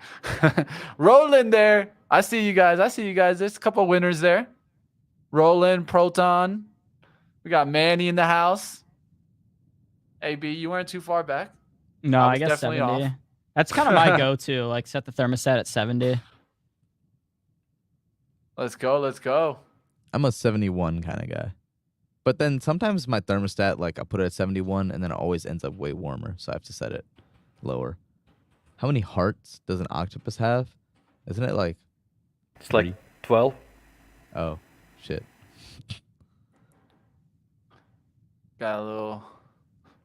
Roland there. I see you guys. I see you guys. There's a couple winners there. Roland, Proton. We got Manny in the house. AB, you weren't too far back. No, I I was guess definitely 70. off. That's kind of my go-to. Like set the thermostat at 70. Let's go. Let's go. I'm a 71 kind of guy. But then sometimes my thermostat, like I put it at 71 and then it always ends up way warmer. So I have to set it lower. How many hearts does an octopus have? Isn't it like, It's like 12. oh, shit. Got a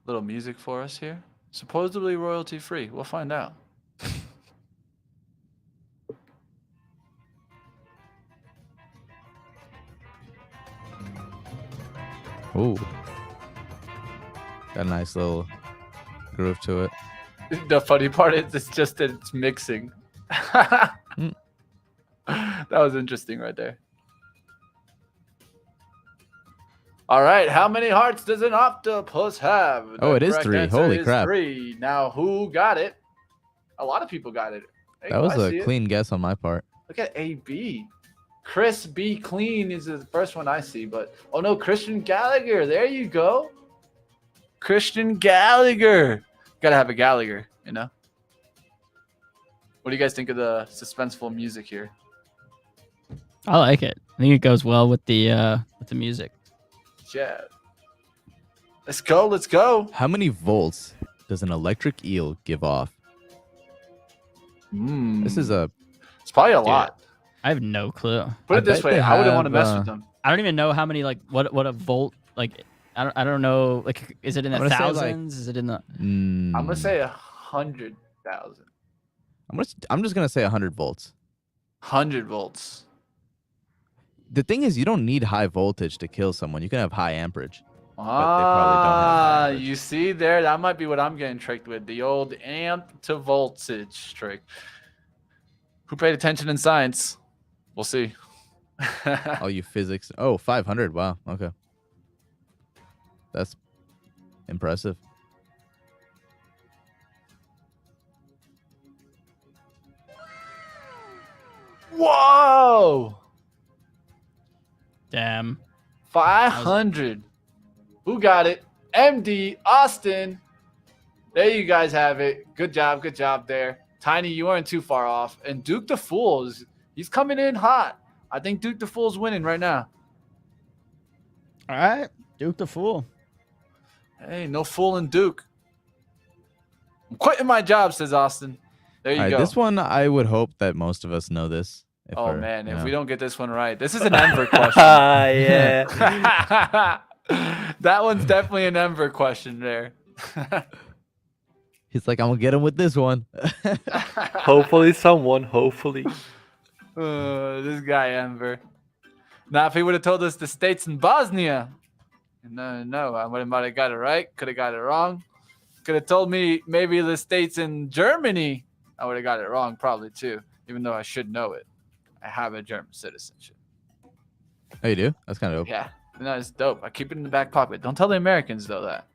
little music for us here. Supposedly royalty free. We'll find out. Ooh. Got a nice little groove to it. The funny part is it's just that it's mixing. Mm. That was interesting right there. All right, how many hearts does an octopus have? Oh, The it is correct 3. answer Holy is crap. 3. Now, who got it? A lot of people got it. Hey, That was I see a it. clean guess on my part. Look at AB. Chris B. Clean is the first one I see, but oh no, Christian Gallagher. There you go. Christian Gallagher. Gotta have a Gallagher, you know? What do you guys think of the suspenseful music here? I like it. I think it goes well with the music. Yeah. Let's go. Let's go. How many volts does an electric eel give off? This is a. It's probably a lot. I have no clue. Put I it this bet way. they I wouldn't want to have, mess with them. I don't even know how many, like, what a volt, like, I don't know, like, is it in the I'm gonna say, like, thousands? Is it in the... I'm gonna say 100,000. I'm just gonna say 100 volts. 100 volts. The thing is, you don't need high voltage to kill someone. You can have high amperage. Ah, amperage. you see there? That might be what I'm getting tricked with. The old amp to voltage trick. Who paid attention in science? We'll see. All you physics. Oh, 500. Wow. Okay. That's impressive. Whoa! Damn. 500. Who got it? MD Austin. There you guys have it. Good job there. Tiny, you weren't too far off. And Duke the Fool he's coming in hot. I think Duke the Fool's winning right now. All right. Duke the Fool. Hey, no fooling Duke. I'm quitting my job, says Austin. There you All right, go. this one, I would hope that most of us know this. Oh, man. If we don't get this one right. This is an Enver question. Yeah. That one's definitely an Enver question there. He's like, I'm going to get him with this one. Hopefully someone. Hopefully. This guy Enver. Now, if he would have told us the states in Bosnia, no, I might have got it right. Could have got it wrong. Could have told me maybe the states in Germany. I would have got it wrong probably too, even though I should know it. I have a German citizenship. Oh, you do? That's kind of dope. Yeah, no, it's dope. I keep it in the back pocket. Don't tell the Americans though that.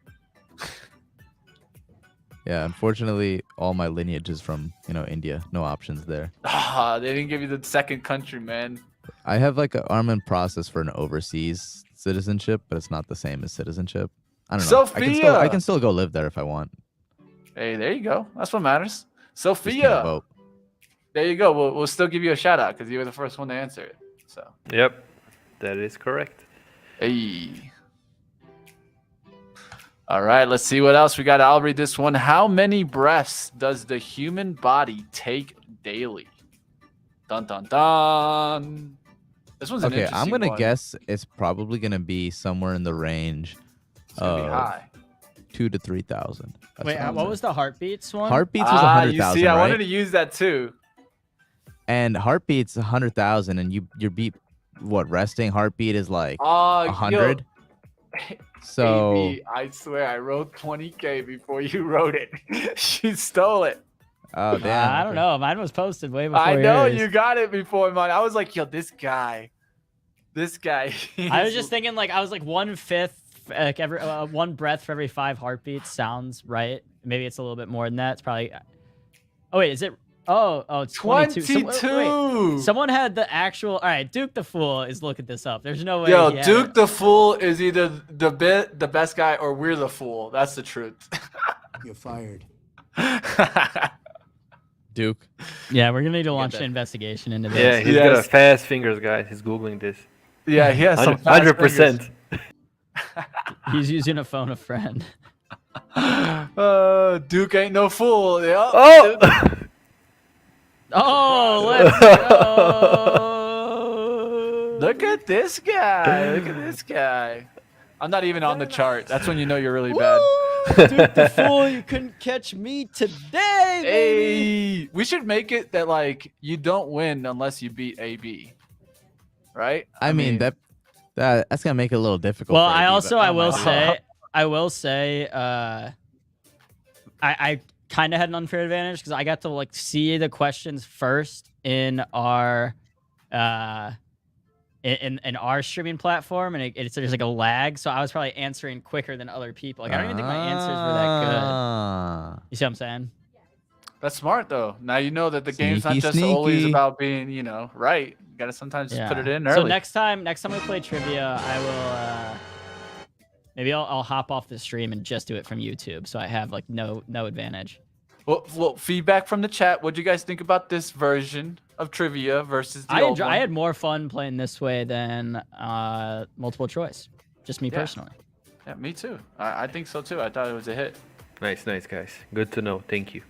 Yeah, unfortunately, all my lineage is from, India. No options there. Ah, they didn't give you the second country, man. I have like I'm in process for an overseas citizenship, but it's not the same as citizenship. I don't know. Sophia! I can still go live there if I want. Hey, there you go. That's what matters. Just can't Sophia. vote. There you go. We'll still give you a shout out because you were the first one to answer it. So. Yep. That is correct. Hey. All right, let's see what else we got. I'll read this one. How many breaths does the human body take daily? Dun dun dun. This one's an Okay, interesting I'm gonna one. guess it's probably gonna be somewhere in the range It's gonna be of high. 2,000 to 3,000. That's Wait, I'm what saying. was the heartbeats one? Heartbeats was You 100,000, see, I right? wanted to use that too. And heartbeats 100,000, and your beat, what resting heartbeat is like 100. So AB, I swear I wrote 20K before you wrote it. She stole it. oh damn, I don't okay. know. Mine was posted way before I know yours. you got it before mine. I was like, yo, this guy. I was just thinking, like, I was like 1/5, like every one breath for every 5 heartbeats sounds right. Maybe it's a little bit more than that. It's probably. Oh wait, is it? Oh, it's 22. 22. Someone had the actual. All right, Duke the Fool is looking this up. There's no way. Yo, he had Duke it. the Fool is either the best guy or we're the fool. That's the truth. You're fired. Duke. Yeah, we're gonna need to launch that. an investigation into Yeah, this. he's Yes. got a fast fingers, guys. He's googling this. Yeah, he has some 100%. He's using a phone a friend. Duke ain't no fool. Yep. Oh! Oh, let's go! Look at this guy. Look at this guy. I'm not even on the chart. That's when you know you're really bad. Duke the Fool, you couldn't catch me today, baby. Hey, we should make it that like you don't win unless you beat AB. Right? I mean that's gonna make it a little difficult. Well, for I AB, also but I will might say, I kind of had an unfair advantage because I got to like see the questions first in our in our streaming platform, and it's there's like a lag, so I was probably answering quicker than other people. Like I don't even think my answers were that good. You see what I'm saying? That's smart though. Now you know that the game's not Sneaky, just always sneaky. about being, right. You gotta sometimes just put it in early. So next time we play trivia, I will maybe I'll hop off the stream and just do it from YouTube, so I have like no advantage. Well, feedback from the chat. What do you guys think about this version of trivia versus the old one? I had more fun playing this way than multiple choice. Just me personally. Yeah, me too. I think so too. I thought it was a hit. Nice, guys. Good to know. Thank you.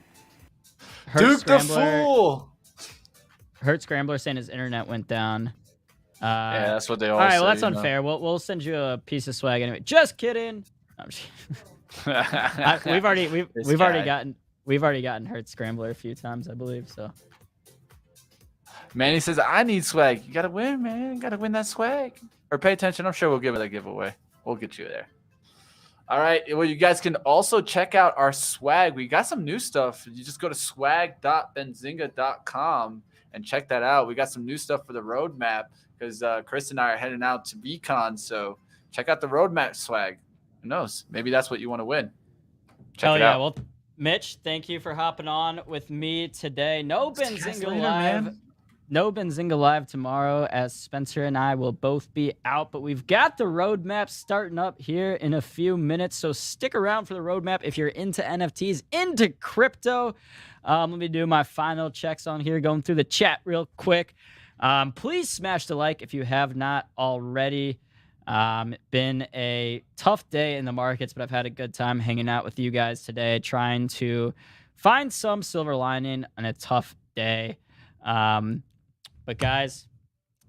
Duke the Fool. Hurt Scrambler saying his internet went down. Yeah, that's what they all right, say. well, that's unfair. We'll send you a piece of swag anyway. Just kidding. No, I'm just we've already gotten Hurt Scrambler a few times, I believe. So Manny says, I need swag. You gotta win, man. You gotta win that swag. Or pay attention. I'm sure we'll give it a giveaway. We'll get you there. All right. Well, you guys can also check out our swag. We got some new stuff. You just go to swag.benzinga.com and check that out. We got some new stuff for the roadmap because Chris and I are heading out to VCon. So check out the roadmap swag. Who knows? Maybe that's what you want to win. Check it out. Well, Mitch, thank you for hopping on with me today. No Benzinga Live. Man. No Benzinga Live tomorrow, as Spencer and I will both be out, but we've got the roadmap starting up here in a few minutes, so stick around for the roadmap if you're into NFTs, into crypto. Let me do my final checks on here, going through the chat real quick. Please smash the like if you have not already. Been a tough day in the markets, but I've had a good time hanging out with you guys today, trying to find some silver lining on a tough day. But guys,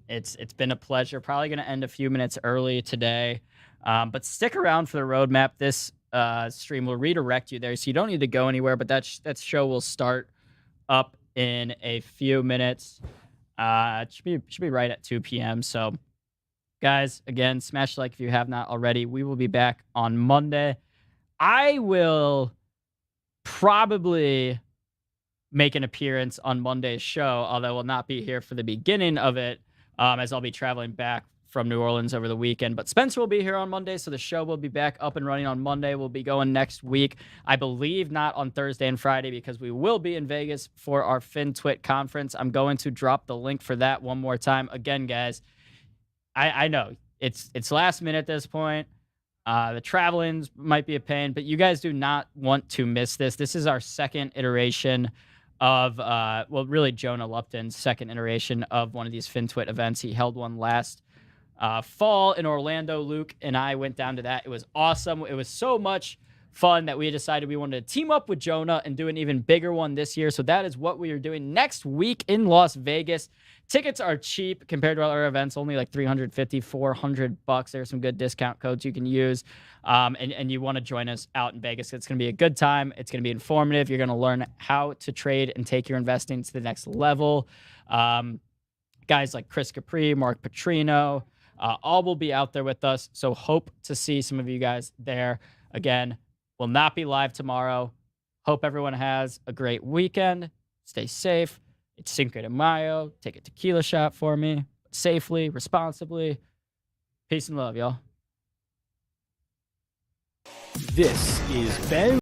it's been a pleasure. Probably going to end a few minutes early today. But stick around for the roadmap. This stream will redirect you there, so you don't need to go anywhere. But that show will start up in a few minutes. It should be right at 2 p.m. So, guys, again, smash the like if you have not already. We will be back on Monday. I will probably make an appearance on Monday's show, although I will not be here for the beginning of it, as I'll be traveling back from New Orleans over the weekend. But Spencer will be here on Monday, so the show will be back up and running on Monday. We'll be going next week. I believe not on Thursday and Friday because we will be in Vegas for our FinTwit conference. I'm going to drop the link for that one more time. Again, guys, I know it's last minute at this point. The traveling might be a pain, but you guys do not want to miss this. This is our second iteration of, really Jonah Lupton's second iteration of one of these FinTwit events. He held one last fall in Orlando. Luke and I went down to that. It was awesome. It was so much fun that we decided we wanted to team up with Jonah and do an even bigger one this year. So that is what we are doing next week in Las Vegas. Tickets are cheap compared to other events, only like $350, $400. There's some good discount codes you can use. And you want to join us out in Vegas. It's going to be a good time. It's going to be informative. You're going to learn how to trade and take your investing to the next level. Guys like Chris Capri, Mark Petrino, all will be out there with us. So hope to see some of you guys there. Again, will not be live tomorrow. Hope everyone has a great weekend. Stay safe. It's Cinco de Mayo. Take a tequila shot for me. Safely, responsibly. Peace and love, y'all. This is Ben